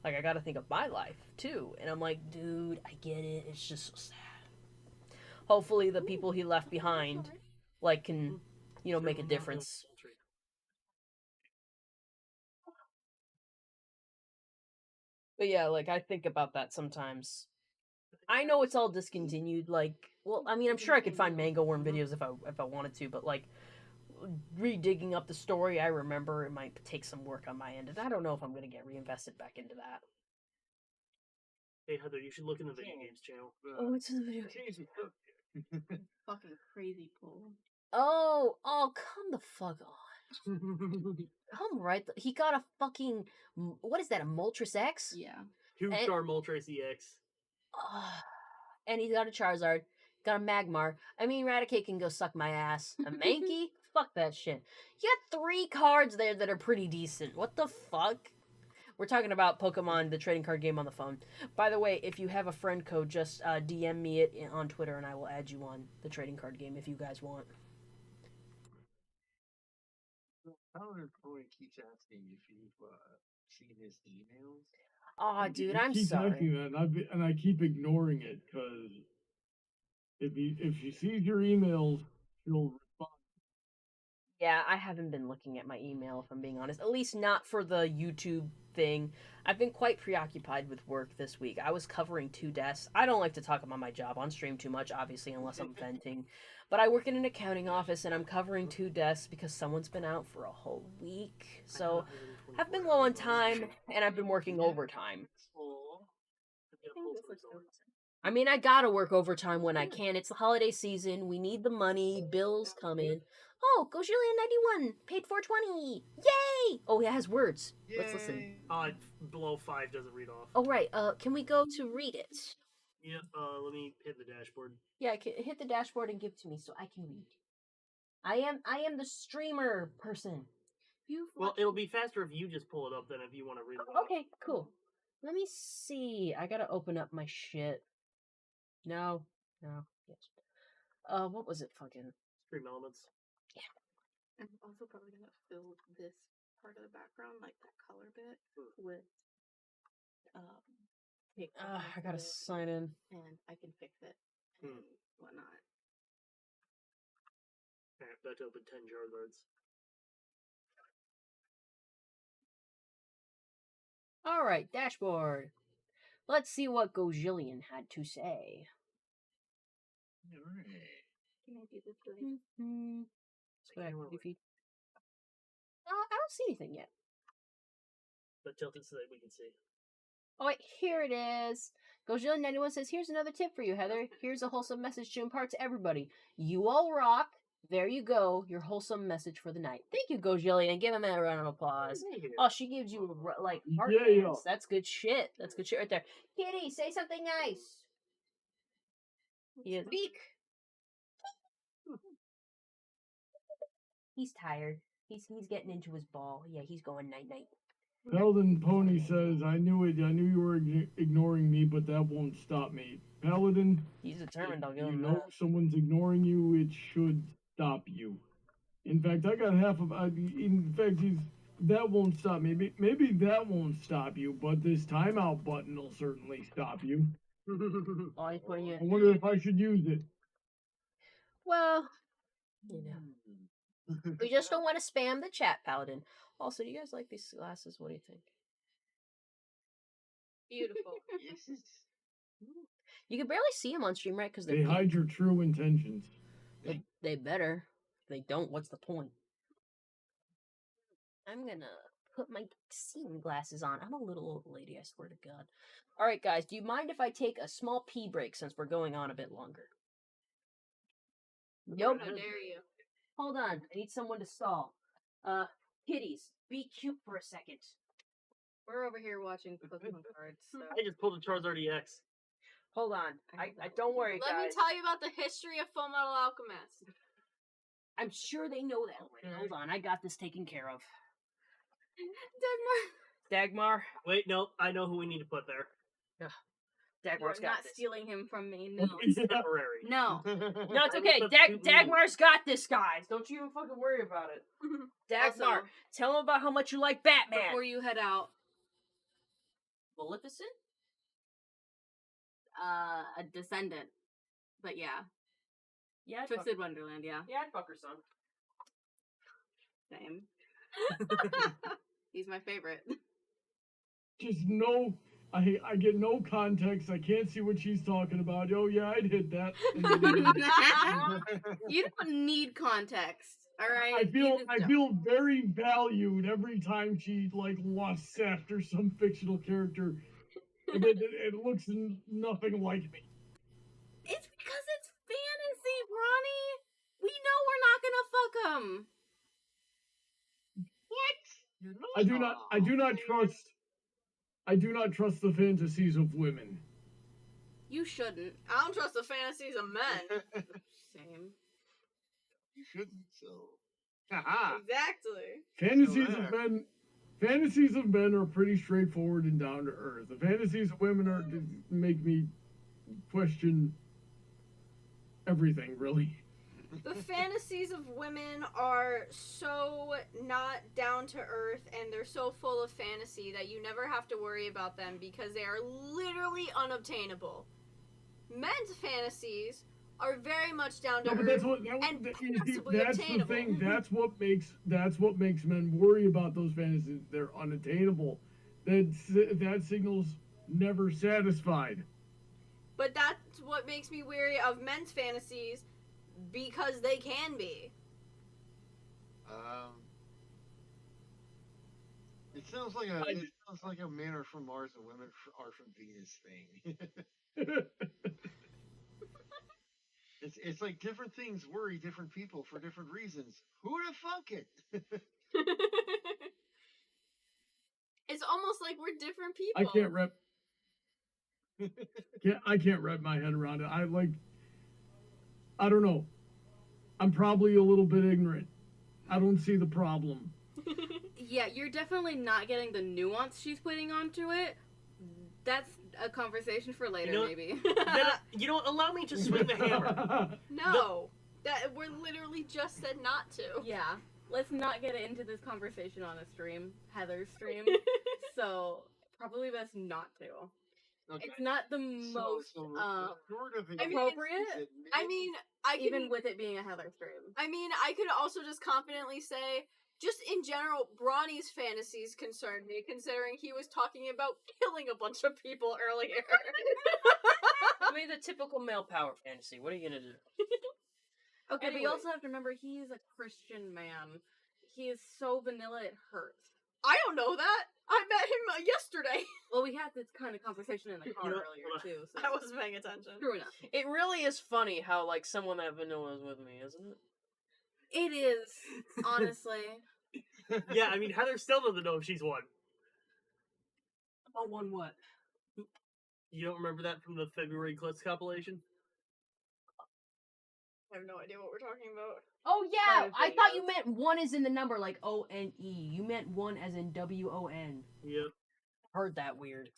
Like, I got to think of my life too. And I'm like, dude, I get it. It's just so sad. Hopefully the people he left behind like can, make a difference. But yeah, like I think about that sometimes. I know it's all discontinued. Like, well, I mean, I'm sure I could find Mango Worm videos if I wanted to, but like redigging up the story, I remember it might take some work on my end, and I don't know if I'm gonna get reinvested back into that. Hey Heather, you should look in the video games channel. Oh, it's in the video games. Fucking crazy pull. Oh, come the fuck on. Come right. He got a fucking. What is that? A Moltres X? Yeah. 2-star Moltres EX. And he's got a Charizard. Got a Magmar. I mean, Raticate can go suck my ass. A Mankey? Fuck that shit. You got 3 cards there that are pretty decent. What the fuck? We're talking about Pokemon, the trading card game on the phone. By the way, if you have a friend code, just DM me it on Twitter and I will add you on the trading card game if you guys want. Paladin Coin keeps asking if you've seen his emails. Aw, dude, He I'm keeps sorry. asking that, and I keep ignoring it because if she sees your emails, she'll respond. Yeah, I haven't been looking at my email, if I'm being honest. At least not for the YouTube thing. I've been quite preoccupied with work this week. I was covering 2 desks. I don't like to talk about my job on stream too much, obviously, unless I'm venting. But I work in an accounting office, and I'm covering 2 desks because someone's been out for a whole week. So I've been low on time, and I've been working overtime. I mean, I gotta work overtime when I can. It's the holiday season. We need the money. Bills come in. Oh, Gojillion91 paid $4.20. Yay! Oh, it has words. Let's listen. Below 5 doesn't read off. Oh, right. Can we go to read it? Yeah, let me hit the dashboard. Yeah, hit the dashboard and give it to me so I can read. I am the streamer person. Well, it'll be faster if you just pull it up than if you want to read it off. Okay, cool. Let me see. I gotta open up my shit. No. Yes. What was it fucking? Stream Elements. Yeah. I'm also probably gonna fill this part of the background, like that color bit, with I gotta sign in. and I can fix it and whatnot. Alright, about to open 10 Charizards. Alright, dashboard. Let's see what Gojillion had to say. Alright. Can I do this thing? I don't see anything yet. But tilt it so that we can see. Oh wait, here it is. Gojillion91 says, here's another tip for you, Heather. Here's a wholesome message to impart to everybody. You all rock. There you go. Your wholesome message for the night. Thank you, Gojillion. Give him a round of applause. Oh, she gives you, like, heart hands. That's good shit. That's good shit right there. Kitty, say something nice. Yeah. Speak. He's tired. He's getting into his ball. Yeah, he's going night-night. Paladin Pony says, I knew it. I knew you were ignoring me, but that won't stop me. Paladin, He's determined. I'll give you him know that. someone's ignoring you, it should stop you. In fact, I got half of. In fact, that won't stop me. Maybe that won't stop you, but this timeout button will certainly stop you. Oh, he's putting it. I wonder if I should use it. Well, you know. We just don't want to spam the chat, Paladin. Also, do you guys like these glasses? What do you think? Beautiful. You can barely see them on stream, right? Because They hide your true intentions. They better. If they don't, what's the point? I'm gonna put my seeing glasses on. I'm a little old lady, I swear to God. Alright, guys, do you mind if I take a small pee break since we're going on a bit longer? Nope. How dare you? Hold on, I need someone to stall. Kitties, be cute for a second. We're over here watching Pokemon cards. So. I just pulled a Charizard EX. Hold on. I don't worry, Let me guys. tell you about the history of Full Metal Alchemist. I'm sure they know that already. Hold on, I got this taken care of. Dagmar? Wait, no, I know who we need to put there. Dagmar's You're got not this. stealing him from me. No. It's temporary. No. No, it's okay. Dagmar's got this, guys. Don't you even fucking worry about it. Dagmar, Also, tell him about how much you like Batman. before you head out, Maleficent? a descendant. But yeah. Yeah, I'd fuck, Twisted Wonderland, yeah. yeah, I'd fuck her son. Same. He's my favorite. Just no, I get no context. I can't see what she's talking about. Oh yeah, I'd hit that. You don't need context, all right? I feel You just don't. feel very valued every time she like lusts after some fictional character, and it looks nothing like me. It's because it's fantasy, Ronnie. We know we're not gonna fuck him. I do not trust the fantasies of women. You shouldn't. I don't trust the fantasies of men. Same. You shouldn't, so. Haha. Exactly. Fantasies of men are pretty straightforward and down to earth. The fantasies of women make me question everything, really. The fantasies of women are so not down to earth and they're so full of fantasy that you never have to worry about them because they are literally unobtainable. Men's fantasies are very much down to No, but earth. that's the thing. That's what makes men worry about those fantasies. They're unattainable. That signals never satisfied. But that's what makes me wary of men's fantasies because they can be. It sounds like a men are from Mars and women are from Venus thing. It's like different things worry different people for different reasons. Who'd have thunk it? It's almost like we're different people. I can't wrap my head around it. I don't know. I'm probably a little bit ignorant. I don't see the problem. Yeah, you're definitely not getting the nuance she's putting onto it. That's a conversation for later, maybe. Allow me to swing the hammer. No. We're literally just said not to. Yeah. Let's not get into this conversation on a stream, Heather's stream. So, probably best not to. Okay. It's not the most appropriate. Even with it being a Heather stream. I mean, I could also just confidently say, just in general, Bronny's fantasies concerned me, considering he was talking about killing a bunch of people earlier. I mean, the typical male power fantasy. What are you gonna do? Okay, but you also have to remember he's a Christian man. He is so vanilla it hurts. I don't know that. I met him yesterday. Well, we had this kind of conversation in the car earlier too. So. I wasn't paying attention. True enough. It really is funny how someone that vanilla is with me, isn't it? It is, honestly. Yeah, I mean, Heather still doesn't know if she's won. Oh, won what? You don't remember that from the February Clips compilation? I have no idea what we're talking about. Oh yeah, I thought you meant one as in the number, like O-N-E. You meant one as in W-O-N. Yep. Heard that weird.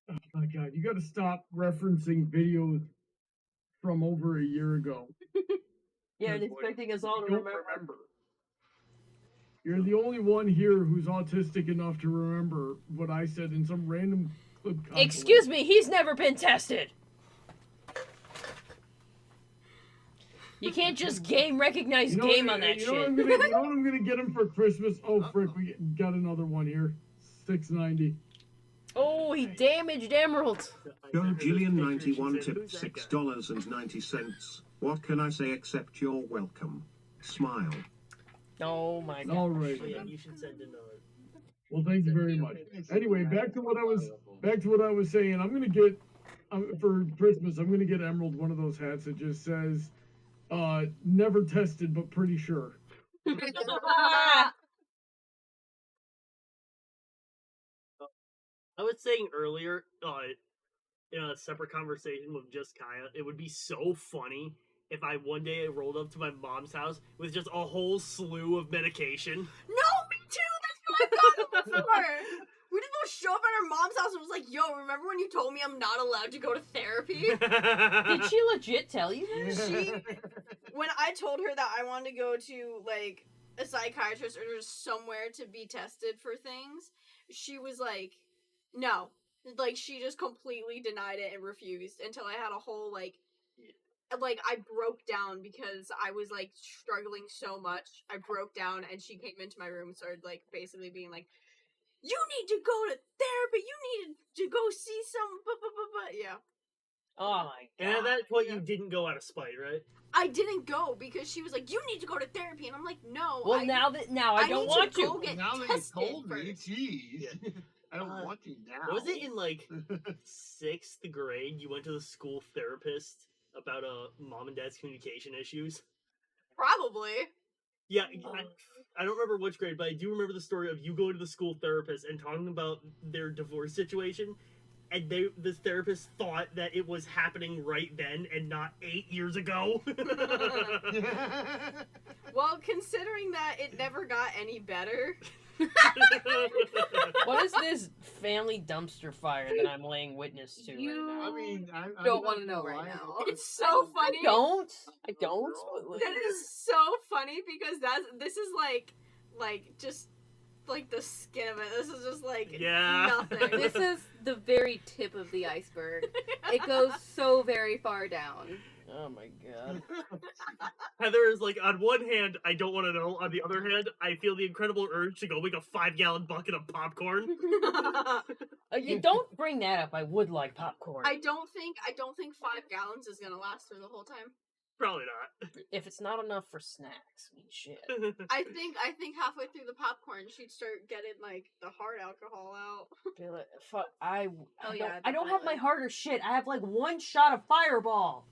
Oh my god, you gotta stop referencing videos from over a year ago. Yeah, and expecting us all to remember. You're the only one here who's autistic enough to remember what I said in some random clip. Excuse me, he's never been tested. You can't just recognize game on that shit. You know what I'm gonna get him for Christmas? Oh frick, we got another one here. $6.90. Oh, he damaged Emerald. Yo, Jillian91 tipped $6.90. What can I say except you're welcome? Smile. Oh my god. All right. Yeah, you should send another. Well, thank you very much. Anyway, back to what I was saying. I'm gonna get for Christmas. I'm gonna get Emerald one of those hats that just says, "Never tested, but pretty sure." I was saying earlier, in a separate conversation with just Kaya, it would be so funny if I one day rolled up to my mom's house with just a whole slew of medication. No, me too! That's what I've done before! We just go show up at our mom's house and was like, yo, remember when you told me I'm not allowed to go to therapy? Did she legit tell you that? When I told her that I wanted to go to, a psychiatrist or just somewhere to be tested for things, she was like, no. She just completely denied it and refused until I had a whole, like I broke down because I was like struggling so much. I broke down, and she came into my room and started like basically being like, "You need to go to therapy. You need to go see some." Yeah. Oh my And at that point, you didn't go out of spite, right? I didn't go because she was like, "You need to go to therapy," and I'm like, "No." Well, now I don't need want to go to. get Now that you tested told me, first. jeez. I don't want to now. Was it in like 6th grade you went to the school therapist about mom and dad's communication issues? Probably. Yeah, I don't remember which grade, but I do remember the story of you going to the school therapist and talking about their divorce situation, and the therapist thought that it was happening right then and not 8 years ago. Well, considering that it never got any better. What is this family dumpster fire that I'm laying witness to right now? I mean, I don't want to know right now. It's so funny. I don't. That is so funny because this is like just like the skin of it. This is just like nothing. This is the very tip of the iceberg. It goes so very far down. Oh my god. Heather is like, on one hand, I don't want to know. On the other hand, I feel the incredible urge to go make a 5-gallon bucket of popcorn. You don't bring that up. I would like popcorn. I don't think 5 gallons is gonna last through the whole time. Probably not. If it's not enough for snacks, I mean, shit. I think halfway through the popcorn she'd start getting like the hard alcohol out. I don't have my heart or shit. I have like one shot of Fireball.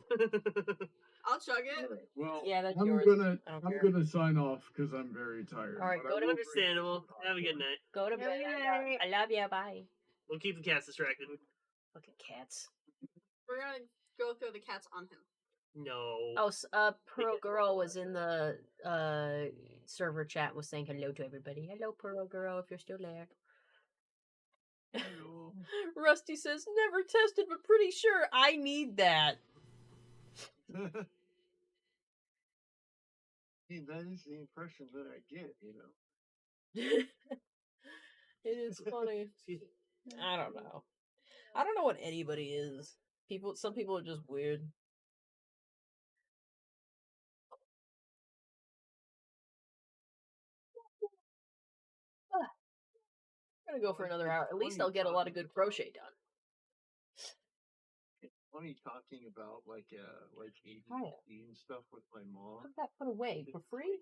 I'll chug it. Well, Yeah, that's I'm yours. gonna I don't I'm care. gonna sign off because I'm very tired. All right, but go I to will Understandable. Have a good night. Go to bed. I love you. Bye. We'll keep the cats distracted. Fucking cats. We're gonna go throw the cats on him. No. Oh, Pearl Girl was in the server chat, was saying hello to everybody. Hello, Pearl Girl, if you're still there. Rusty says, never tested, but pretty sure I need that. Hey, that is the impression that I get, you know. It is funny. I don't know. I don't know what anybody is. Some people are just weird. I'm gonna go for another hour. At least I'll get a lot of good crochet done. It's funny talking about like ADHD and stuff with my mom. Put that put away for free.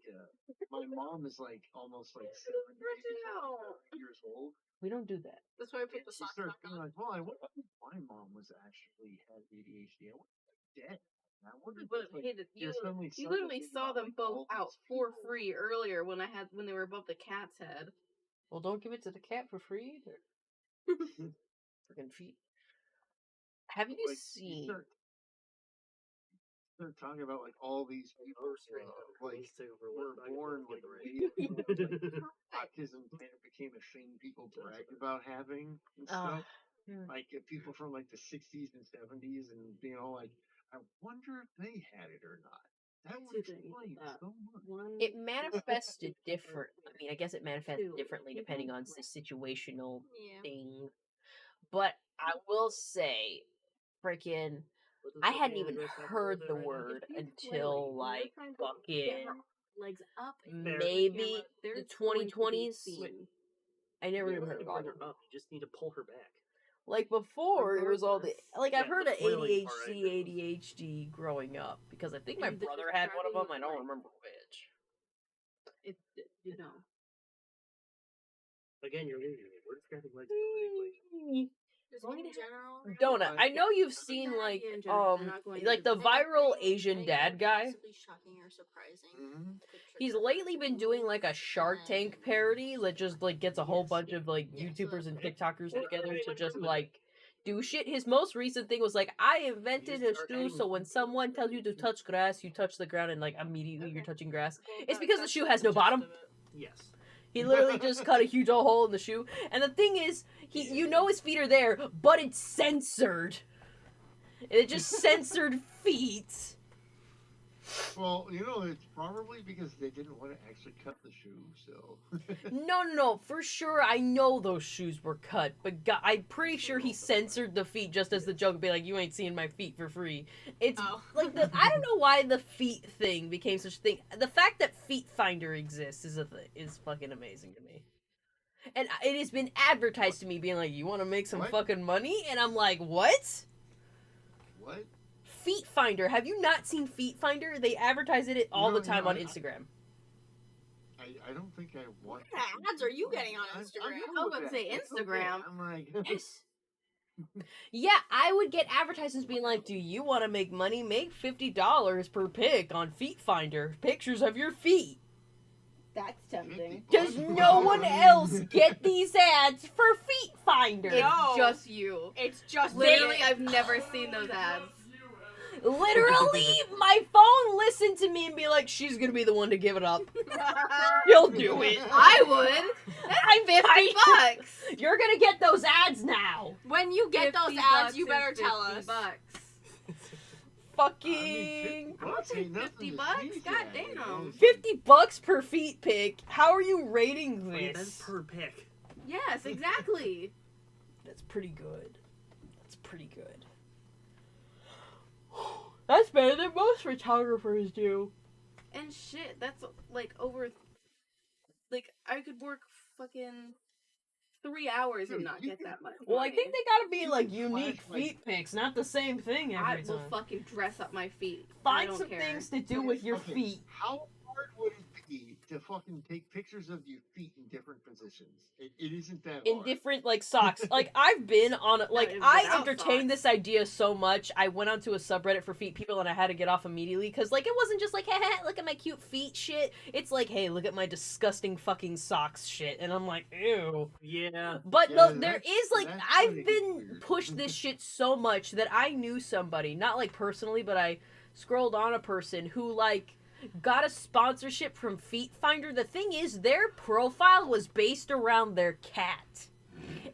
My mom is like almost like 70 years old. We don't do that. That's why I put the She socks starts back being on. like, "Well, I wonder if my mom was actually had ADHD. I wonder if she's dead. I wonder if But it's, like, hey, you there's suddenly literally something saw about, them like, both all out these for people. free earlier when they were above the cat's head. Well, don't give it to the cat for free either. Freaking feet. Have you Like, seen? start talking about like all these people like were born like way autism kind of became a thing people bragged about having and stuff. Like people from like the 60s and 70s, and you know, like I wonder if they had it or not. That would explain so much. It manifested different. I mean, I guess it manifests differently depending on the situational thing. But I will say, freaking, I hadn't even heard the word until like fucking Legs up. maybe the 2020s. I never even heard about it. Up. You just need to pull her back. Like before, it was all the I've heard of flailing part, ADHD growing up because I think my brother had one of them. I don't remember which. Again, you're losing me. We're describing legs. In general, Donut. I know you've seen like the viral Asian dad guy. shocking or surprising. He's lately been doing like a Shark Tank parody that just like gets a whole bunch of like YouTubers and TikTokers together to just like do shit. His most recent thing was like, I invented a shoe so when someone tells you to touch grass, you touch the ground and like immediately you're touching grass. It's because the shoe has no bottom. Yes. He literally just cut a huge old hole in the shoe. And the thing is, you know his feet are there, but it's censored. It just censored feet. Well, it's probably because they didn't want to actually cut the shoe, so. No, for sure. I know those shoes were cut, but I'm pretty sure he censored the feet just as the joke, be like, "You ain't seeing my feet for free." It's Oh. like I don't know why the feet thing became such a thing. The fact that Feet Finder exists is fucking amazing to me. And it has been advertised to me being like, "You want to make some What? fucking money?" And I'm like, "What?" What? Feet Finder. Have you not seen Feet Finder? They advertise it all the time on I- Instagram. I don't think I want. What kind of ads are you getting on Instagram? I was about to say Instagram. I'm like, Yes. Yeah, I would get advertisements being like, "Do you want to make money? Make $50 per pic on Feet Finder. Pictures of your feet." That's tempting. Does no one else get these ads for Feet Finder? It's No. just you. It's just Literally, I've never seen those ads. Literally, my phone listened to me and be like, "She's gonna be the one to give it up. You'll do it. I would. That's $50. You're gonna get those ads now." When you get those ads, you better tell us. Fucking $50 ain't nothing $50? to sneeze God at, damn. $50 per feet pic. How are you rating Wait, this? that's per pick. Yes, exactly. That's pretty good. That's pretty good. That's better than most photographers do. And shit, that's like over. Like, I could work fucking 3 hours and not get that much. Well, I money. think they gotta be You like can unique flash, like- feet pics, not the same thing I every will time. fucking dress up my feet. I Find don't some care. things to do with your Okay, feet. How hard would it be to fucking take pictures of your feet in different positions? It isn't that In hard. different like socks. Like I've been on it. Like it's I without entertained socks. this idea so much. I went onto a subreddit for feet people and I had to get off immediately because like it wasn't just like, hey, look at my cute feet shit. It's like, hey, look at my disgusting fucking socks shit. And I'm like, ew. Yeah. But Yeah, no, there that's- is like that's I've kinda been weird. pushed this shit so much that I knew somebody, not like personally, but I scrolled on a person who like got a sponsorship from Feet Finder. The thing is, their profile was based around their cat.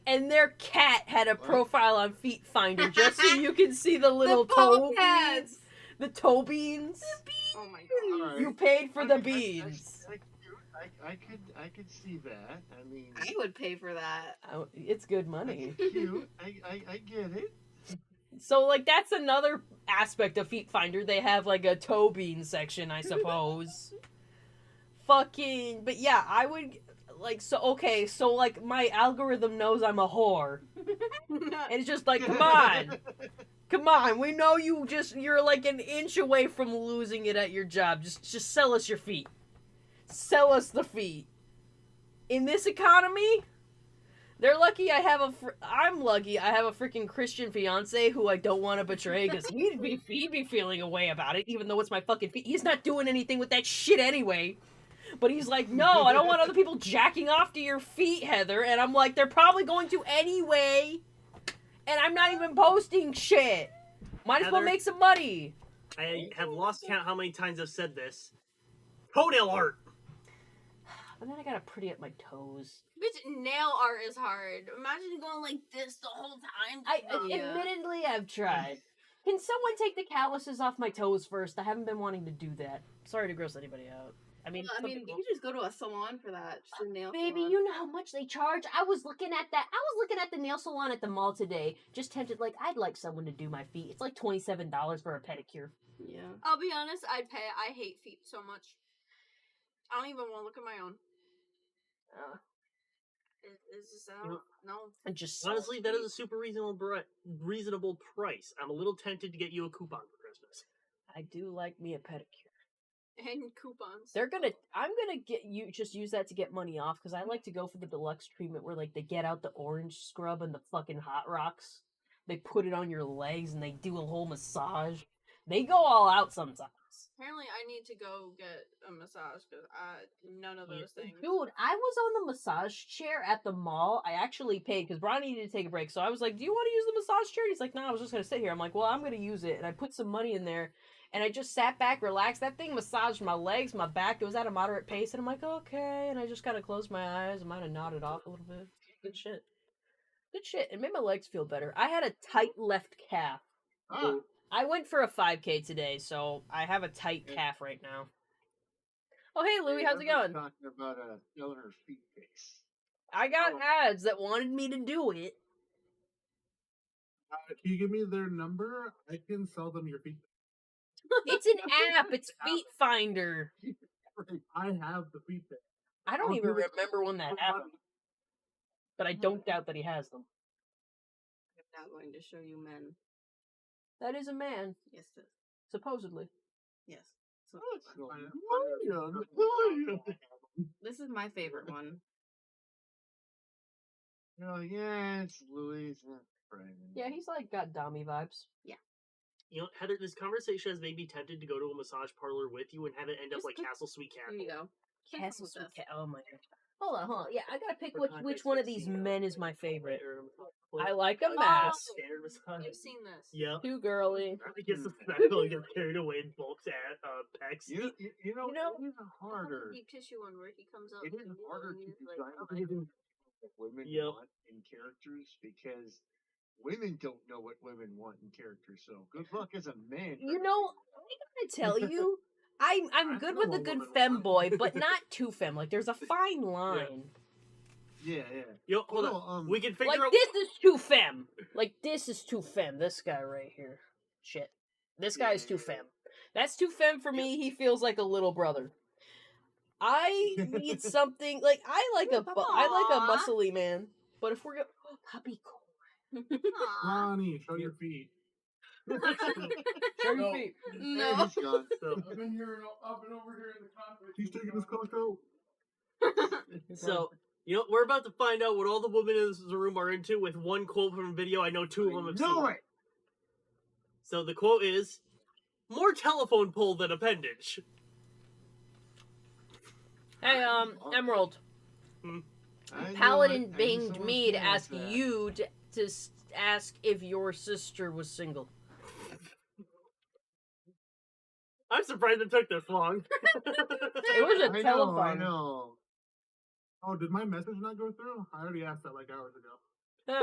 And their cat had a What? profile on Feet Finder just so you can see the little the toe toe pads. beans. The toe beans. Oh my god. Alright. You paid for I the mean, beans. I could see that. I mean, I would pay for that. Oh, it's good money. cute. I get it. So, like, that's another aspect of Feet Finder. They have, like, a toe bean section, I suppose. Fucking... But, yeah, I would... Like, so, okay, so, like, my algorithm knows I'm a whore. And it's just like, come on. Come on, we know you're, like, an inch away from losing it at your job. Just sell us your feet. Sell us the feet. In this economy... They're lucky I'm lucky I have a freaking Christian fiance who I don't want to betray because he'd be feeling a way about it, even though it's my fucking feet. He's not doing anything with that shit anyway. But he's like, no, I don't want other people jacking off to your feet, Heather. And I'm like, they're probably going to anyway. And I'm not even posting shit. Might as well Heather? make some money. I have lost count how many times I've said this. Toenail art! But then I gotta pretty up my toes. Bitch, nail art is hard. Imagine going like this the whole time. Admittedly, I've tried. Can someone take the calluses off my toes first? I haven't been wanting to do that. Sorry to gross anybody out. I mean, I mean, you could just go to a salon for that. Just a nail baby, salon. you know how much they charge? I was looking at the nail salon at the mall today. Just tempted, like, I'd like someone to do my feet. It's like $27 for a pedicure. Yeah. I'll be honest, I'd pay. I hate feet so much. I don't even want to look at my own. It's just, I don't know. And just Honestly, that is a super reasonable price. I'm a little tempted to get you a coupon for Christmas. I do like me a pedicure. And coupons. I'm gonna just use that to get money off because I like to go for the deluxe treatment where like they get out the orange scrub and the fucking hot rocks. They put it on your legs and they do a whole massage. They go all out sometimes. Apparently, I need to go get a massage because none of those things. Dude, I was on the massage chair at the mall. I actually paid because Brian needed to take a break. So I was like, do you want to use the massage chair? He's like, no, I was just going to sit here. I'm like, well, I'm going to use it. And I put some money in there. And I just sat back, relaxed. That thing massaged my legs, my back. It was at a moderate pace. And I'm like, okay. And I just kind of closed my eyes. I might have nodded off a little bit. Good shit. Good shit. It made my legs feel better. I had a tight left calf. Ah, I went for a 5K today, so I have a tight calf right now. Oh, hey, Louie, how's it going? Talking about selling her feet pics. I got ads that wanted me to do it. Can you give me their number? I can sell them your feet. It's an app. It's Feet Finder. I have the feet pic. I don't I'll even give it- remember when that happened. But I don't doubt that he has them. I'm not going to show you men. That is a man, Yes, it is. supposedly. Yes. So, Oh, this is my favorite one. yeah, it's Louis. Yeah, he's like got Dami vibes. You know, Heather, this conversation has made me tempted to go to a massage parlor with you and have it end up Just like pick- Castle Sweet Here Castle. you go. Castle With this. Oh my god. Hold on. Yeah, I gotta pick For which context, one of I've these seen, men is my favorite. Like, I like a Oh, mask. standard massage. You've seen this. Yeah. Too girly. I guess the special get carried away in bulks at pecs. You know, You know- it is harder. Deep tissue one where he comes out. It is and harder to he's design like, what women Yep. want in characters because women don't know what women want in characters. So good luck as a man. You know, I gotta tell you, I'm I good know with a what good women femboy, but not too femme. Like there's a fine line. Yeah. Yo, hold Well, on. We can figure Like out. this is too femme. Like this is too femme. This guy right here. Shit. This guy is too femme. That's too femme for me. He feels like a little brother. I need something like I like a Aw. muscly man. But if we're going puppy corn. Aw. Ronnie, show your feet. Show your No. feet. No. He's gone. So, I've been over here in the conference. He's taking his coat out. so, you know, we're about to find out what all the women in this room are into with one quote from a video I know two of them have Know seen. it. So the quote is, "More telephone pole than appendage." Hey, Emerald. I knew Paladin it. I knew banged someone me to said ask that. you to ask if your sister was single. I'm surprised it took this long. It was a I telephone. know. Oh, did my message not go through? I already asked that like hours ago.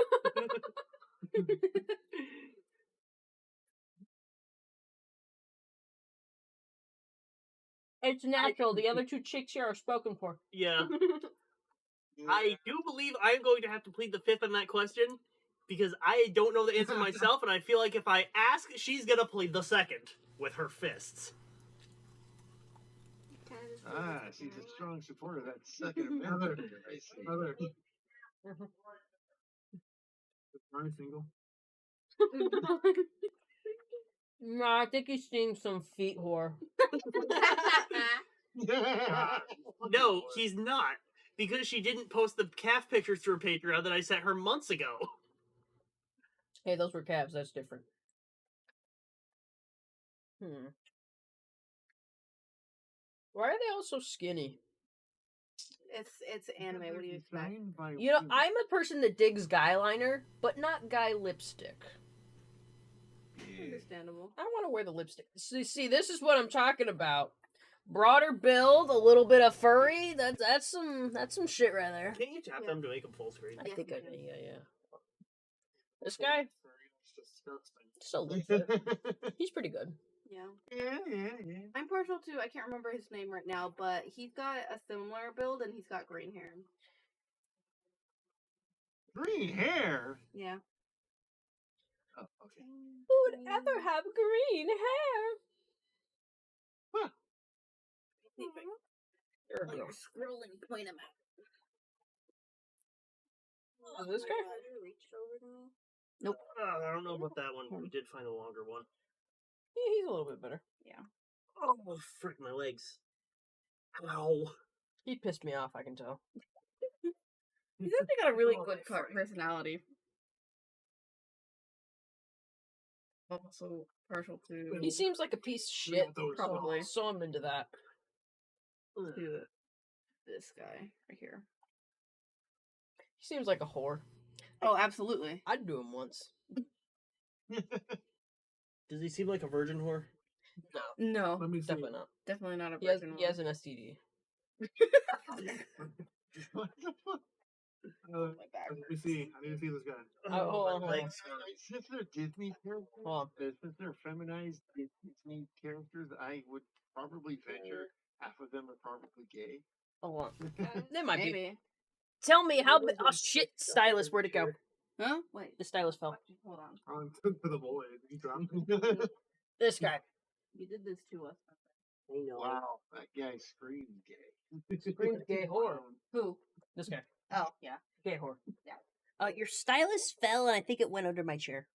It's natural. The other two chicks here are spoken for. Yeah. I do believe I'm going to have to plead the fifth on that question because I don't know the answer myself, and I feel like if I ask, she's gonna plead the second with her fists. She's a strong supporter of that Second Heather, Amendment. I see. Heather. Is Ronnie single? Nah, I think he's seeing some feet whore. No, he's not. Because she didn't post the calf pictures to her Patreon that I sent her months ago. Hey, those were calves. That's different. Why are they all so skinny? It's anime. What do you expect? Designed by You know, women. I'm a person that digs guy liner, but not guy lipstick. Yeah. Understandable. I don't want to wear the lipstick. See, this is what I'm talking about. Broader build, a little bit of furry. That's some shit right there. Can't you tap them to make them full screen? I Yes, think you I can. can. Yeah. This guy, It's disgusting. just a little bit. He's pretty good. Yeah. yeah. I'm partial to, I can't remember his name right now, but he's got a similar build and he's got green hair. Green hair. Yeah. Oh, okay. Who would ever have green hair? Huh. You're a Oh, girl. you're scrolling, point him out. Oh, this guy? Reached over to me. Nope. I don't know about that one. We did find a longer one. Yeah, he's a little bit better. Oh, frick my legs. Ow. He pissed me off, I can tell. He's actually got a really good personality. Also partial to He seems like a piece of shit. Probably. So I'm into that. to this guy right here. He seems like a whore. Oh, absolutely. I'd do him once. Does he seem like a virgin whore? No, Let me see. Definitely not. definitely not a He has virgin. an STD. What the fuck? Let me see. I need to see this guy. Hold on. Like, since they're Disney characters, Hold since they're feminized Disney characters, I would probably venture half of them are probably gay. Hold on. That might be. Maybe. Tell me how. Oh shit! Stylus, where'd it go? Huh? Wait. The stylus fell. Hold on. On to the boy. You dropped it. This guy. You did this to us. I know. Wow, that guy screams gay. Screams gay whore. Who? This guy. Oh, yeah. Gay whore. Yeah. Your stylus fell, and I think it went under my chair.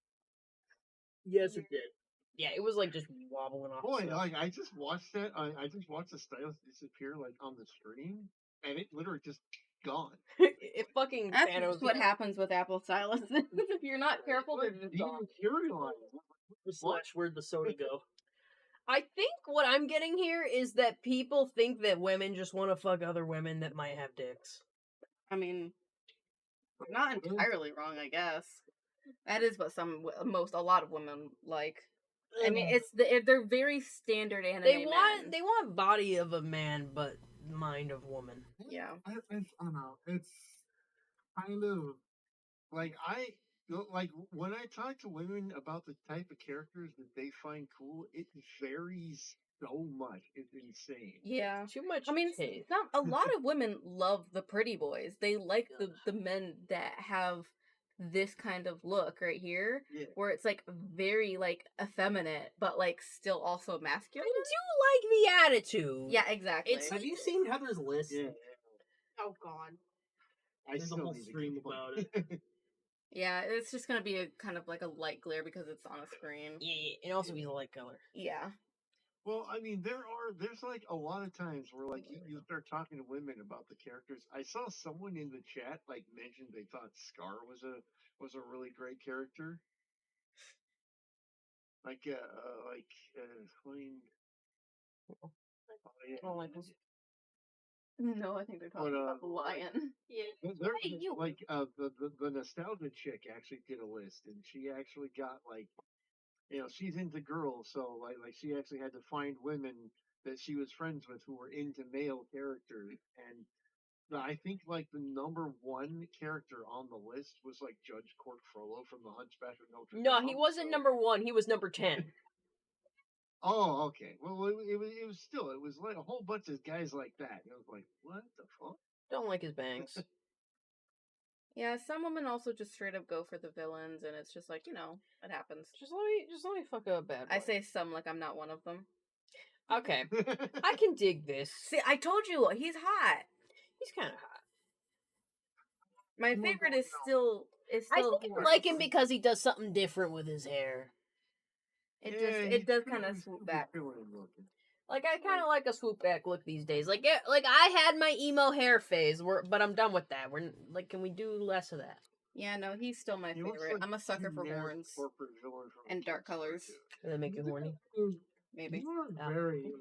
Yes, it did. Yeah, it was like just wobbling off. Boy, like I just watched that. I just watched the stylus disappear like on the screen, and it literally just gone. It fucking That's Thanos. what happens with Apple styluses. If you're not careful, they're just gone. Slash, where'd the soda go? I think what I'm getting here is that people think that women just want to fuck other women that might have dicks. I mean, not entirely wrong, I guess. That is what a lot of women like. I mean, they're very standard anime. They men. want body of a man, but mind of woman. Yeah. I don't know. It's kind of Like when I talk to women about the type of characters that they find cool, it varies so much. It's insane. Yeah. Too much. I mean, taste. a lot of women love the pretty boys. They like the men that have this kind of look right here, Yeah. where it's like very like effeminate, but like still also masculine. I do like the attitude. Yeah, exactly. Have you seen Heather's list? Yeah. Oh God. I There's a still whole need to stream get one. about it. Yeah, it's just gonna be a kind of like a light glare because it's on a screen. Yeah, and also be a light color. Yeah. Well, I mean, there's like a lot of times where like you start talking to women about the characters. I saw someone in the chat like mentioned they thought Scar was a really great character. Like Flame. Oh, yeah. I don't like this. No, I think they're talking about the lion. Yeah. They're, like the nostalgia chick actually did a list, and she actually got like, she's into girls, so like she actually had to find women that she was friends with who were into male characters, and I think like the number one character on the list was like Judge Court Frollo from The Hunchback of Notre Dame. No, he wasn't number 1. He was number 10. Oh, okay. Well, it was still, it was like a whole bunch of guys like that. It was like, what the fuck? Don't like his bangs. Yeah, some women also just straight up go for the villains, and it's just like, it happens. Just let me fuck up bad boy. I say some like I'm not one of them. Okay. I can dig this. See, I told you he's hot. He's kind of hot. My favorite is still I think I like him because he does something different with his hair. It does kind of swoop back. Like I kind of like a swoop back look these days. Like I had my emo hair phase, but I'm done with that. We're like, can we do less of that? Yeah, no, he's still my favorite. I'm a sucker for horns and dark colors. Does that make you horny? Maybe. You are very.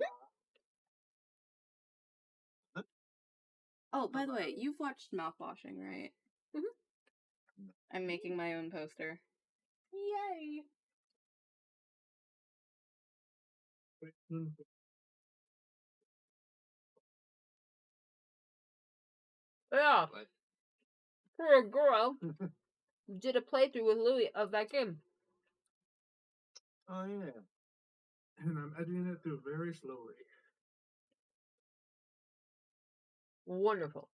Oh, by the way, you've watched Mouthwashing, right? Mm-hmm. I'm making my own poster. Yay! Yeah. What? Poor girl did a playthrough with Louis of that game. Oh yeah. And I'm editing it through very slowly. Wonderful.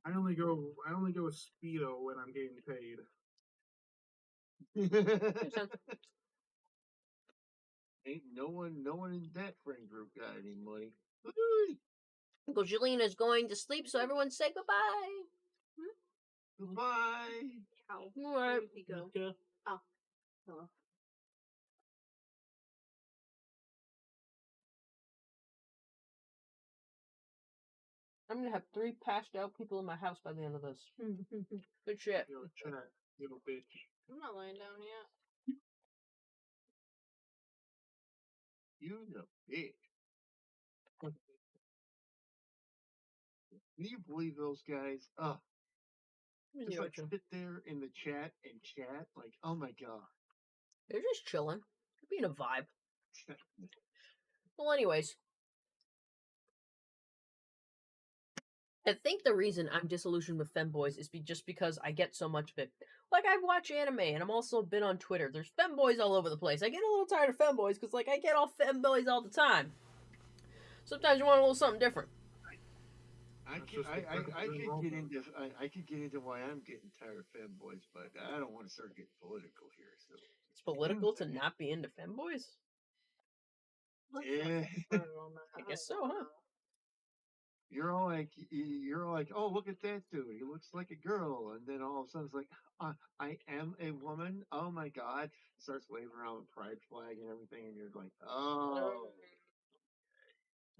I only go with Speedo when I'm getting paid. Ain't no one in that friend group got any money. Uncle Jelena is going to sleep, so everyone say goodbye. Goodbye. Ow. Alright. Where did he go? Okay. Oh. Hello. I'm gonna have 3 passed out people in my house by the end of this. Good shit. Yo, chat, little bitch. I'm not laying down yet. You the bitch. Can you believe those guys? Just like sit there in the chat and chat. Like, oh my god. They're just chilling. They're being a vibe. Well, anyways. I think the reason I'm disillusioned with femboys is just because I get so much of it. Like, I watch anime, and I'm also been on Twitter. There's femboys all over the place. I get a little tired of femboys, because, like, I get all femboys all the time. Sometimes you want a little something different. I could get into why I'm getting tired of fanboys, but I don't want to start getting political here. So It's political to not be into femboys? yeah, I guess so, huh? you're all like, oh, look at that dude. He looks like a girl, and then all of a sudden it's like, I am a woman. Oh my god! Starts waving around the pride flag and everything, and you're like, oh.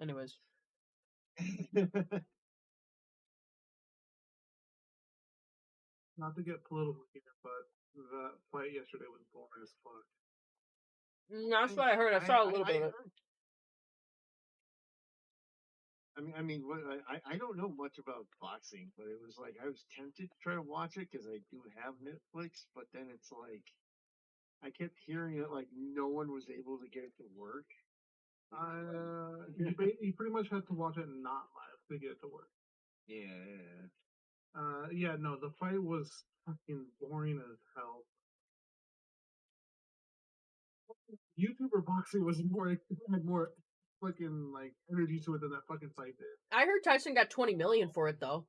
Anyways. Not to get political here, but the fight yesterday was boring as fuck. That's what I heard. I saw a little bit of it. I mean, I don't know much about boxing, but it was like I was tempted to try to watch it because I do have Netflix, but then it's like I kept hearing it like no one was able to get it to work. You pretty much had to watch it not live to get it to work. Yeah. Yeah, no, the fight was fucking boring as hell. YouTuber boxing was had more fucking like energy to it than that fucking fight did. I heard Tyson got $20 million for it, though.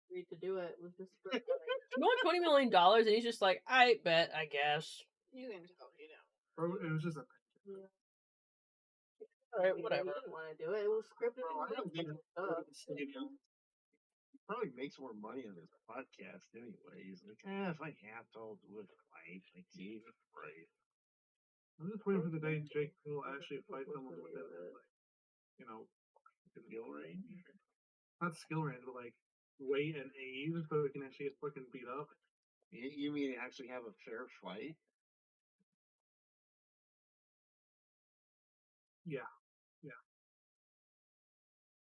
Agreed to do it was just for You want $20 million, and he's just like, I bet, I guess. you can tell, you know. Bro, it was just a Alright, whatever. I didn't want to do it. It was scripted. Bro, I don't think and he probably makes more money on this podcast anyway. He's like, if I have to, I'll do it right. Like, Jesus Christ. I'm just waiting for the day Jake will actually fight someone within like, skill range. Not skill range, but like weight and age, so he can actually get fucking beat up. You mean actually have a fair fight? Yeah.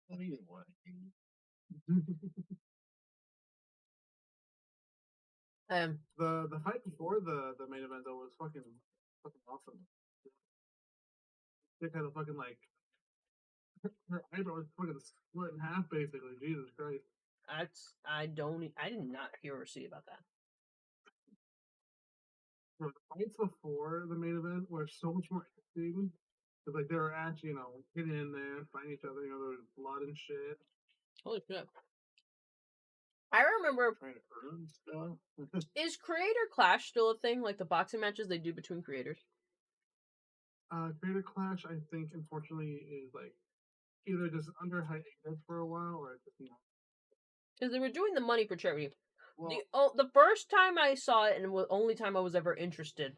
Not even one. The fight before the main event though was fucking awesome. Dick had a fucking like her eyebrow was fucking split in half basically. Jesus Christ. I did not hear or see about that. The fights before the main event were so much more interesting. Because like they were actually, getting in there, fighting each other, there was blood and shit. Holy shit. I remember. Trying to earn stuff. Is Creator Clash still a thing? Like the boxing matches they do between creators? Creator Clash, I think, unfortunately, is like either just under hiatus for a while or it's just not. Because they were doing the money for charity. Well, The first time I saw it, and the only time I was ever interested,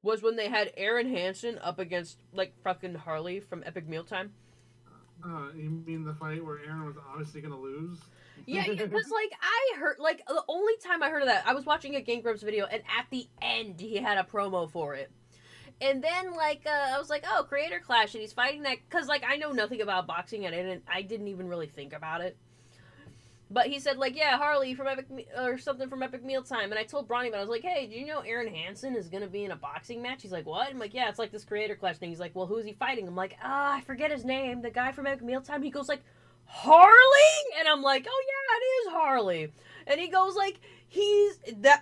was when they had Aaron Hansen up against, like, fucking Harley from Epic Mealtime. You mean the fight where Aaron was obviously gonna lose? Yeah, because, like, I heard, like, the only time I heard of that, I was watching a Game Grumps video, and at the end, he had a promo for it. And then, like, I was like, oh, Creator Clash, and he's fighting that, because, like, I know nothing about boxing, and I didn't even really think about it. But he said, like, yeah, Harley from Epic, or something from Epic Mealtime. And I told Bronny about it. I was like, hey, do you know Aaron Hansen is going to be in a boxing match? He's like, what? I'm like, yeah, it's like this Creator Clash thing. He's like, well, who's he fighting? I'm like, I forget his name. The guy from Epic Mealtime. He goes, like, Harley? And I'm like, oh, yeah, it is Harley. And he goes, like,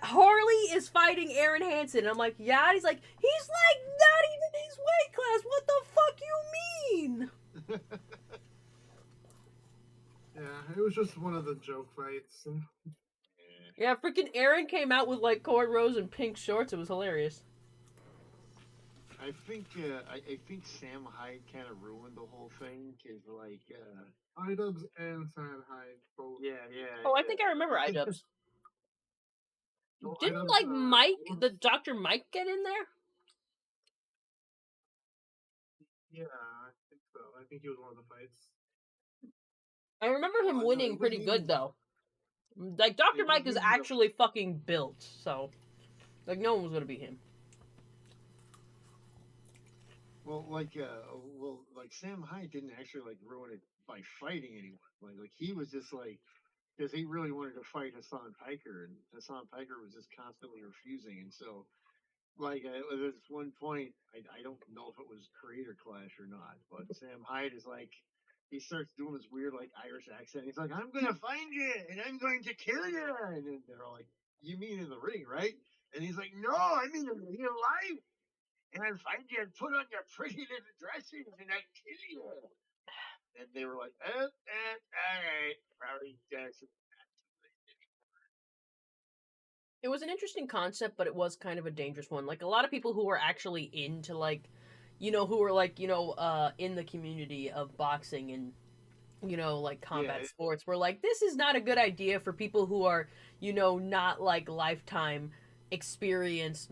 Harley is fighting Aaron Hansen. And I'm like, yeah? And he's like, he's, like, not even his weight class. What the fuck you mean? Yeah, it was just one of the joke fights. Yeah, freaking Aaron came out with, like, cornrows and pink shorts. It was hilarious. I think Sam Hyde kind of ruined the whole thing because like iDubbbz and Sam Hyde both. Yeah. Oh, I think I remember iDubbbz. So Didn't iDubbbz, like Mike, the Dr. Mike, get in there? Yeah, I think so. I think he was one of the fights. I remember him winning pretty good though. Like Dr. Mike is actually fucking built, so like no one was gonna beat him. Well, like Sam Hyde didn't actually like ruin it by fighting anyone. Like he was just like because he really wanted to fight Hassan Piker, and Hassan Piker was just constantly refusing, and so like at this one point, I don't know if it was Creator Clash or not, but Sam Hyde is like, he starts doing this weird like Irish accent. He's like, "I'm gonna find you and I'm going to kill you," and then they're all like, "You mean in the ring, right?" And he's like, "No, I mean in real life. And I'd find you and put on your pretty little dresses and I'd kill you." And they were like, all right, probably Jackson. It was an interesting concept, but it was kind of a dangerous one. Like, a lot of people who were actually into, like, who were, like, in the community of boxing and, like, combat sports were like, this is not a good idea for people who are, not, like, lifetime experienced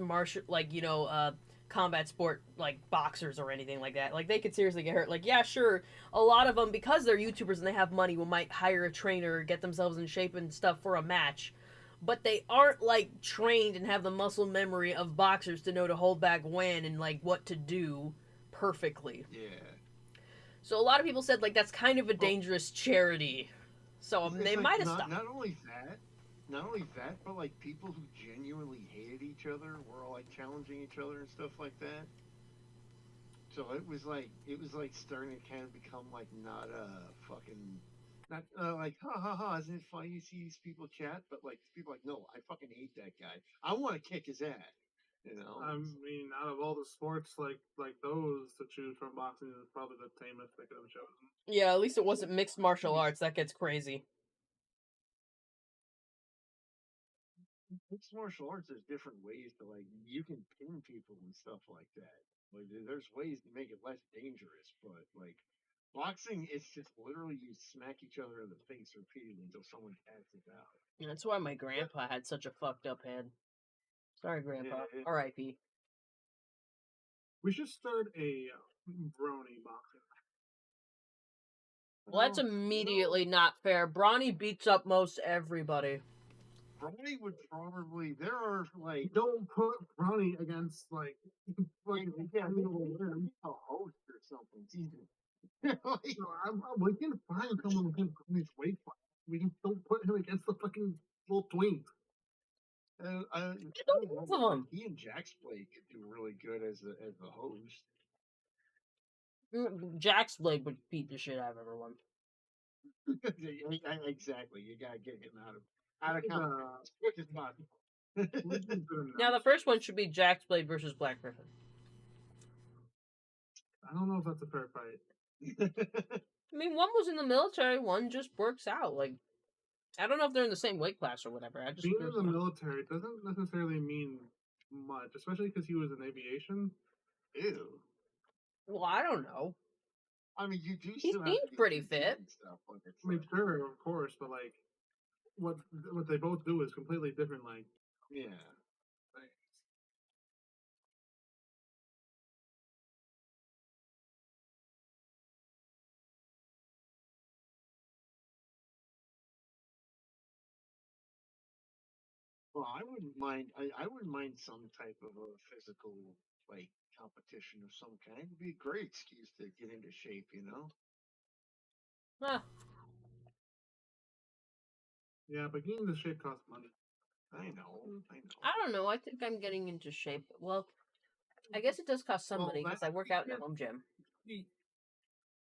combat sport, like, boxers or anything like that. Like, they could seriously get hurt. Like, yeah, sure, a lot of them, because they're YouTubers and they have money, might hire a trainer or get themselves in shape and stuff for a match. But they aren't, like, trained and have the muscle memory of boxers to know to hold back when and, like, what to do perfectly. Yeah. So a lot of people said, like, that's kind of a dangerous charity. So they like, might have stopped. Not only that, but, like, people who genuinely hated each other were all, like, challenging each other and stuff like that. So it was like starting to kind of become, like, not a fucking... Not like, ha ha ha, isn't it funny you see these people chat? But like, people are like, no, I fucking hate that guy. I want to kick his ass. I mean, out of all the sports like those to choose from, boxing is probably the tamest they could have chosen. Yeah, at least it wasn't mixed martial arts. That gets crazy. Mixed martial arts, there's different ways to, like, you can pin people and stuff like that. Like, there's ways to make it less dangerous, but like, boxing, it's just literally you smack each other in the face repeatedly until someone passes out. That's why my grandpa had such a fucked up head. Sorry, Grandpa. Yeah, R.I.P. We should start a brony boxing. Well, that's immediately not fair. Brawny beats up most everybody. Brawny would probably... There are, like... Don't put Brownie against, like... Like, yeah, a host or something. Jesus. We can find someone who can Brownie's weight class. We just don't put him against the fucking little twink. He and Jax Blade could do really good as the host. Jax Blade would beat the shit out of everyone. Exactly. You gotta get him out of combat as quick as possible. Now, the first one should be Jax Blade versus Black Griffin. I don't know if that's a fair fight. I mean, one was in the military, one just works out. Like, I don't know if they're in the same weight class or whatever. Being in the military doesn't necessarily mean much, especially because he was in aviation. Ew. Well, I don't know. I mean, you do. He seems pretty fit. Stuff, like I mean, sure, of course, but like, what they both do is completely different. Like, yeah. Well, I wouldn't mind. I wouldn't mind some type of a physical, like, competition of some kind. It'd be a great excuse to get into shape, Huh. Yeah, but getting into shape costs money. I know. I don't know. I think I'm getting into shape. Well, I guess it does cost some money because I work out in a home gym.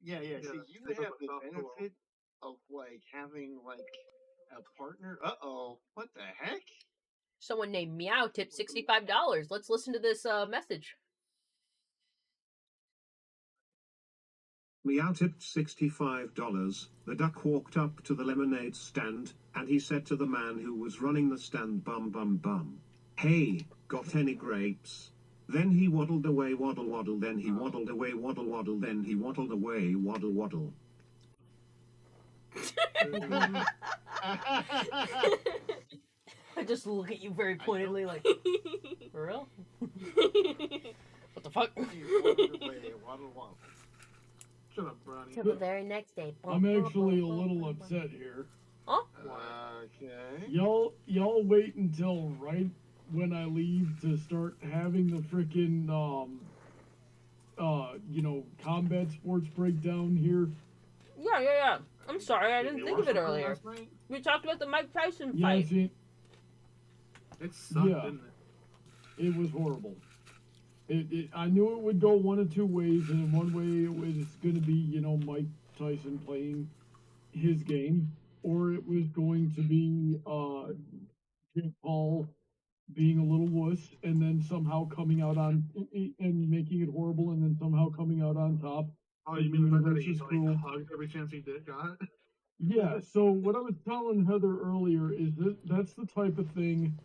Yeah. See, you would have the benefit of, like, having, like, a partner. What the heck? Someone named Meow tipped $65. Let's listen to this message. Meow tipped $65. The duck walked up to the lemonade stand, and he said to the man who was running the stand, bum bum bum, "Hey, got any grapes?" Then he waddled away, waddle waddle, then he waddled away, waddle waddle, then he waddled away, waddle waddle. I just look at you very pointedly, like, for real? What the fuck? Shut up, Brownie. Till the very next day. I'm actually a little upset here. Huh? Okay. Y'all wait until right when I leave to start having the frickin' combat sports breakdown here. Yeah. I'm sorry, I didn't think of it earlier. We talked about the Mike Tyson fight. See, it sucked, didn't it? It was horrible. I knew it would go one of two ways, and in one way it was going to be, Mike Tyson playing his game, or it was going to be Jake Paul being a little wuss and then somehow coming out on and making it horrible and then somehow coming out on top. Oh, and you the mean the fact that universe he is like cruel. hugged every chance he did got? Yeah, so what I was telling Heather earlier is that that's the type of thing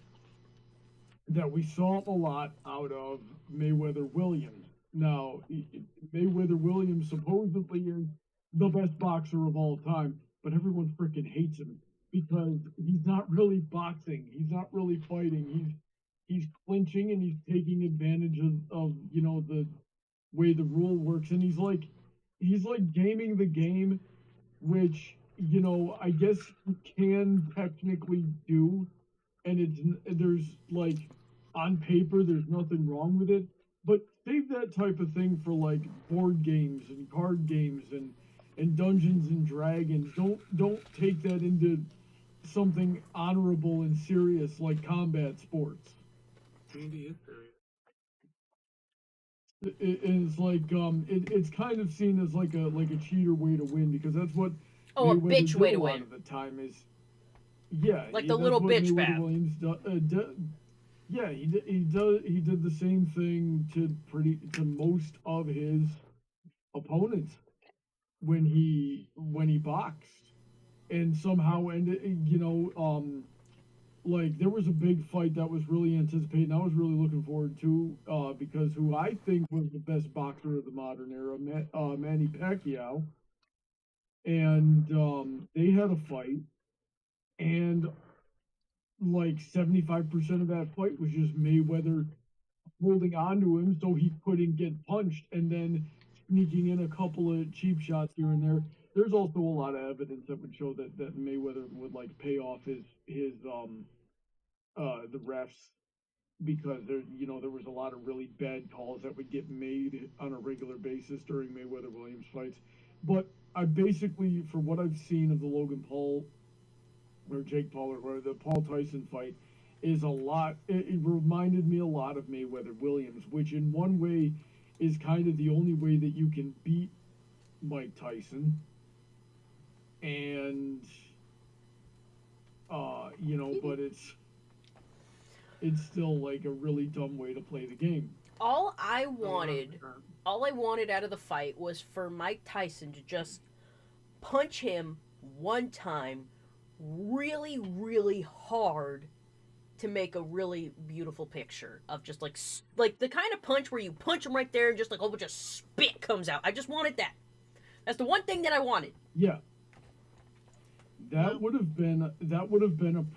that we saw a lot out of Mayweather Williams. Now, Mayweather Williams supposedly is the best boxer of all time, but everyone freaking hates him because he's not really boxing. He's not really fighting. He's clinching and he's taking advantage of the way the rule works, and he's like gaming the game, which I guess you can technically do, and there's like on paper there's nothing wrong with it, but save that type of thing for like board games and card games and Dungeons and Dragons. Don't take that into something honorable and serious like combat sports. D&D is serious. It's like it's kind of seen as like a cheater way to win, because that's what A Mayweather bitch did way a to lot win. of the time is yeah, Like the that's little what bitch Mayweather bat. Williams yeah, he did the same thing to most of his opponents when he boxed, and somehow ended like there was a big fight that was really anticipated, and I was really looking forward to because who I think was the best boxer of the modern era, Manny Pacquiao, and they had a fight, and like 75% of that fight was just Mayweather holding on to him so he couldn't get punched, and then sneaking in a couple of cheap shots here and there. There's also a lot of evidence that would show that Mayweather would like pay off his the refs, because there was a lot of really bad calls that would get made on a regular basis during Mayweather Williams fights. But I basically, for what I've seen of the Logan Paul or Jake Paul or the Paul Tyson fight, is a lot. It reminded me a lot of Mayweather Williams, which in one way is kind of the only way that you can beat Mike Tyson. And but it's still like a really dumb way to play the game. All I wanted out of the fight was for Mike Tyson to just punch him one time really, really hard to make a really beautiful picture of just like the kind of punch where you punch him right there and just like a whole bunch of spit comes out. I just wanted that. That's the one thing that I wanted. Yeah. That would have been a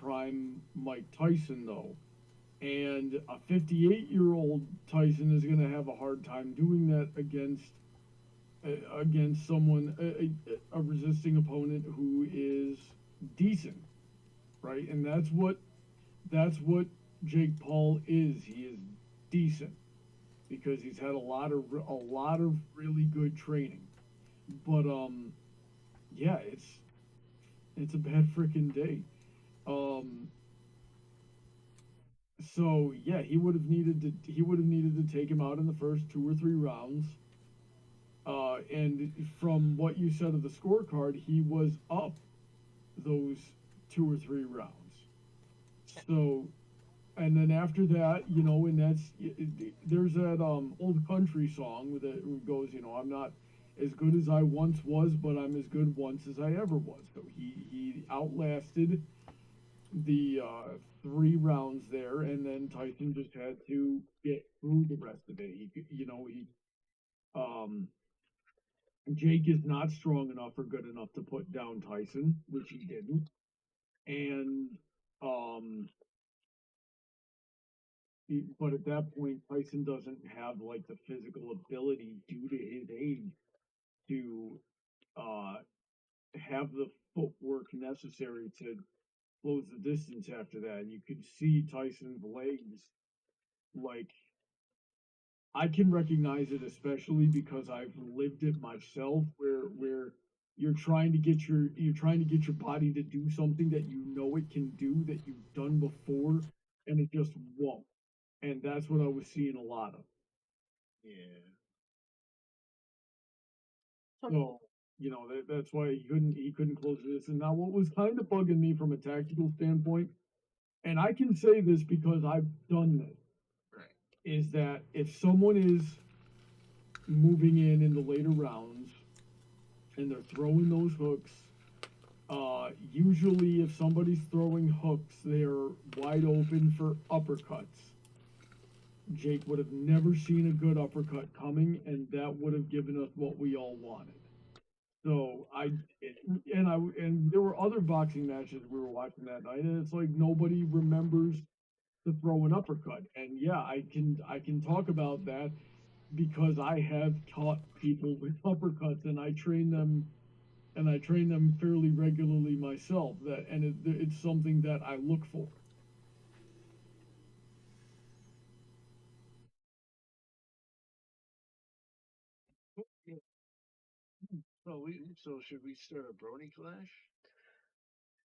prime Mike Tyson though. And a 58-year-old Tyson is going to have a hard time doing that against someone, a resisting opponent who is decent, right? And that's what Jake Paul is. He is decent because he's had a lot of really good training. But yeah, it's a bad freaking day. So yeah, he would have needed to take him out in the first 2 or 3 rounds. And from what you said of the scorecard, he was up those 2 or 3 rounds. So, and then after that, and there's that old country song that goes, I'm not as good as I once was, but I'm as good once as I ever was. So he outlasted the 3 rounds there, and then Tyson just had to get through the rest of it. Jake is not strong enough or good enough to put down Tyson, which he didn't, and but at that point, Tyson doesn't have like the physical ability due to his age to have the footwork necessary to close the distance after that. You could see Tyson's legs, like I can recognize it, especially because I've lived it myself, where you're trying to get your body to do something that it can do, that you've done before, and it just won't. And that's what I was seeing a lot of. Yeah. So that's why he couldn't close this. And now, what was kind of bugging me from a tactical standpoint, and I can say this because I've done this, Right. is that if someone is moving in the later rounds and they're throwing those hooks, usually if somebody's throwing hooks, they're wide open for uppercuts. Jake would have never seen a good uppercut coming, and that would have given us what we all wanted. So and there were other boxing matches we were watching that night, and it's like nobody remembers to throw an uppercut. And yeah, I can talk about that because I have taught people with uppercuts, and I train them fairly regularly myself. It's something that I look for. So should we start a Brony clash?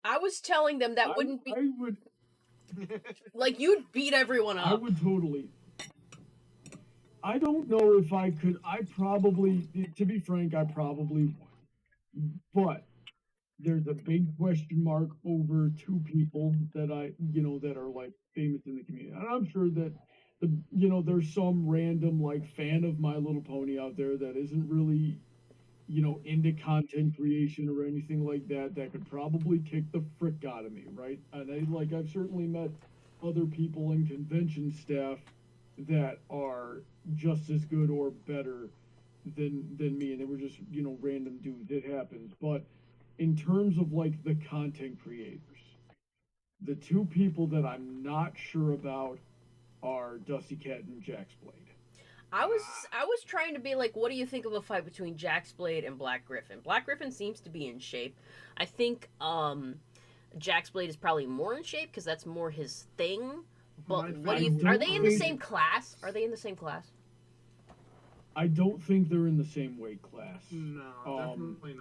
I was telling them that wouldn't be I would like you'd beat everyone I up. would totally. I don't know if I could. I probably, to be frank, I probably would. But there's a big question mark over two people that that are like famous in the community. And I'm sure that there's some random like fan of My Little Pony out there that isn't really, into content creation or anything like that could probably kick the frick out of me, right? And I've certainly met other people in convention staff that are just as good or better than me, and they were just random dudes. It happens. But in terms of like the content creators, the two people that I'm not sure about are Dusty Cat and Jax Blade. I was trying to be like, what do you think of a fight between Jax Blade and Black Griffin? Black Griffin seems to be in shape. I think Jax Blade is probably more in shape because that's more his thing. But are they in the same class? Are they in the same class? I don't think they're in the same weight class. No, definitely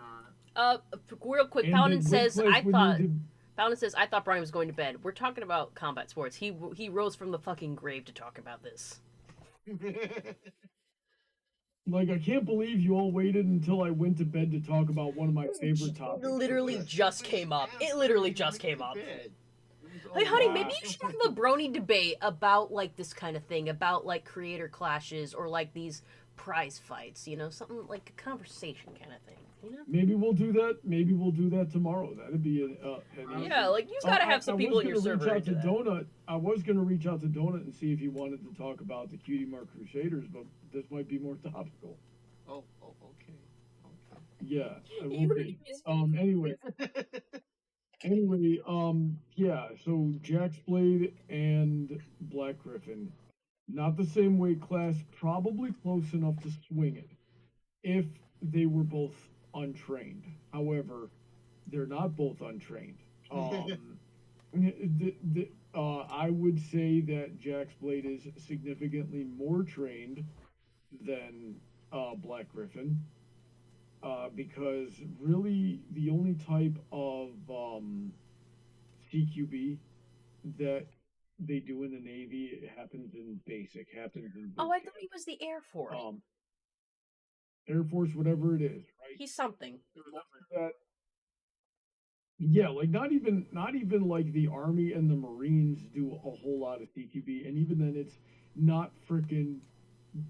not. Real quick, Paladin says Paladin says I thought Brian was going to bed. We're talking about combat sports. He rose from the fucking grave to talk about this. Like, I can't believe you all waited until I went to bed to talk about one of my favorite topics. It literally just came up. It literally just came up. Hey, honey, maybe you should have a brony debate about, like, this kind of thing. About, like, creator clashes or, like, these prize fights. Something like a conversation kind of thing. Maybe we'll do that. Maybe we'll do that tomorrow. That'd be yeah, like, you gotta have some people in your server. I was gonna reach out to Donut and see if he wanted to talk about the Cutie Mark Crusaders, but this might be more topical. Oh, okay. Yeah. Okay. Anyway, yeah. So Jax Blade and Black Griffin, not the same weight class, probably close enough to swing it, if they were both untrained. However, they're not both untrained. I would say that Jax Blade is significantly more trained than Black Griffin, because really the only type of CQB that they do in the Navy happens in basic, happens in boot Oh, I camp. thought he was the Air Force. Air Force, whatever it is, right? He's something. Yeah, like not even like the Army and the Marines do a whole lot of CQB, and even then it's not freaking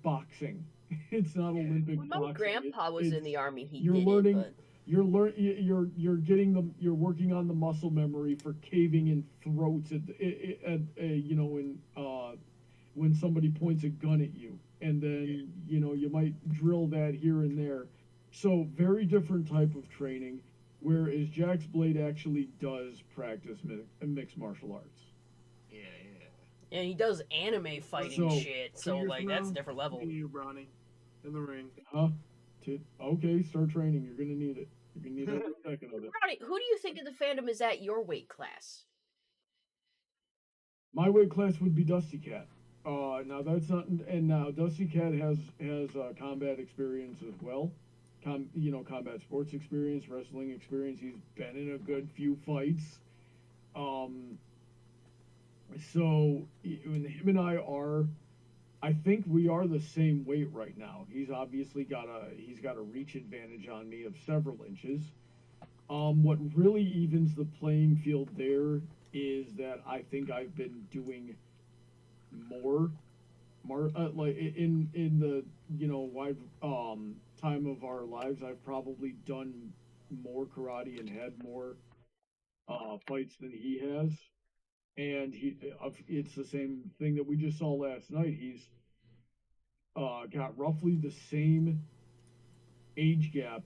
boxing. It's not Olympic When my boxing. grandpa was in the Army, he you're did learning, it, but... you're working on the muscle memory for caving in throats when somebody points a gun at you, and then you might drill that here and there. So very different type of training. Whereas Jax Blade actually does practice mixed martial arts. Yeah. And he does anime fighting shit, so like that's a different level. You, Bronny, in the ring. Huh? Okay, start training. You're gonna need it. You're gonna need every second of it. Ronnie, who do you think of the fandom is at your weight class? My weight class would be Dusty Cat. Now that's not, and now Dusty Cat has combat experience as well. Combat sports experience, wrestling experience. He's been in a good few fights. So when him and I are I think we are the same weight right now. He's obviously got a reach advantage on me of several inches. What really evens the playing field there is that I think I've been doing more, like in the wide time of our lives. I've probably done more karate and had more fights than he has, and it's the same thing that we just saw last night. He's got roughly the same age gap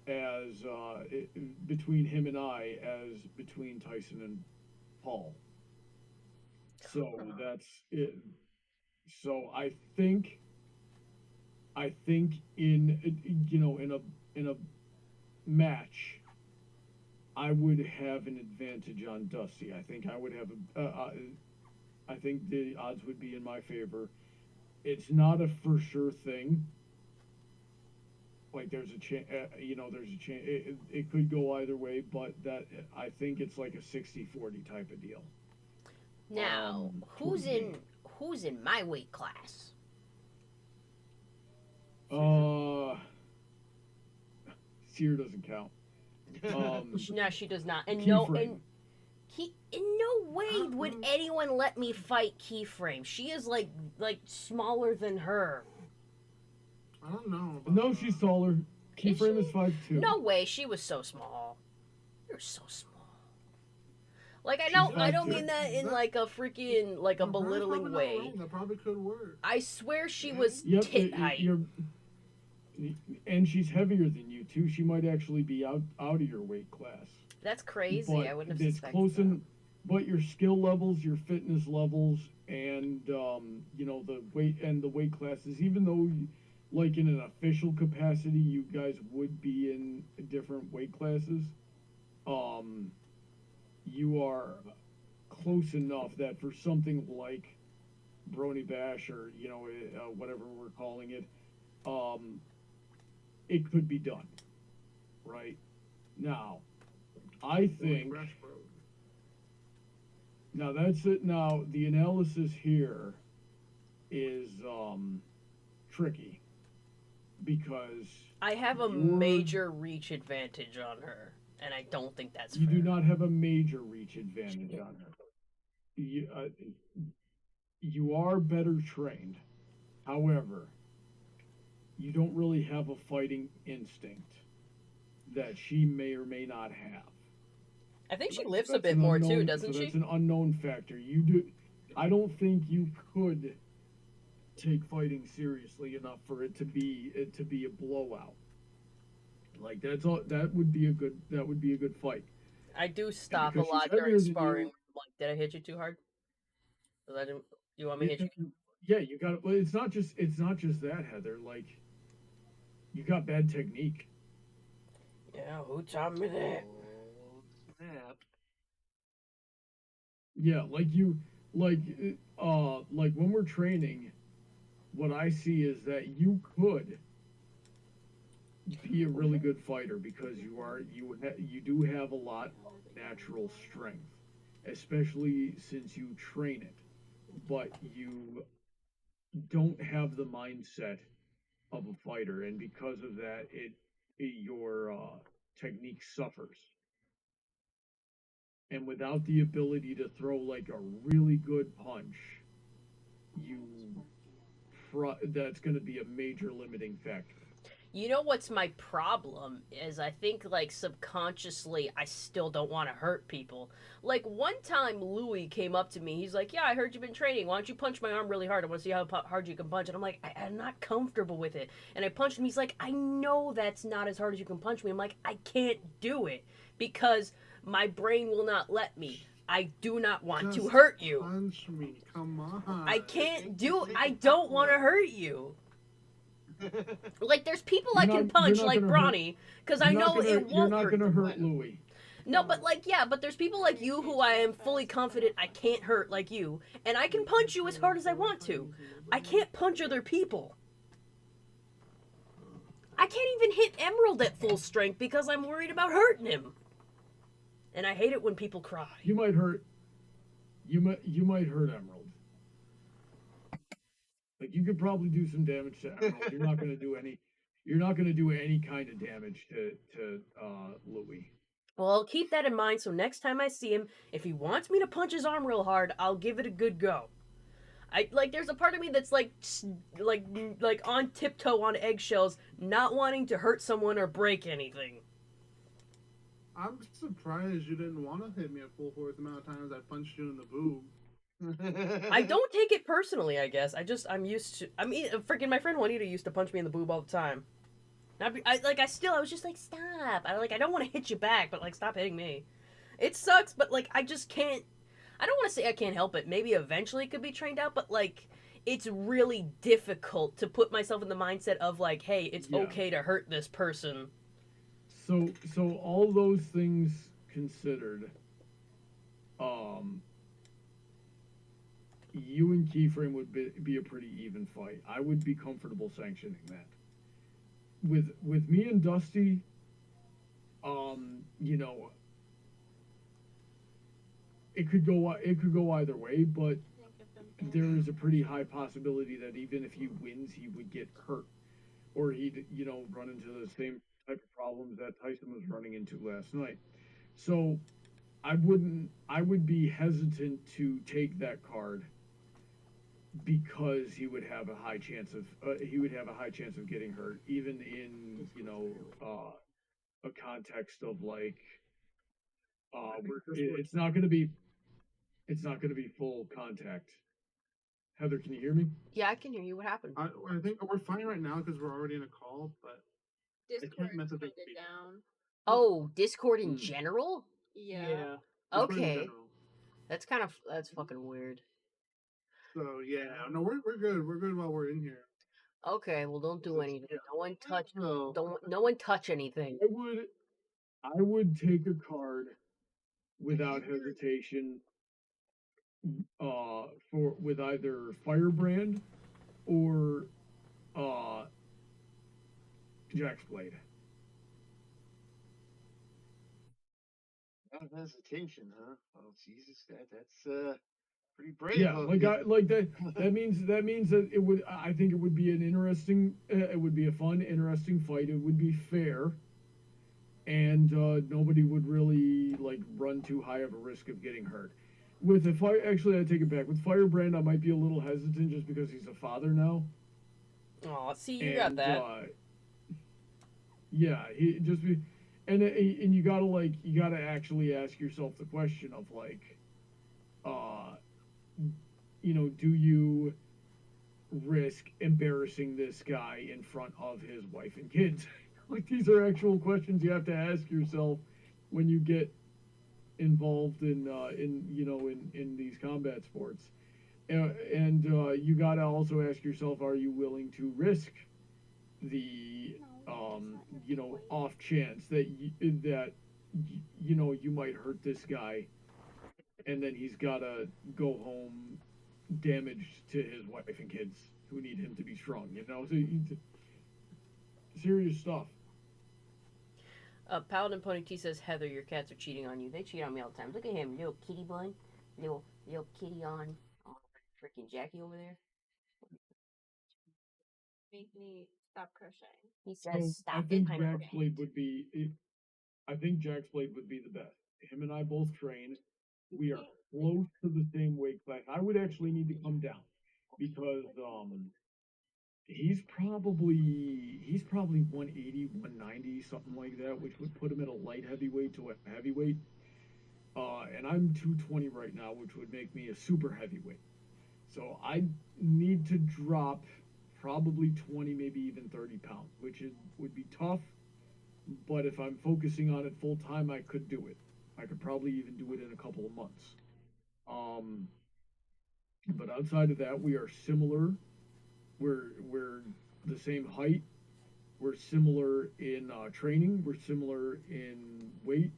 as between him and I as between Tyson and Paul. So that's it. So I think in a match, I would have an advantage on Dusty. I think I would have I think the odds would be in my favor. It's not a for sure thing. Like there's a chance, there's a chance it could go either way, but that I think it's like a 60-40 type of deal. Now, who's in my weight class? Sear doesn't count. No, she does not. And Keyframe. in no way would anyone let me fight Keyframe. She is like smaller than her. I don't know. No, she's taller. Keyframe is 5'2". No way, she was so small. You're so small. Like I don't mean that in like a freaking like a belittling way. That probably could work. I swear she was tit height. And she's heavier than you too. She might actually be out of your weight class. That's crazy. But I wouldn't have it's suspected close that. but your skill levels, your fitness levels, and the weight classes. Even though, like in an official capacity, you guys would be in different weight classes. You are close enough that for something like Brony Bash or whatever we're calling it, it could be done. Right now, I think. Now that's it. Now the analysis here is tricky because I have a major reach advantage on her, and I don't think that's you fair. do not have a major reach advantage on her. You are better trained. However, you don't really have a fighting instinct that she may or may not have. I think she lifts a That's bit an more too, unknown- doesn't so she? That's an unknown factor. You do. I don't think you could take fighting seriously enough for it to be a blowout. Like that's all. That would be a good fight. I do stop a because she's lot heavier during than you- sparring. Like, did I hit you too hard? 'Cause I didn't. You want me to hit you? Yeah, you got. Well, it's not just that, Heather. Like, you got bad technique. Yeah, who taught me that? Snap. Yeah, like when we're training, what I see is that you could be a really good fighter because you do have a lot of natural strength, especially since you train it, but you don't have the mindset of a fighter, and because of that, your technique suffers. And without the ability to throw like a really good punch, that's going to be a major limiting factor. You know what's my problem is I think like subconsciously I still don't want to hurt people. Like one time Louis came up to me. He's like, "Yeah, I heard you've been training. Why don't you punch my arm really hard? I want to see how hard you can punch." And I'm like, I'm not comfortable with it. And I punched him. He's like, "I know that's not as hard as you can punch me." I'm like, I can't do it because my brain will not let me. I do not want to Just hurt you. Punch me, come on. I can't do it. I don't want to hurt you. Like, there's people I can punch, like Bronny, because I know it won't hurt. You're not going to hurt Louis. No, but like, yeah, but there's people like you who I am fully confident I can't hurt like you, and I can punch you as hard as I want to. I can't punch other people. I can't even hit Emerald at full strength because I'm worried about hurting him. And I hate it when people cry. You might hurt Emerald. Like you could probably do some damage to Emerald. You're not gonna do any. You're not gonna do any kind of damage to Louis. Well, I'll keep that in mind. So next time I see him, if he wants me to punch his arm real hard, I'll give it a good go. I like. There's a part of me that's like on tiptoe on eggshells, not wanting to hurt someone or break anything. I'm surprised you didn't want to hit me a full force amount of times I punched you in the boob. I don't take it personally. I guess I'm used to. I mean, freaking my friend Juanita used to punch me in the boob all the time. I was just like, stop. I don't want to hit you back, but like, stop hitting me. It sucks, but like, I just can't. I don't want to say I can't help it. Maybe eventually it could be trained out, but like, it's really difficult to put myself in the mindset of like, hey, it's Yeah. okay to hurt this person. So all those things considered, you and Keyframe would be a pretty even fight. I would be comfortable sanctioning that. With me and Dusty, you know, it could go either way, but there is a pretty high possibility that even if he wins, he would get hurt, or he'd run into the same type of problems that Tyson was running into last night. So I would be hesitant to take that card because he would have a high chance of getting hurt, even in a context of like it's not going to be full contact. Heather, can you hear me? Yeah, I can hear you. What happened? I think we're fine right now because we're already in a call, but Discord mess up turned the it speed. down. Oh, Discord in general? Yeah. Discord in Okay. general. That's fucking weird. So yeah, no, we're good. We're good while we're in here. Okay, well, don't do anything. Yeah. No one touch. No. No one touch anything. I would take a card without hesitation with either Firebrand or Jack's Blade. Without hesitation, huh? Oh Jesus, that's pretty brave. Yeah, of like you. that means that it would. I think it would be an interesting. It would be a fun, interesting fight. It would be fair, and nobody would really like run too high of a risk of getting hurt. With actually, I take it back. With Firebrand, I might be a little hesitant just because he's a father now. Oh, see, you got that. Yeah, he just be, and you gotta actually ask yourself the question of like, do you risk embarrassing this guy in front of his wife and kids? Like these are actual questions you have to ask yourself when you get involved in these combat sports, and you gotta also ask yourself, are you willing to risk the off chance that you might hurt this guy, and then he's gotta go home damaged to his wife and kids who need him to be strong. Serious stuff. Paladin Pony T says, Heather, your cats are cheating on you. They cheat on me all the time. Look at him, little kitty bun, little kitty on freaking Jackie over there. Make me stop crocheting. He says, stop. I think Jack's Blade would be. I think Jack's Blade would be the best. Him and I both train. We are close to the same weight class. I would actually need to come down because he's probably 180, 190, something like that, which would put him at a light heavyweight to a heavyweight. And I'm 220 right now, which would make me a super heavyweight. So I need to drop probably 20, maybe even 30 pounds, which would be tough. But if I'm focusing on it full time, I could do it. I could probably even do it in a couple of months. But outside of that, we are similar. We're the same height. We're similar in training. We're similar in weight,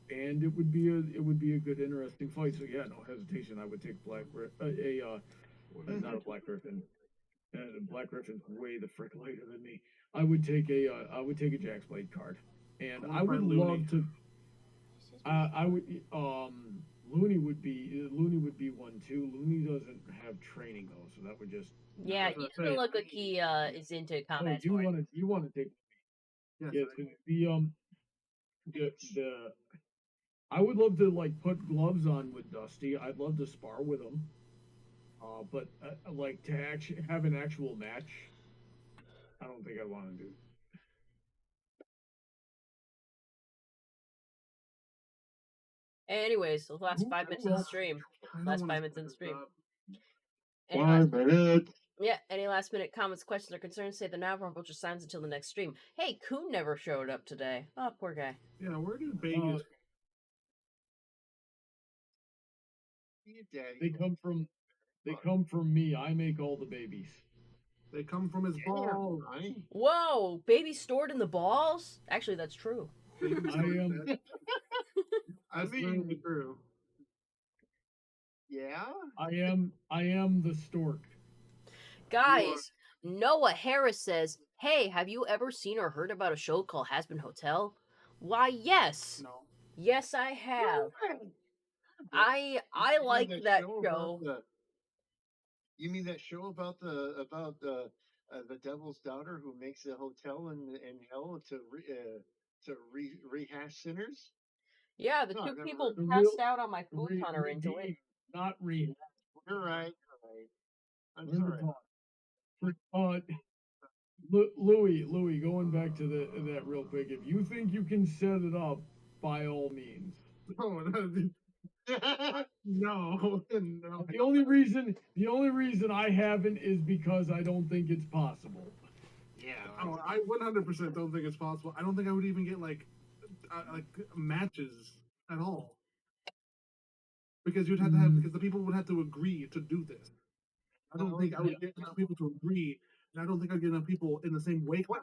and it would be a good, interesting fight. So yeah, no hesitation. I would take not a Black Griffin. Black Griffin's way the frick lighter than me. I would take a Jack's Blade card, and I would love to. I would Looney would be one too. Looney doesn't have training though, so that would just Yeah, I was he gonna doesn't say, look like he is into oh combat you sports. want to take yes, yeah the I would love to like put gloves on with Dusty. I'd love to spar with him. But like to actually have an actual match, I don't think I want to do. Anyways, the last Who- 5 minutes who of the else? stream. I Last don't 5 want minutes to in the this stream. up. Any last, 5 minutes. yeah, any last minute comments, questions, or concerns? Say them now or vulture signs until the next stream. Hey, Coon never showed up today. Oh, poor guy. Yeah, where do babies? They come from me. I make all the babies. They come from his ball. Right? Whoa, baby stored in the balls? Actually, that's true. Babies I am. That's very true. Yeah. I am the stork. Guys, Noah Harris says, "Hey, have you ever seen or heard about a show called Has Been Hotel?" Why, yes. No. Yes, I have. I like that show. You mean that show about the devil's daughter who makes a hotel in hell to rehash sinners? Yeah, the No, two I've never people heard passed out on my futon are into it. Redeem, not read. You're right. You're right. I'm Learn to sorry. talk. Louis, going back to that real quick. If you think you can set it up, by all means. No, no, no. The only reason I haven't is because I don't think it's possible. Yeah, oh, I 100% don't think it's possible. I don't think I would even get like matches at all because you'd have to have because the people would have to agree to do this. I don't think I would get enough people to agree, and I don't think I'd get enough people in the same way. Wait.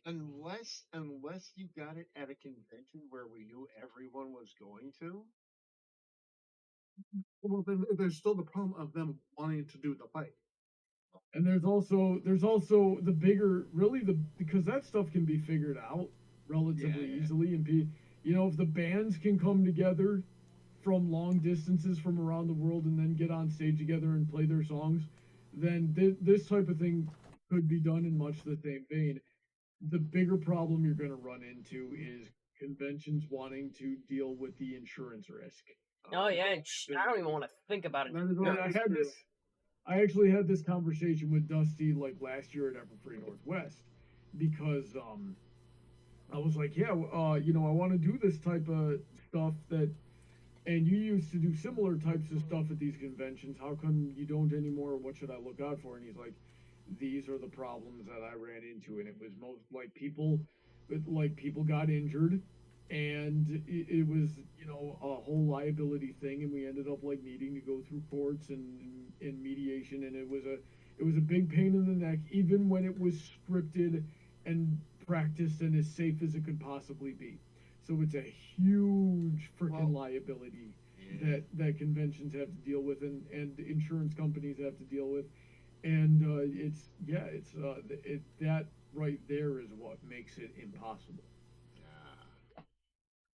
Unless you got it at a convention where we knew everyone was going to. Well, then there's still the problem of them wanting to do the fight. And there's also the bigger because that stuff can be figured out relatively easily and if the bands can come together from long distances from around the world and then get on stage together and play their songs, then this type of thing could be done in much the same vein. The bigger problem you're going to run into is conventions wanting to deal with the insurance risk. Oh yeah, I don't even want to think about it. I actually had this conversation with Dusty like last year at Everfree Northwest because I was like, yeah, I want to do this type of stuff and you used to do similar types of stuff at these conventions. How come you don't anymore? What should I look out for? And he's like, these are the problems that I ran into, and it was most like people got injured, and it was a whole liability thing, and we ended up like needing to go through courts and mediation, and it was a big pain in the neck, even when it was scripted and practiced and as safe as it could possibly be. So it's a huge freaking liability that conventions have to deal with and insurance companies have to deal with, and that right there is what makes it impossible.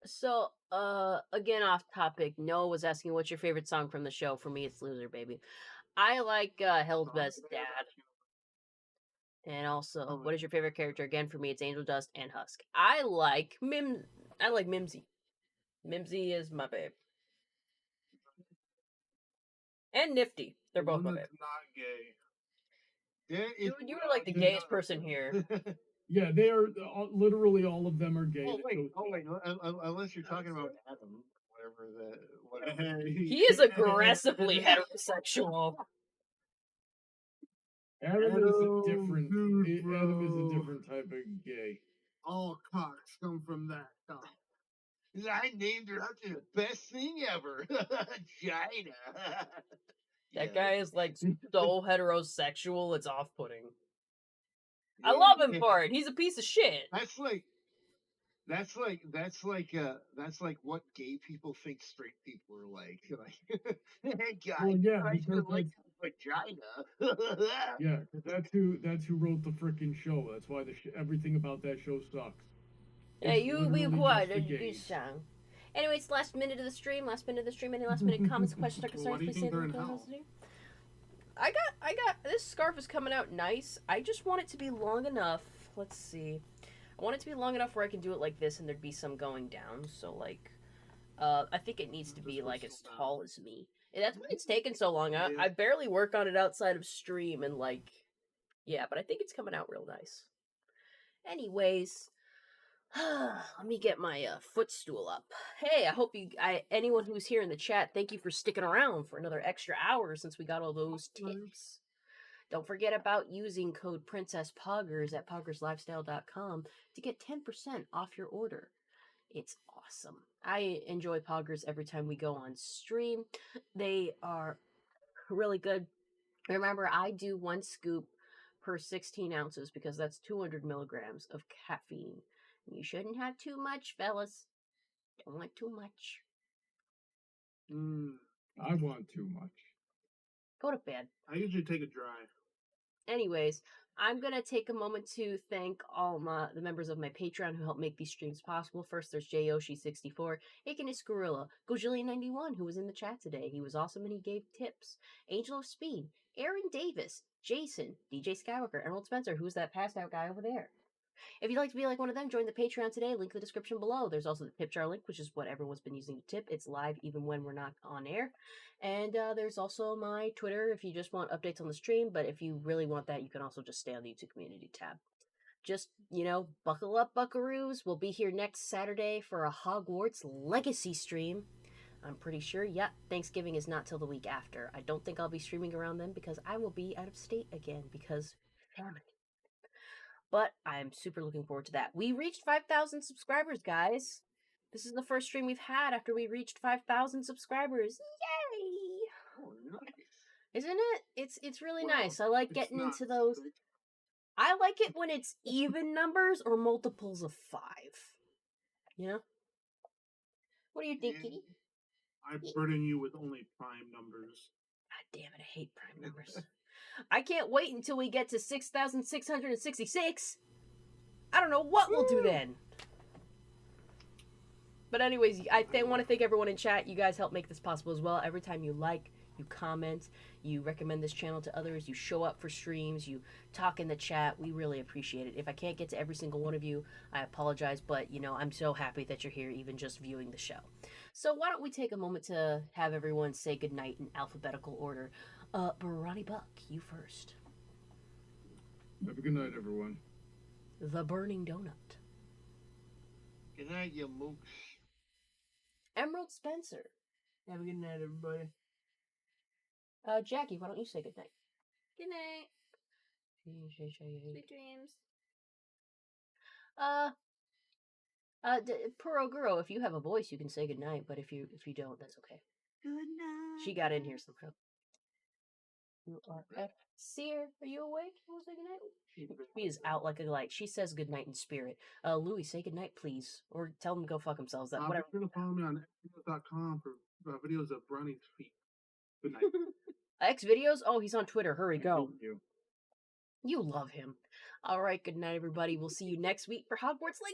So, again, off topic. Noah was asking, "What's your favorite song from the show?" For me, it's "Loser Baby." I like Hell's Best Dad. And also, what is your favorite character? Again, for me, it's Angel Dust and Husk. I like Mimsy. Mimsy is my babe. And Nifty. They're both my babe. Not gay. Dude, you were like the gayest person here. Yeah, they are literally all of them are gay. Oh wait. Unless you're talking about Adam, whatever. He is aggressively heterosexual. Adam is a different type of gay. All cocks come from that cock. I named her after the best thing ever, China. That guy is like so heterosexual, it's off-putting. I love him for it. He's a piece of shit. That's like what gay people think straight people are like. Hey guys, like vagina. Yeah, that's who wrote the freaking show. That's why everything about that show sucks. Hey, you be quiet. You song. Anyway, it's last minute of the stream. Any last minute comments, questions, or concerns? What do you Please think say they're them in in the hell? comments. I got this scarf is coming out nice. I just want it to be long enough. Let's see. I want it to be long enough where I can do it like this and there'd be some going down. So like, I think it needs to Just be go like as slow down. tall as me. And that's why it's taken so long. Yeah. I barely work on it outside of stream and like, yeah, but I think it's coming out real nice. Anyways, let me get my footstool up. Hey, I hope anyone who's here in the chat, thank you for sticking around for another extra hour since we got all those tips. Don't forget about using code PrincessPoggers at poggerslifestyle.com to get 10% off your order. It's awesome. I enjoy Poggers every time we go on stream. They are really good. Remember, I do 1 scoop per 16 ounces because that's 200 milligrams of caffeine. You shouldn't have too much, fellas. Don't want too much. I want too much. Go to bed. I usually take a dry. Anyways, I'm going to take a moment to thank all the members of my Patreon who help make these streams possible. First, there's Joshi64, Icanus Gorilla, Gojillion91, who was in the chat today. He was awesome and he gave tips. Angel of Speed, Aaron Davis, Jason, DJ Skywalker, Emerald Spencer, who's that passed out guy over there. If you'd like to be like one of them, join the Patreon today. Link in the description below. There's also the tip jar link, which is what everyone's been using to tip. It's live even when we're not on air. And there's also my Twitter if you just want updates on the stream. But if you really want that, you can also just stay on the YouTube community tab. Just, buckle up, buckaroos. We'll be here next Saturday for a Hogwarts Legacy stream. I'm pretty sure, Thanksgiving is not till the week after. I don't think I'll be streaming around then because I will be out of state again because family. But I'm super looking forward to that. We reached 5,000 subscribers, guys. This is the first stream we've had after we reached 5,000 subscribers. Yay! Oh, nice. Isn't it? It's really Well, nice. I like it's getting not into those. good. I like it when it's even numbers or multiples of 5. You know? What do you think, Kitty? I burden you with only prime numbers. God damn it, I hate prime numbers. I can't wait until we get to 6,666. I don't know what we'll do then. But anyways, I want to thank everyone in chat. You guys help make this possible as well. Every time you like, you comment, you recommend this channel to others, you show up for streams, you talk in the chat. We really appreciate it. If I can't get to every single one of you, I apologize. But, I'm so happy that you're here, even just viewing the show. So why don't we take a moment to have everyone say goodnight in alphabetical order. Barani Buck, you first. Have a good night, everyone. The Burning Donut. Good night, you mooks. Emerald Spencer. Have a good night, everybody. Jackie, why don't you say goodnight? Good night. Sweet dreams. Puroguro, if you have a voice, you can say goodnight, but if you don't, that's okay. Good night. She got in here somehow. You are F. Seer, are you awake? You want to say goodnight? She is out like a light. She says goodnight in spirit. Louis, say goodnight, please. Or tell them to go fuck themselves. That whatever. You're going to follow me on xvideos.com for videos of Brownie's feet. Good night. X videos? Oh, he's on Twitter. Hurry, go. You. You love him. All right, good night, everybody. We'll see you next week for Hogwarts Legacy.